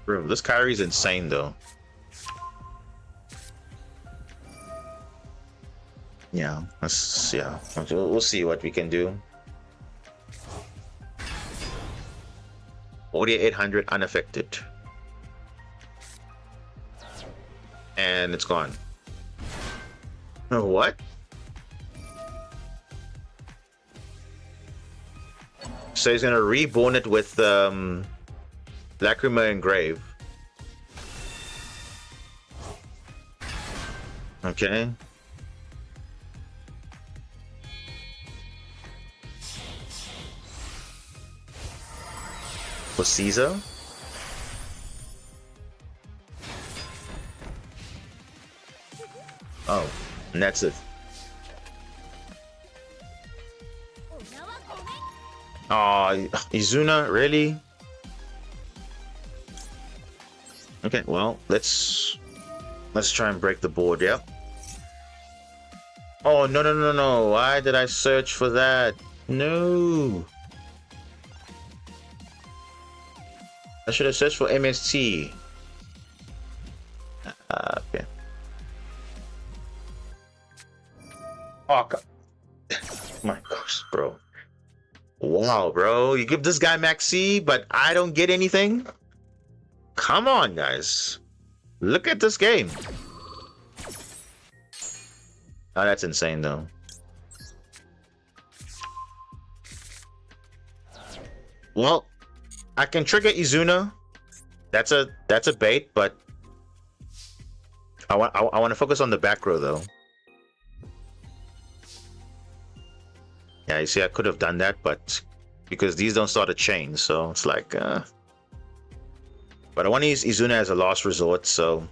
Bro, this Kyrie's insane though. Yeah, we'll see what we can do. 4800 unaffected. And it's gone. What? So he's gonna reborn it with Lacrima Engrave. Okay. For Caesar? Oh, and that's it. Oh, Izuna, really? Okay, well, let's try and break the board, yeah? Oh, no. Why did I search for that? No. I should have searched for MST. Okay. Oh, God. My gosh, bro. Wow, bro. You give this guy Max C, but I don't get anything? Come on, guys. Look at this game. Oh, that's insane, though. Well, I can trigger Izuna. That's a bait, but I want to focus on the back row, though. Yeah, you see, I could have done that, but because these don't start a chain, so it's like, but I want to use Izuna as a last resort, so.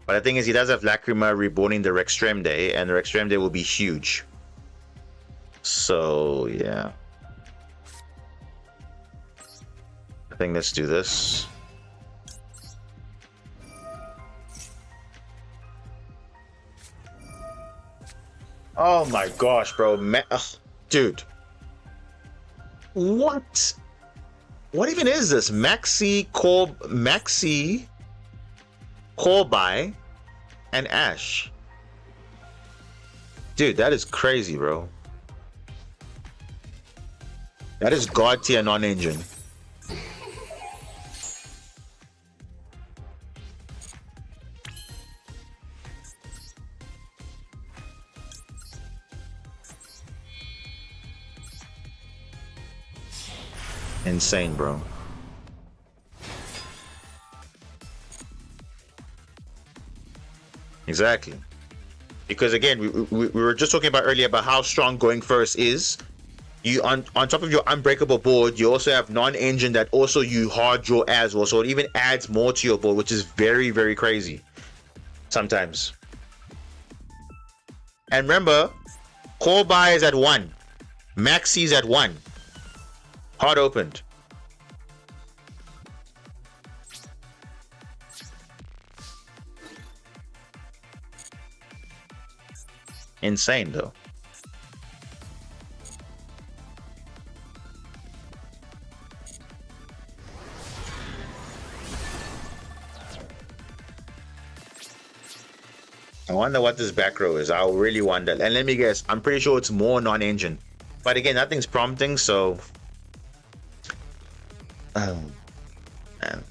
But the thing is, he does have Lacrima reborning the Rextremde, and the Rextremde will be huge. So, yeah. I think let's do this. Oh my gosh, bro. Dude. What? What even is this? Maxi, Corby, and Ash. Dude, that is crazy, bro. That is God tier non-engine. Insane, bro. Exactly. Because again, we were just talking about earlier about how strong going first is. You on top of your unbreakable board, you also have non-engine that also you hard draw as well. So it even adds more to your board, which is very, very crazy sometimes. And remember, core buy is at 1. Maxi's at 1. Hard opened. Insane though. I wonder what this back row is. I really wonder. And let me guess, I'm pretty sure it's more non-engine. But again, nothing's prompting, so oh man.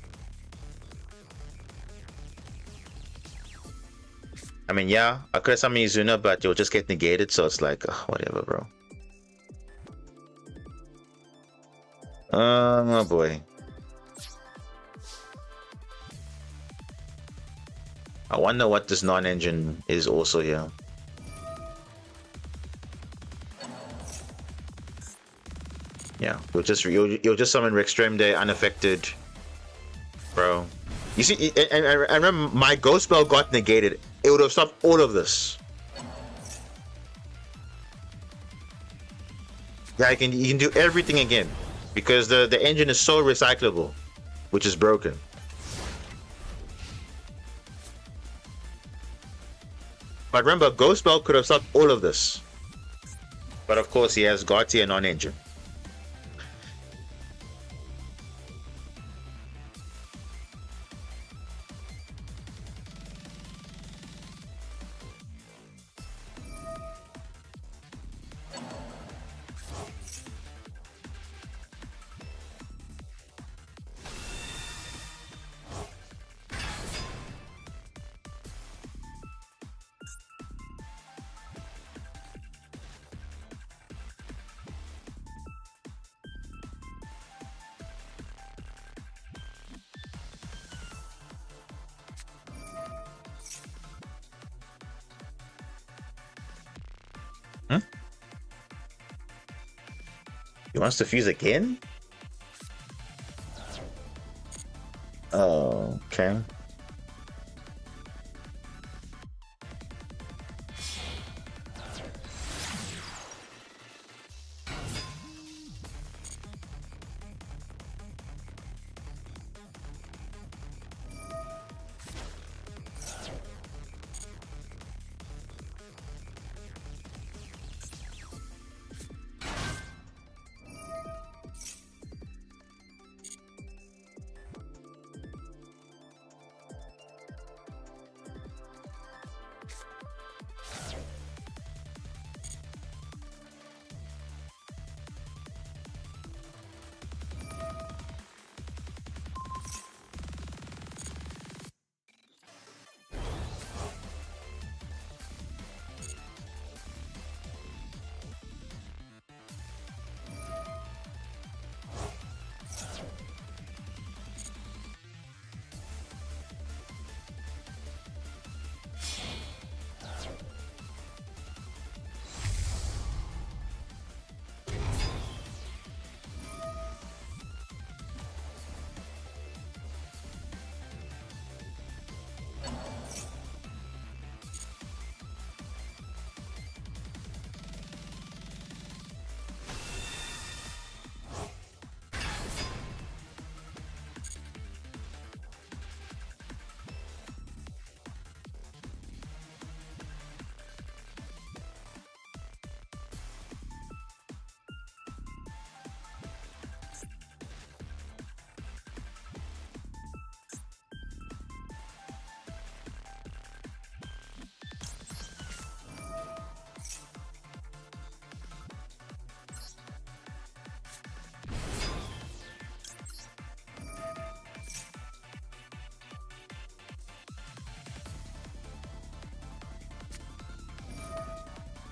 I mean, yeah, I could have summoned Izuna, but you'll just get negated, so it's like, whatever, bro. Oh boy. I wonder what this non-engine is also here. Yeah, you'll just summon Rextreme there unaffected, bro. You see, and I remember my ghost spell got negated. It would have stopped all of this. Yeah, you can do everything again because the engine is so recyclable, which is broken. But remember, ghost spell could have stopped all of this. But of course, he has God tier non-engine. He wants to fuse again? Oh, okay.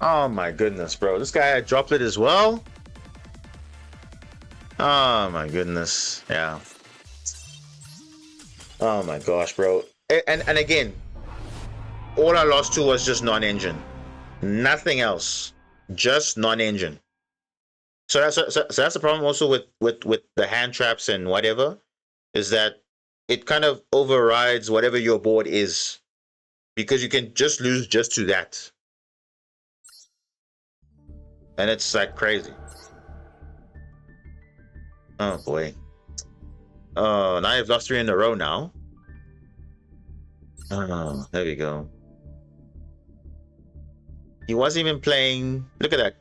Oh my goodness, bro. This guy had droplet as well? Oh my goodness. Yeah. Oh my gosh, bro. And again, all I lost to was just non-engine. Nothing else. Just non-engine. So that's the problem also with the hand traps and whatever, is that it kind of overrides whatever your board is. Because you can just lose just to that. And it's like crazy. Oh boy. Oh, now I've lost 3 in a row now. Oh, there we go. He wasn't even playing. Look at that.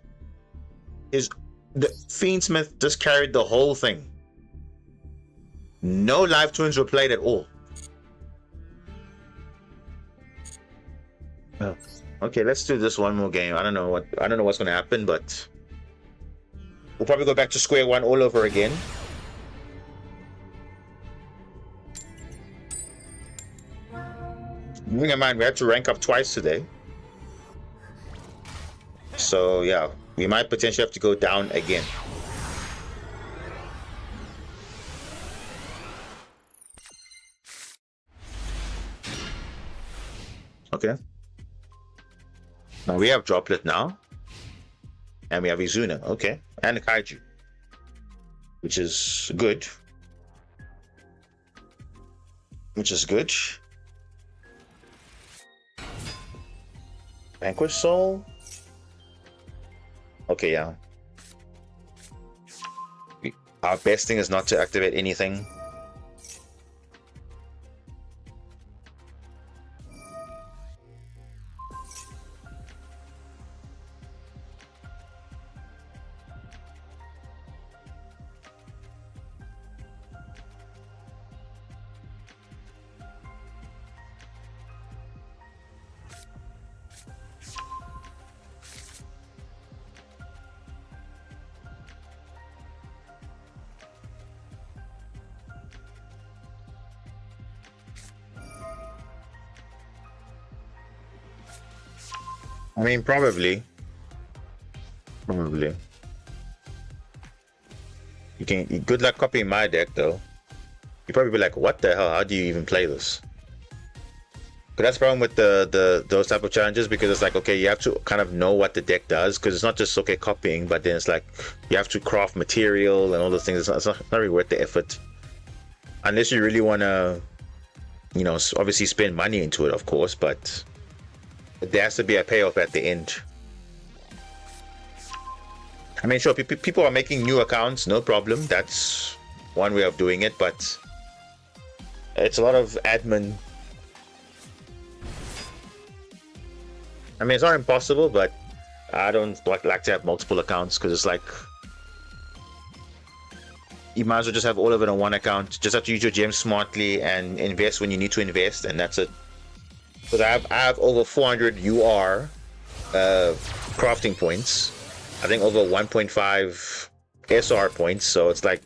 The Fiendsmith just carried the whole thing. No live twins were played at all. Oh. Okay, let's do this one more game. I don't know what's gonna happen, but we'll probably go back to square one all over again. Moving in mind, we had to rank up twice today. So yeah, we might potentially have to go down again. Okay. Now we have Droplet now. And we have Izuna, okay. And Kaiju. which is good. Which is good. Vanquish Soul? Okay, yeah. Our best thing is not to activate anything. I mean, probably. Probably. You can. Good luck copying my deck, though. You probably be like, "What the hell? How do you even play this?" But that's the problem with those type of challenges, because it's like, okay, you have to kind of know what the deck does, because it's not just okay copying, but then it's like you have to craft material and all those things. It's not really worth the effort, unless you really want to, you know, obviously spend money into it, of course, but there has to be a payoff at the end. I mean, sure, people are making new accounts, no problem. That's one way of doing it, but it's a lot of admin. I mean, it's not impossible, but I don't like to have multiple accounts, because it's like you might as well just have all of it on one account. Just have to use your gems smartly and invest when you need to invest, and that's it. Because I have over 400 UR crafting points. I think over 1.5 SR points. So it's like,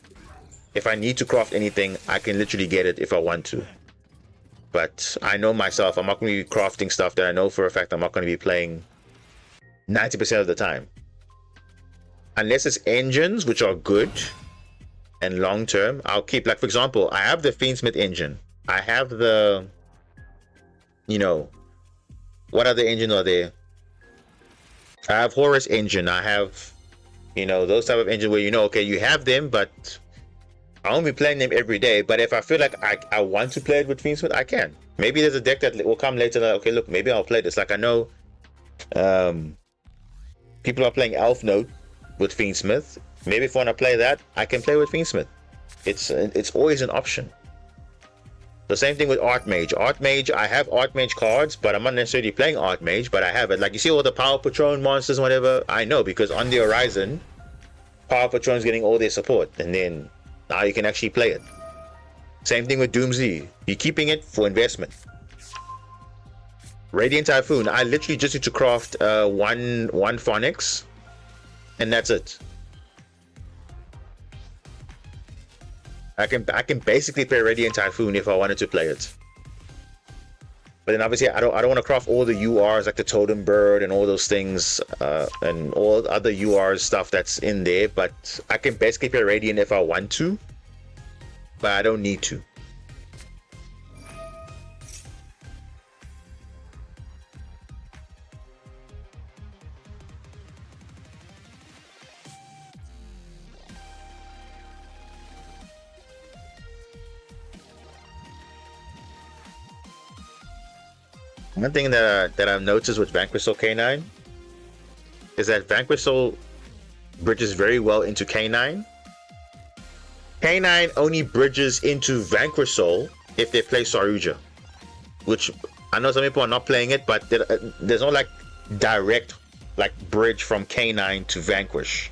if I need to craft anything, I can literally get it if I want to. But I know myself, I'm not going to be crafting stuff that I know for a fact I'm not going to be playing 90% of the time. Unless it's engines, which are good and long term, I'll keep. Like, for example, I have the Fiendsmith engine. I have the, you know, what other engine are there? I have Horus engine. I have, you know, those type of engines where, you know, okay, you have them, but I won't be playing them every day. But if I feel like I want to play it with Fiendsmith, I can. Maybe there's a deck that will come later that, okay, look, maybe I'll play this. Like, I know people are playing Elf Note with Fiendsmith. Maybe if I want to play that, I can play with Fiendsmith. It's always an option. The same thing with Archmage. Archmage, I have Archmage cards, but I'm not necessarily playing Archmage, but I have it. Like, you see all the Power Patron monsters and whatever? I know, because on the horizon, Power Patron's getting all their support, and then now you can actually play it. Same thing with Doomsday. You're keeping it for investment. Radiant Typhoon, I literally just need to craft one Phonics, and that's it. I can basically play Radiant Typhoon if I wanted to play it. But then obviously I don't want to craft all the URs like the Totem Bird and all those things and all other URs stuff that's in there. But I can basically play Radiant if I want to, but I don't need to. One thing that I've noticed with Vanquish Soul K9 is that Vanquish Soul bridges very well into K9. K9 only bridges into Vanquish Soul if they play Saruja, which I know some people are not playing it, but there's no like direct like bridge from K9 to Vanquish.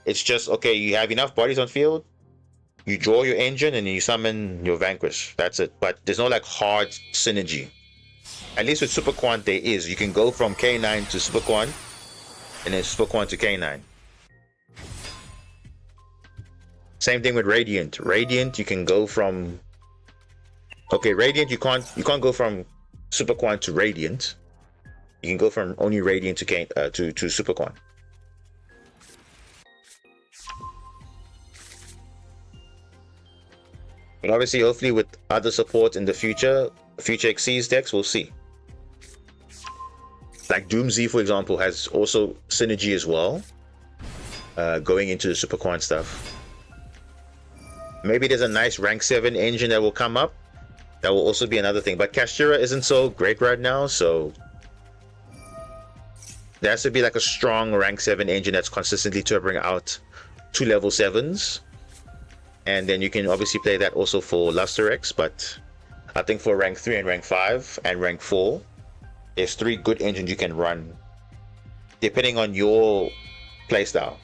It's just, okay, you have enough bodies on field, you draw your engine and you summon your Vanquish. That's it. But there's no like hard synergy. At least with Super Quant there is. You can go from K9 to Super Quant, and then Super Quant to K9. Same thing with Radiant. Radiant, you can go from, okay, Radiant, you can't go from Super Quant to Radiant. You can go from only Radiant to Super Quant. But obviously, hopefully with other support in the future Xyz decks, we'll see. Like Doomsday, for example, has also synergy as well. going into the Supercore stuff. Maybe there's a nice rank 7 engine that will come up. That will also be another thing. But Kashtira isn't so great right now, so there has to be like a strong rank 7 engine that's consistently turboing out 2 level 7s. And then you can obviously play that also for Luster X, but I think for rank 3 and rank 5 and rank 4, there's 3 good engines you can run depending on your playstyle.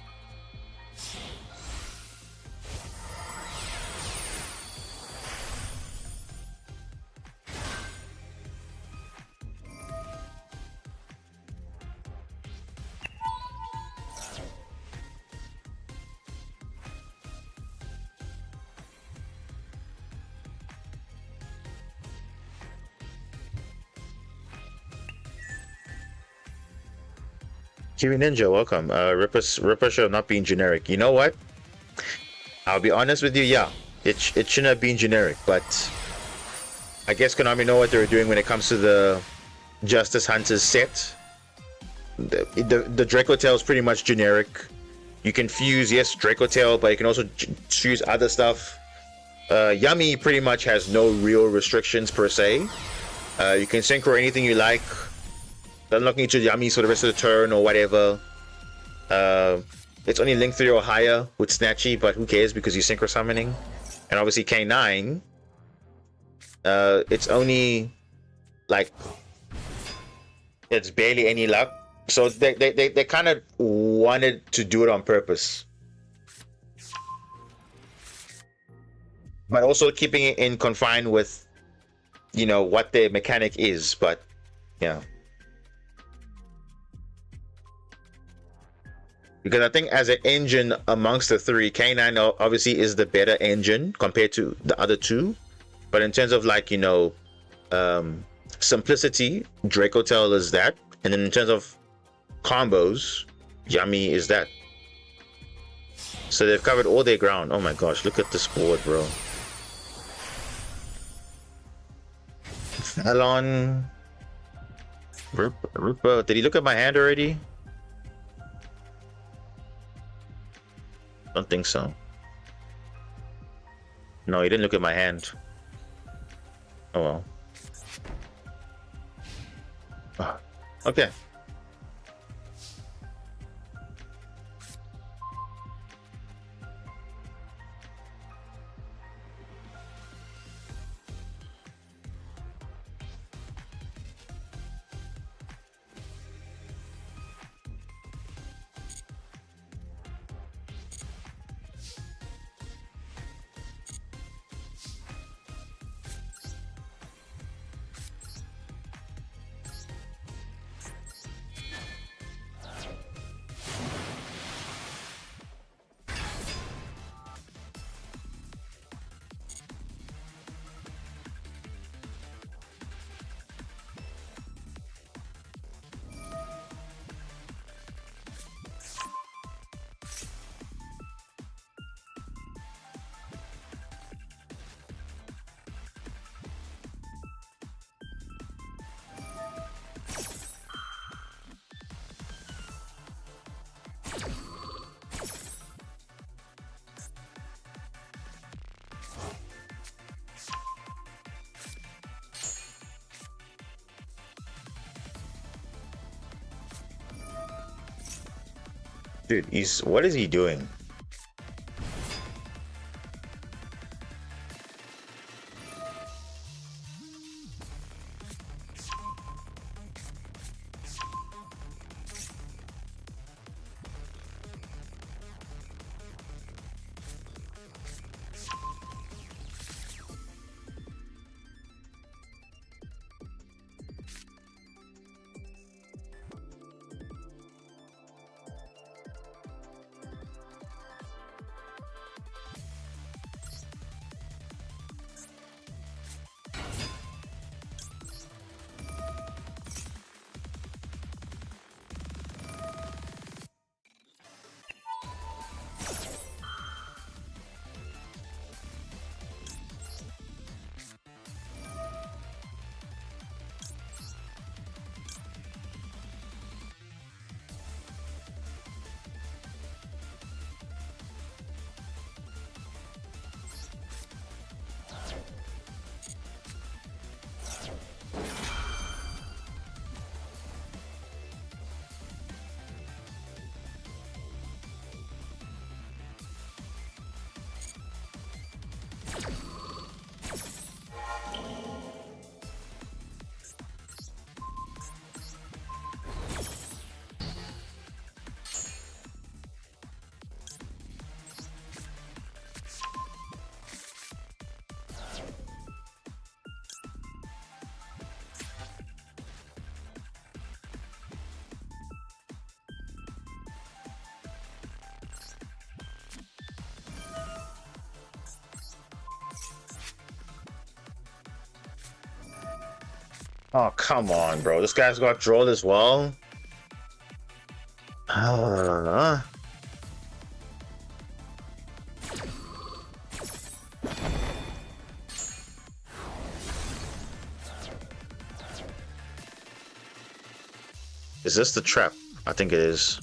Kiwi Ninja, welcome. Ripper should have not been generic. You know what? I'll be honest with you, yeah. It shouldn't have been generic, but I guess Konami know what they were doing when it comes to the Justice Hunters set. The Draco Tail is pretty much generic. You can fuse, yes, Draco Tail, but you can also fuse other stuff. Yummy pretty much has no real restrictions per se. You can synchro anything you like. Unlocking each of Yummy for the rest of the turn or whatever. It's only Link 3 or higher with Snatchy, but who cares because you're synchro summoning. And obviously K9, it's only like it's barely any luck. So they kind of wanted to do it on purpose, but also keeping it in confined with, you know, what the mechanic is. But yeah. Because I think as an engine amongst the 3, K9 obviously is the better engine compared to the other 2. But in terms of like, you know, simplicity, Draco Tail is that. And then in terms of combos, Yummy is that. So they've covered all their ground. Oh my gosh, look at this board, bro. Alon. Ripper. Did he look at my hand already? Don't think so. No, he didn't look at my hand. Oh well. Okay. Dude, what is he doing? Oh, come on, bro. This guy's got draw as well. Uh, is this the trap? I think it is.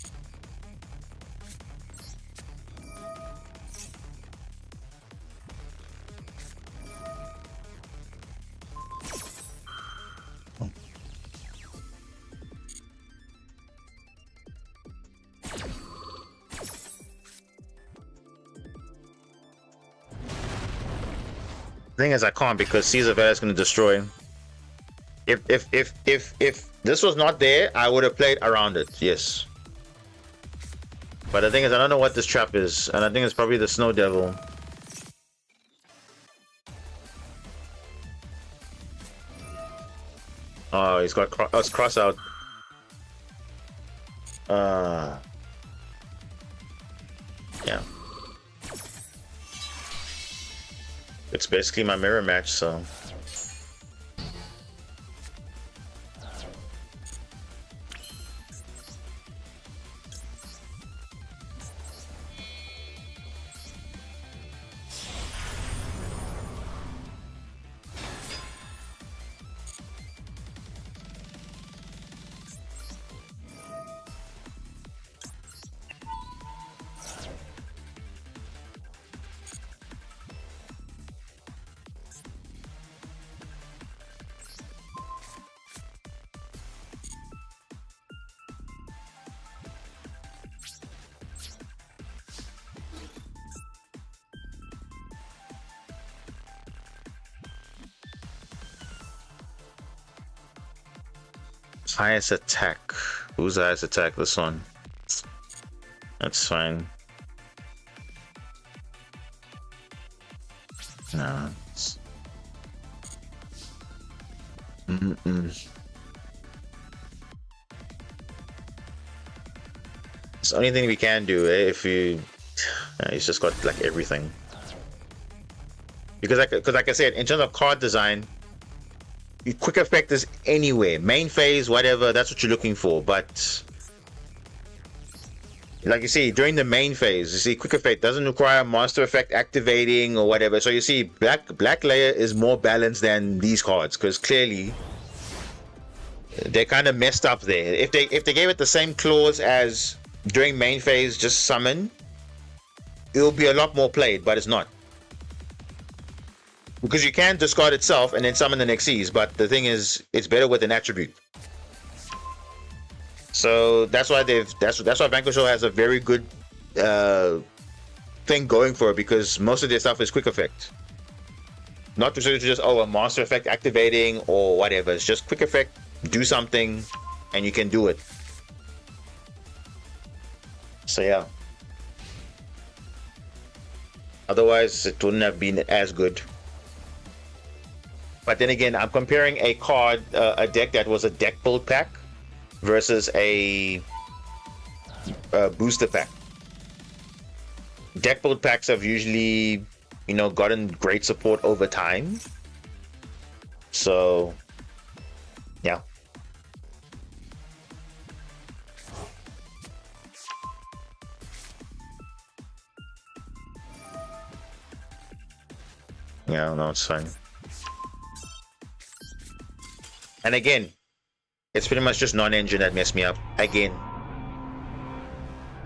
Thing is, I can't because Caesar Vela is going to destroy. If this was not there, I would have played around it. Yes. But the thing is, I don't know what this trap is, and I think it's probably the Snow Devil. Oh, he's got it's cross out. Yeah. It's basically my mirror match, so. Highest attack. Who's the highest attack? This one. That's fine. No. It's the only thing we can do, eh? If you, he's just got like everything. Because like I said, in terms of card design, quick effect is anywhere, main phase, whatever. That's what you're looking for. But like you see, during the main phase, you see, quick effect doesn't require master effect activating or whatever. So you see, black layer is more balanced than these cards because clearly they kind of messed up there. If they gave it the same clause as during main phase, just summon, it'll be a lot more played, but it's not. Because you can discard itself and then summon the next Xyz, but the thing is, it's better with an attribute. So that's why that's why Vanquisher has a very good thing going for it, because most of their stuff is quick effect. Not to just a master effect activating or whatever. It's just quick effect, do something, and you can do it. So yeah. Otherwise, it wouldn't have been as good. But then again, I'm comparing a card, a deck that was a deck build pack versus a booster pack. Deck build packs have usually, gotten great support over time. So, yeah. Yeah, no, it's fine. And again, it's pretty much just non-engine that messed me up. Again.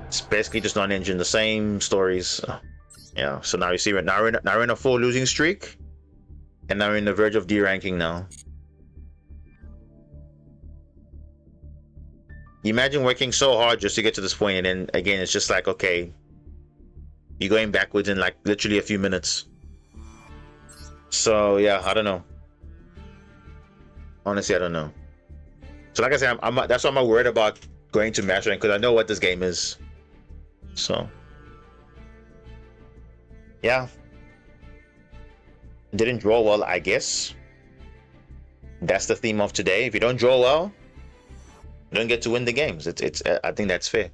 It's basically just non-engine, the same stories. Yeah, so now you see, now we're in a full losing streak. And now we're in the verge of D-ranking now. Imagine working so hard just to get to this point, and then again, it's just like, okay, you're going backwards in like literally a few minutes. So yeah, I don't know. Honestly, I don't know. So like I said, that's why I'm worried about going to Master Rank, because I know what this game is. So yeah, didn't draw well, I guess. That's the theme of today. If you don't draw well, you don't get to win the games. It's I think that's fair.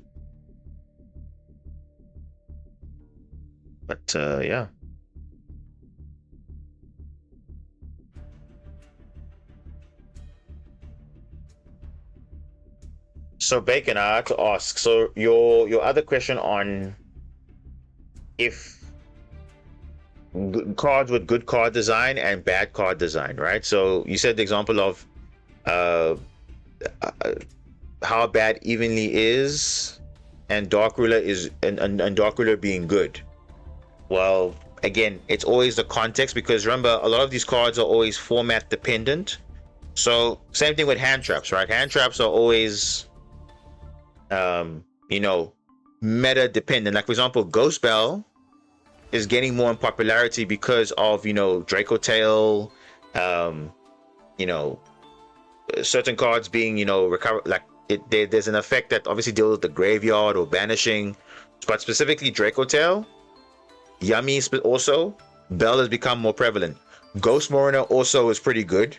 But yeah. So Bacon, I had to ask. So your other question on if cards with good card design and bad card design, right? So you said the example of uh, how bad Evenly is, and Dark Ruler is, and Dark Ruler being good. Well, again, it's always the context, because remember, a lot of these cards are always format dependent. So same thing with hand traps, right? Hand traps are always you know, meta dependent. Like for example, Ghost Bell is getting more in popularity because of, you know, Draco Tail, you know, certain cards being, you know, recover, like there's an effect that obviously deals with the graveyard or banishing, but specifically Draco Tail, Yummy also, Bell has become more prevalent. Ghost Mariner also is pretty good,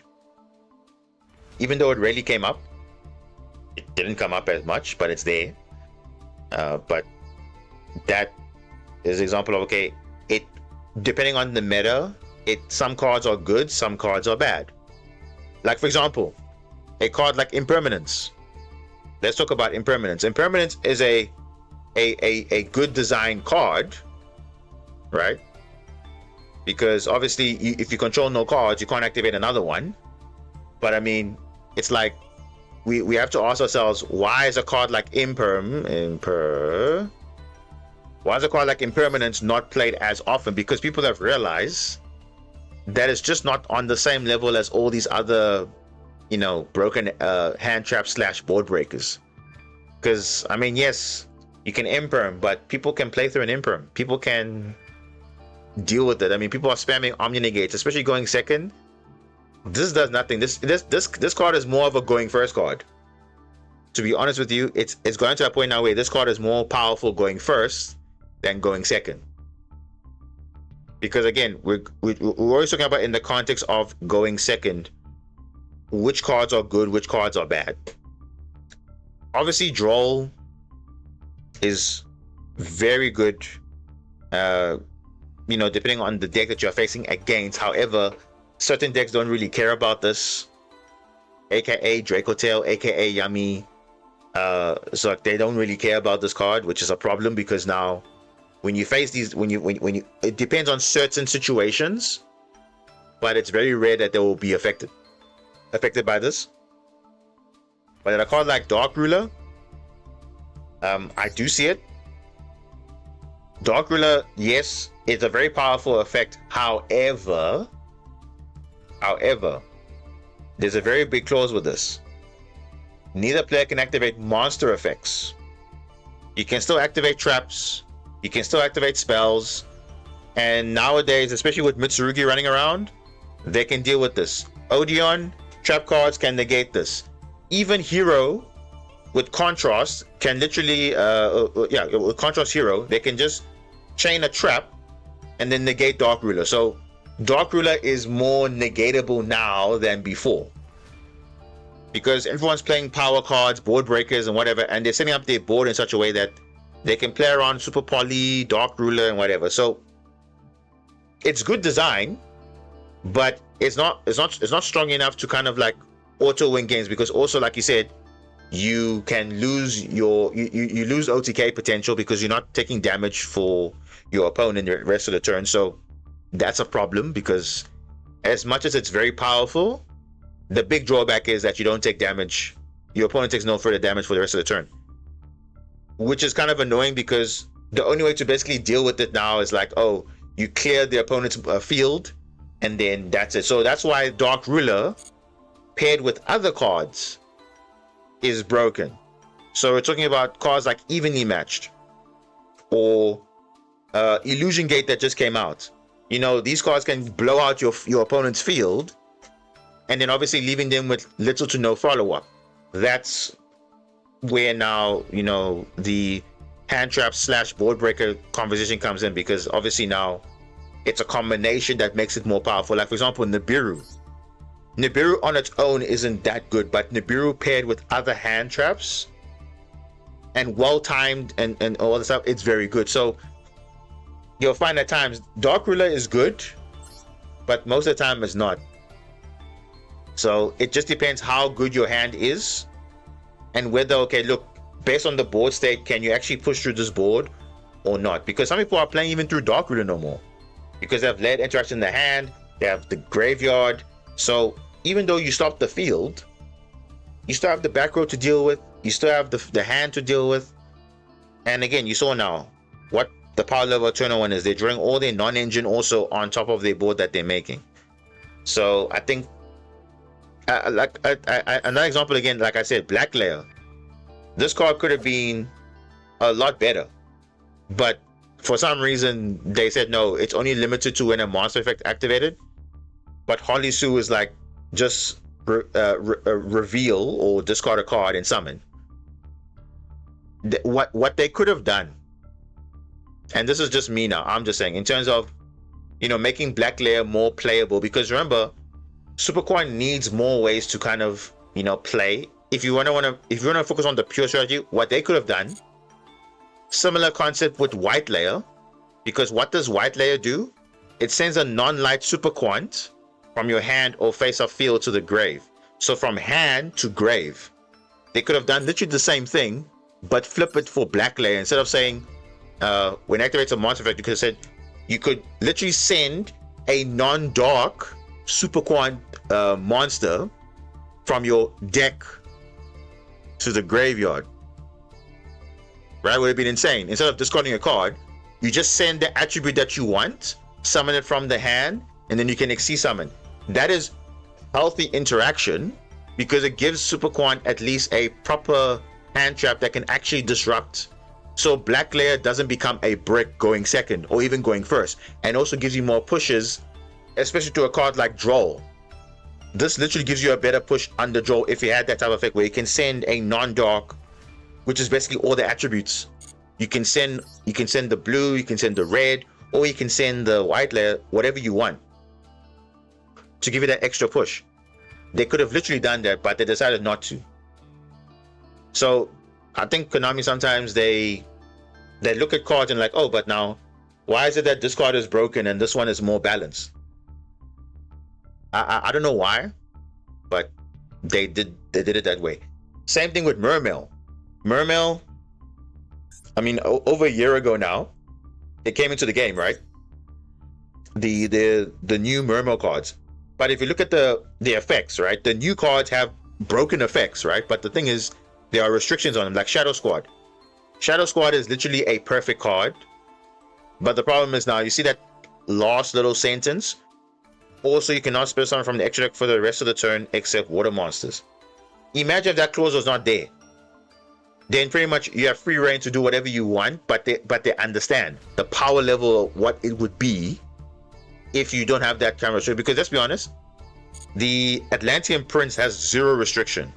even though it rarely came up. It didn't come up as much, but it's there. But that is an example of, okay, it depending on the meta, some cards are good, some cards are bad. Like for example, a card like Impermanence. Let's talk about Impermanence. Impermanence is a good design card, right? Because obviously, if you control no cards, you can't activate another one. But I mean, it's like we have to ask ourselves, why is a card like why is a card like Impermanence not played as often? Because people have realized that it's just not on the same level as all these other, you know, broken hand traps / board breakers. Because I mean, yes, you can Imperm, but people can play through an Imperm. People can deal with it. I mean, people are spamming Omni Negates, especially going second. This does nothing. This card is more of a going first card. To be honest with you, it's going to a point now where this card is more powerful going first than going second. Because again, we're always talking about in the context of going second, which cards are good, which cards are bad. Obviously, Duel is very good, you know, depending on the deck that you're facing against. However, certain decks don't really care about this, aka Draco Tail, aka Yummy. So they don't really care about this card, which is a problem, because now when you face these, when you it depends on certain situations, but it's very rare that they will be affected by this. But in a card like Dark Ruler, I do see it. Dark Ruler, yes, it's a very powerful effect. However, there's a very big clause with this. Neither player can activate monster effects. You can still activate traps, you can still activate spells, and nowadays, especially with Mitsurugi running around, they can deal with this. Odeon, trap cards can negate this. Even Hero with Contrast can literally, with Contrast Hero, they can just chain a trap and then negate Dark Ruler. So Dark Ruler is more negatable now than before, because everyone's playing power cards, board breakers, and whatever, and they're setting up their board in such a way that they can play around Super Poly, Dark Ruler, and whatever. So it's good design, but it's not strong enough to kind of like auto win games, because also, like you said, you can lose you lose OTK potential because you're not taking damage for your opponent the rest of the turn. So that's a problem, because as much as it's very powerful, the big drawback is that you don't take damage. Your opponent takes no further damage for the rest of the turn, which is kind of annoying, because the only way to basically deal with it now is like, oh, you clear the opponent's field, and then that's it. So that's why Dark Ruler paired with other cards is broken. So we're talking about cards like Evenly Matched or Illusion Gate that just came out. You know, these cards can blow out your opponent's field, and then obviously leaving them with little to no follow-up. That's where now, you know, the hand trap / board breaker conversation comes in, because obviously now it's a combination that makes it more powerful. Like for example, Nibiru on its own isn't that good, but Nibiru paired with other hand traps and well-timed and all this stuff, it's very good. So you'll find at times Dark Ruler is good, but most of the time it's not. So it just depends how good your hand is and whether, okay, look, based on the board state, can you actually push through this board or not? Because some people are playing even through Dark Ruler no more, because they have lead interaction in the hand, they have the graveyard. So even though you stop the field, you still have the back row to deal with, you still have the hand to deal with. And again, you saw now what the power level of Turner 1 is. They're drawing all their non-engine also on top of their board that they're making. So I think, another example again, like I said, Black Layer. This card could have been a lot better, but for some reason they said no, it's only limited to when a monster effect activated. But Holly Sue is like, just reveal or discard a card and summon. What they could have done, and this is just me now, I'm just saying, in terms of, you know, making Black Layer more playable, because remember, Supercoin needs more ways to kind of, you know, play. If you want to focus on the pure strategy, what they could have done, similar concept with White Layer, because what does White Layer do? It sends a non-light Superquant from your hand or face-up field to the grave. So from hand to grave, they could have done literally the same thing, but flip it for Black Layer. Instead of saying, when it activates a monster effect, you could have said, you could literally send a non-dark Superquant monster from your deck to the graveyard. Right? Would have been insane. Instead of discarding a card, you just send the attribute that you want, summon it from the hand, and then you can XC summon. That is healthy interaction, because it gives Superquant at least a proper hand trap that can actually disrupt. So Black Layer doesn't become a brick going second or even going first, and also gives you more pushes, especially to a card like Duel. This literally gives you a better push under Duel if you had that type of effect where you can send a non-dark, which is basically all the attributes. You can send the blue, you can send the red, or you can send the White Layer, whatever you want, to give you that extra push. They could have literally done that, but they decided not to. So I think Konami sometimes they look at cards and like, oh, but now why is it that this card is broken and this one is more balanced? I don't know why, but they did it that way. Same thing with Mermail. Mermail, I mean, over a year ago now, it came into the game, right? The new Mermail cards. But if you look at the effects, right? The new cards have broken effects, right? But the thing is, there are restrictions on them, like Shadow Squad. Shadow Squad is literally a perfect card. But the problem is now, you see that last little sentence? Also, you cannot spell something from the extra deck for the rest of the turn except water monsters. Imagine if that clause was not there. Then pretty much you have free reign to do whatever you want, but they understand the power level of what it would be if you don't have that kind of restriction. Because let's be honest, the Atlantean Prince has zero restriction.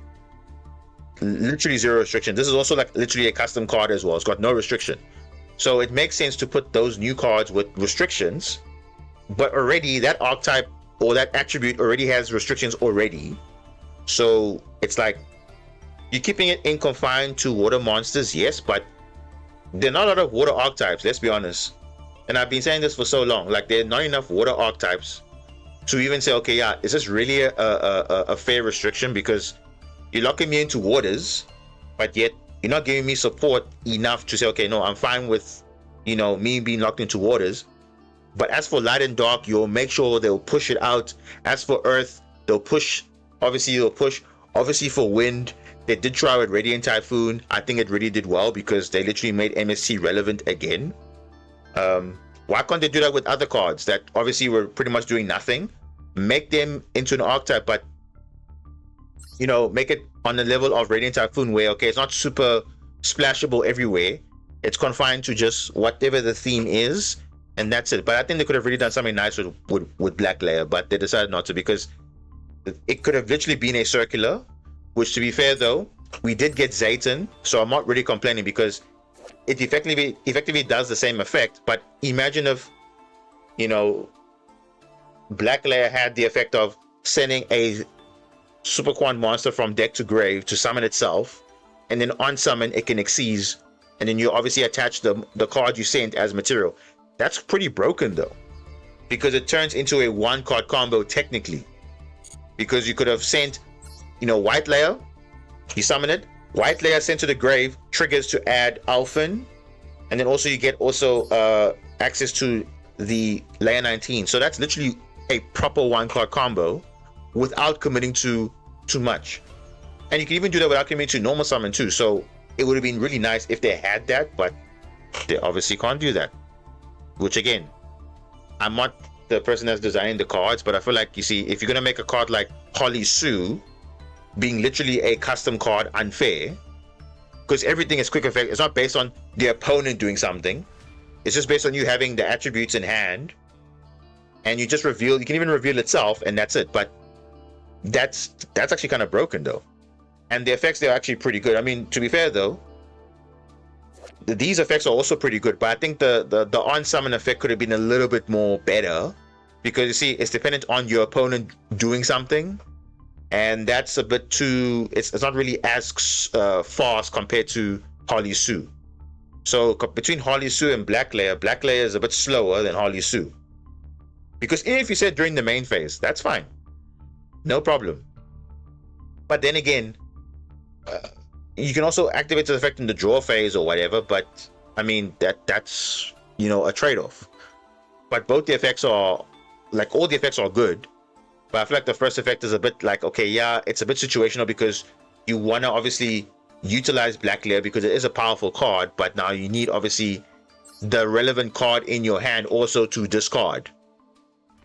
Literally zero restriction. This is also like literally a custom card as well. It's got no restriction. So it makes sense to put those new cards with restrictions, but already that archetype or that attribute already has restrictions already. So it's like, you're keeping it in confined to water monsters, yes, but there are not a lot of water archetypes, let's be honest. And I've been saying this for so long, like there are not enough water archetypes to even say, okay, yeah, is this really a fair restriction? Because you're locking me into waters, but yet you're not giving me support enough to say, okay, no, I'm fine with, you know, me being locked into waters. But as for light and dark, you'll make sure they'll push it out. As for earth, they'll push. Obviously, they'll push. Obviously, for wind, they did try with Radiant Typhoon. I think it really did well because they literally made MSC relevant again. Why can't they do that with other cards that obviously were pretty much doing nothing? Make them into an archetype, but, you know, make it on the level of Radiant Typhoon where, okay, it's not super splashable everywhere. It's confined to just whatever the theme is, and that's it. But I think they could have really done something nice with Black Layer, but they decided not to because it could have literally been a circular, which, to be fair though, we did get Zayton, so I'm not really complaining because it effectively does the same effect. But imagine if, you know, Black Layer had the effect of sending a Superquant monster from deck to grave to summon itself, and then on summon it can exceed, and then you obviously attach the card you sent as material. That's pretty broken though, because it turns into a one card combo technically, because you could have sent, you know, White Layer, you summon it, White layer sent to the grave triggers to add Alphen, and then also you get access to the layer 19. So that's literally a proper 1-card combo without committing to too much. And you can even do that without committing to normal summon too. So it would have been really nice if they had that, but they obviously can't do that. Which again, I'm not the person that's designing the cards, but I feel like, you see, if you're gonna make a card like Holly Sue being literally a custom card unfair, because everything is quick effect. It's not based on the opponent doing something. It's just based on you having the attributes in hand, and you just reveal. You can even reveal itself, and that's it. But that's actually kind of broken though, and the effects, they're actually pretty good. I mean, to be fair though, these effects are also pretty good, but I think the on summon effect could have been a little bit more better, because you see, it's dependent on your opponent doing something, and that's a bit too. It's not really as fast compared to Holly Sue. So between Holly Sue and Black Layer is a bit slower than Holly Sue. Because even if you said during the main phase, that's fine, no problem. But then again, you can also activate the effect in the draw phase or whatever. But I mean, that's a trade-off. But both the effects are like, all the effects are good. But I feel like the first effect is a bit like, okay, yeah, it's a bit situational, because you want to obviously utilize Black Layer because it is a powerful card, but now you need obviously the relevant card in your hand also to discard.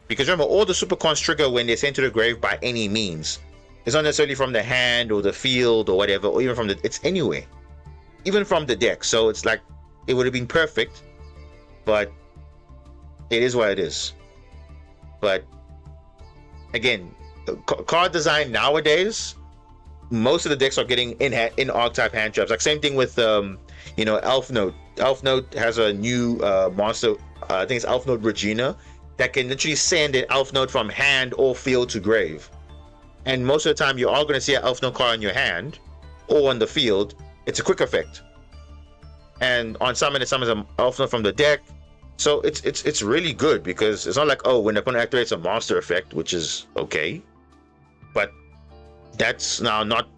Because remember, all the super cons trigger when they're sent to the grave by any means. It's not necessarily from the hand or the field or whatever, or even from it's anywhere, even from the deck. So it's like, it would have been perfect, but it is what it is. But again, card design nowadays, most of the decks are getting in archetype hand traps. Like same thing with Elf Note. Elf Note has a new monster. I think it's Elf Note Regina, that can literally send an Elf Note from hand or field to grave. And most of the time, you are going to see an Elf Note card in your hand or on the field. It's a quick effect. And on summon, it summons an Elf Note from the deck. So it's really good, because it's not like, oh, when the opponent activates a monster effect, which is okay, but that's now not.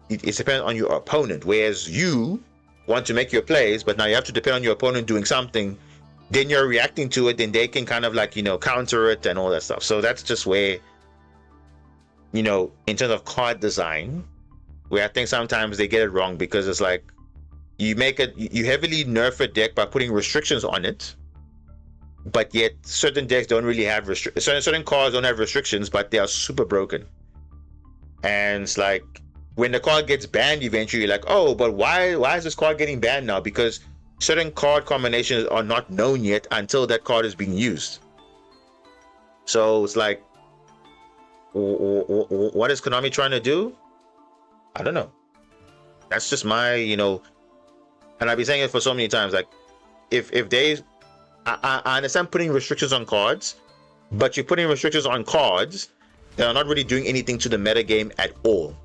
It's dependent on your opponent. Whereas you want to make your plays, but now you have to depend on your opponent doing something. Then you're reacting to it, then they can kind of like counter it and all that stuff. So that's just where, in terms of card design, where I think sometimes they get it wrong, because it's like you heavily nerf a deck by putting restrictions on it, but yet certain decks don't really have certain cards don't have restrictions, but they are super broken. And it's like, when the card gets banned eventually, you're like, oh, but why is this card getting banned now? Because certain card combinations are not known yet until that card is being used. So it's like, what is Konami trying to do? I don't know. That's just my, and I've been saying it for so many times. Like, if they, I understand putting restrictions on cards, but you're putting restrictions on cards that are not really doing anything to the meta game at all.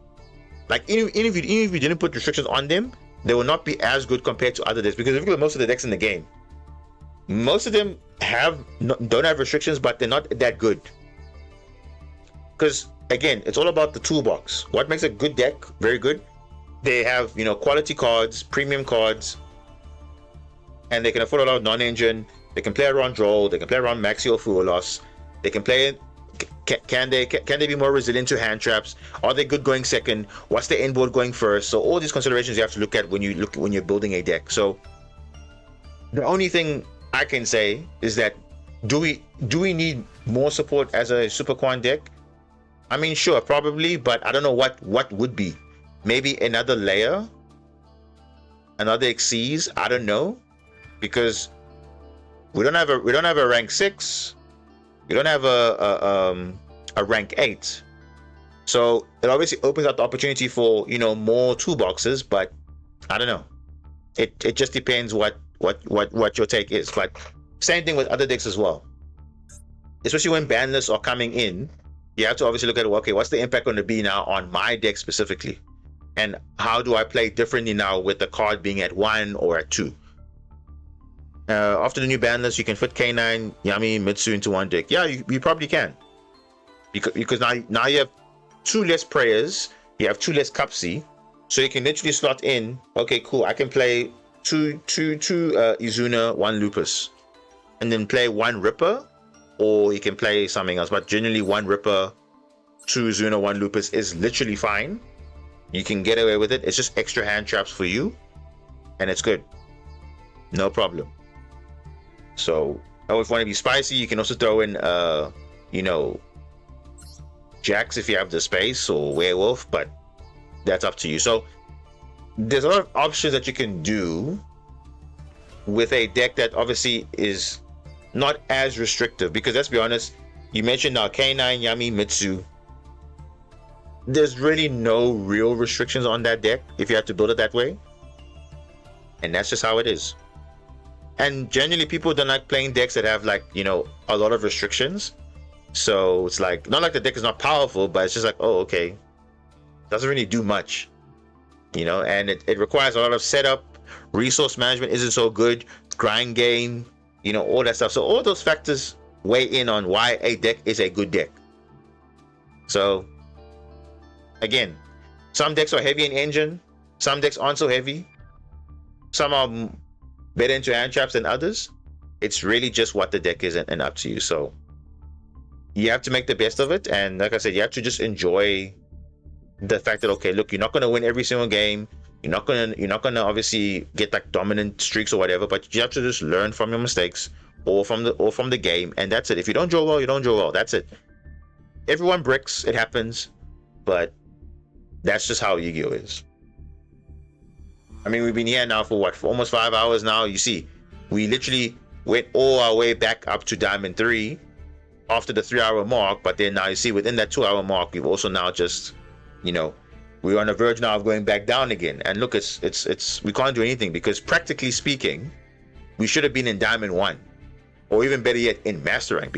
Like, even if you didn't put restrictions on them, they will not be as good compared to other decks. Because if you look at most of the decks in the game, most of them don't have restrictions, but they're not that good. Because again, it's all about the toolbox. What makes a good deck very good? They have quality cards, premium cards, and they can afford a lot of non-engine. They can play around draw. They can play around Maxi or Full Loss. They can play. Can they be more resilient to hand traps? Are they good going second? What's the end board going first? So all these considerations you have to look at when you're building a deck. So the only thing I can say is that, do we need more support as a Super Quan deck? I mean, sure, probably, but I don't know what would be. Maybe another layer, another Xyz. I don't know, because we don't have a rank 6. We don't have a rank 8. So it obviously opens up the opportunity for more toolboxes, but I don't know. It just depends what your take is. But same thing with other decks as well. Especially when ban lists are coming in, you have to obviously look at, okay, what's the impact going to be now on my deck specifically, and how do I play differently now with the card being at 1 or at 2. After the new ban list, you can fit K9, Yami, Mitsu into one deck. Yeah, you probably can, because now you have 2 less prayers, you have 2 less Cupsy, So you can literally slot in, okay, cool, I can play two Izuna, one Lupus, and then play one Ripper, or you can play something else. But generally, one Ripper, two Izuna, one Lupus is literally fine. You can get away with it. It's just extra hand traps for you, and it's good. No problem. So, if you want to be spicy, you can also throw in, you know, Jax if you have the space, or Werewolf, but that's up to you. So, there's a lot of options that you can do with a deck that obviously is not as restrictive, because let's be honest, you mentioned now K9, Yami, Mitsu. There's really no real restrictions on that deck if you have to build it that way, and that's just how it is. And generally, people don't like playing decks that have, like, you know, a lot of restrictions. So it's like, not like the deck is not powerful, but it's just like, oh, okay, doesn't really do much, you know. And it requires a lot of setup, resource management isn't so good, grind game, you know, all that stuff. So all those factors weigh in on why a deck is a good deck. So again, some decks are heavy in engine, some decks aren't so heavy, some are better into hand traps than others. It's really just what the deck is, and up to you. So you have to make the best of it, and like I said, you have to just enjoy the fact that, okay, look, you're not going to win every single game, you're not going to obviously get like dominant streaks or whatever, but you have to just learn from your mistakes or from the game, and that's it. If you don't draw well, you don't draw well. That's it. Everyone bricks, it happens, but that's just how Yu-Gi-Oh is. I mean, we've been here now for what, for almost 5 hours now. You see, we literally went all our way back up to Diamond 3 after the 3-hour mark, but then now you see within that 2-hour mark, we've also now just, you know, we're on the verge now of going back down again. And look, it's we can't do anything, because practically speaking, we should have been in Diamond 1, or even better yet, in Master Rank,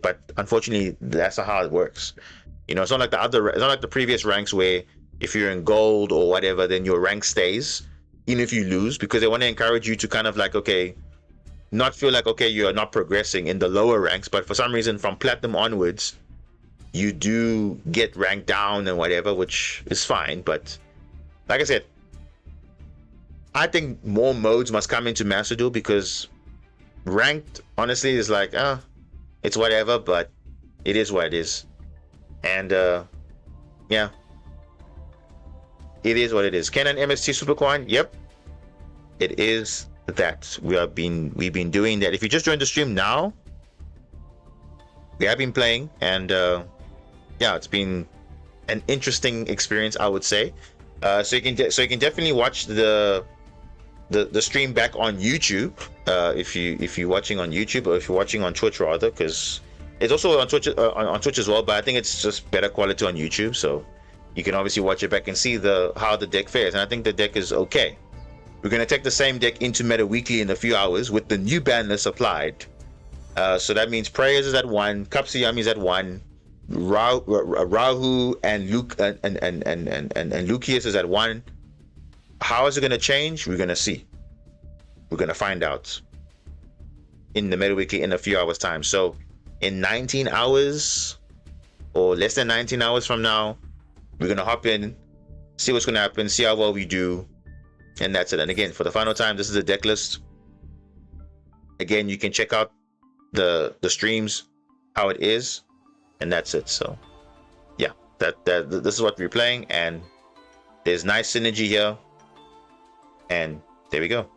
but unfortunately, that's not how it works. You know, it's not like the previous ranks where if you're in gold or whatever, then your rank stays, even if you lose, because they want to encourage you to kind of like, okay, not feel like, okay, you're not progressing in the lower ranks, but for some reason from platinum onwards, you do get ranked down and whatever, which is fine. But like I said, I think more modes must come into Master Duel, because ranked, honestly, is like, it's whatever, but it is what it is. And yeah, it is what it is. Canon MST Supercoin, yep, it is that. We've been doing that. If you just joined the stream now, we have been playing, and yeah, it's been an interesting experience, I would say. So you can definitely watch the stream back on YouTube, if you're watching on YouTube, or if you're watching on Twitch rather, because it's also on Twitch on Twitch as well, but I think it's just better quality on YouTube, so you can obviously watch it back and see how the deck fares. And I think the deck is okay. We're going to take the same deck into Meta Weekly in a few hours with the new ban list applied. So that means Prayers is at 1, Kapsuyami is at 1, Rahu and Luke and Lucius is at 1. How is it going to change? We're going to see. We're going to find out in the Meta Weekly in a few hours time. So in 19 hours or less than 19 hours from now, we're going to hop in, see what's going to happen, see how well we do, and that's it. And again, for the final time, this is the deck list. Again, you can check out the streams, how it is, and that's it. So yeah, this is what we're playing, and there's nice synergy here, and there we go.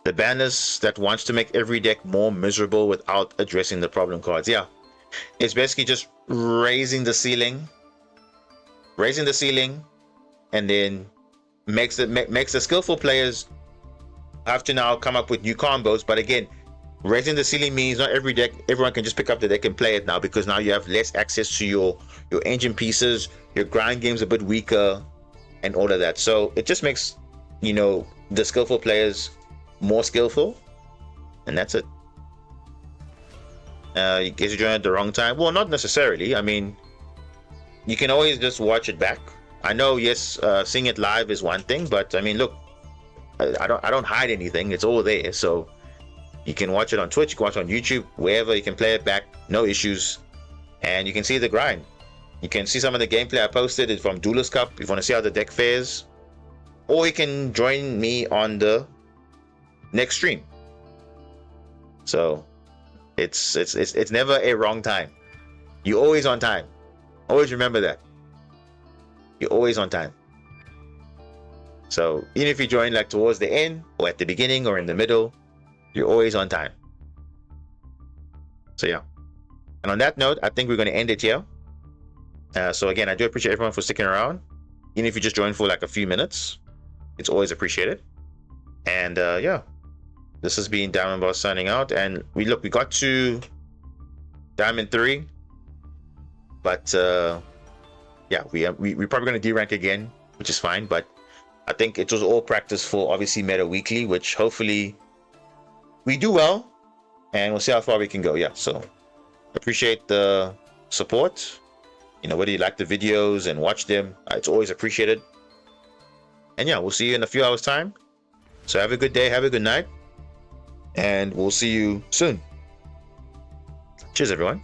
The banners that wants to make every deck more miserable without addressing the problem cards. Yeah, it's basically just raising the ceiling, and then makes the skillful players have to now come up with new combos. But again, raising the ceiling means not everyone can just pick up the deck and play it now, because now you have less access to your engine pieces, your grind game's a bit weaker, and all of that. So it just makes, you know, the skillful players more skillful, and that's it. You guess you joined at the wrong time. Well, not necessarily. I mean, you can always just watch it back. I know, yes, seeing it live is one thing, but I mean, look, I don't hide anything. It's all there. So you can watch it on Twitch, you can watch it on YouTube, wherever. You can play it back, no issues, and you can see the grind. You can see some of the gameplay I posted is from Duelist Cup if you want to see how the deck fares. Or you can join me on the next stream. So it's never a wrong time. You're always on time. Always remember that. You're always on time. So even if you join like towards the end or at the beginning or in the middle, you're always on time. So yeah. And on that note, I think we're going to end it here. So again, I do appreciate everyone for sticking around. Even if you just joined for like a few minutes, it's always appreciated. And yeah, this has been Diamond Boss signing out. And we got to Diamond 3. But yeah, we're probably going to D-rank again, which is fine. But I think it was all practice for obviously Meta Weekly, which hopefully we do well. And we'll see how far we can go. Yeah, so appreciate the support. You know, whether you like the videos and watch them, it's always appreciated. And yeah, we'll see you in a few hours' time. So have a good day, have a good night, and we'll see you soon. Cheers, everyone.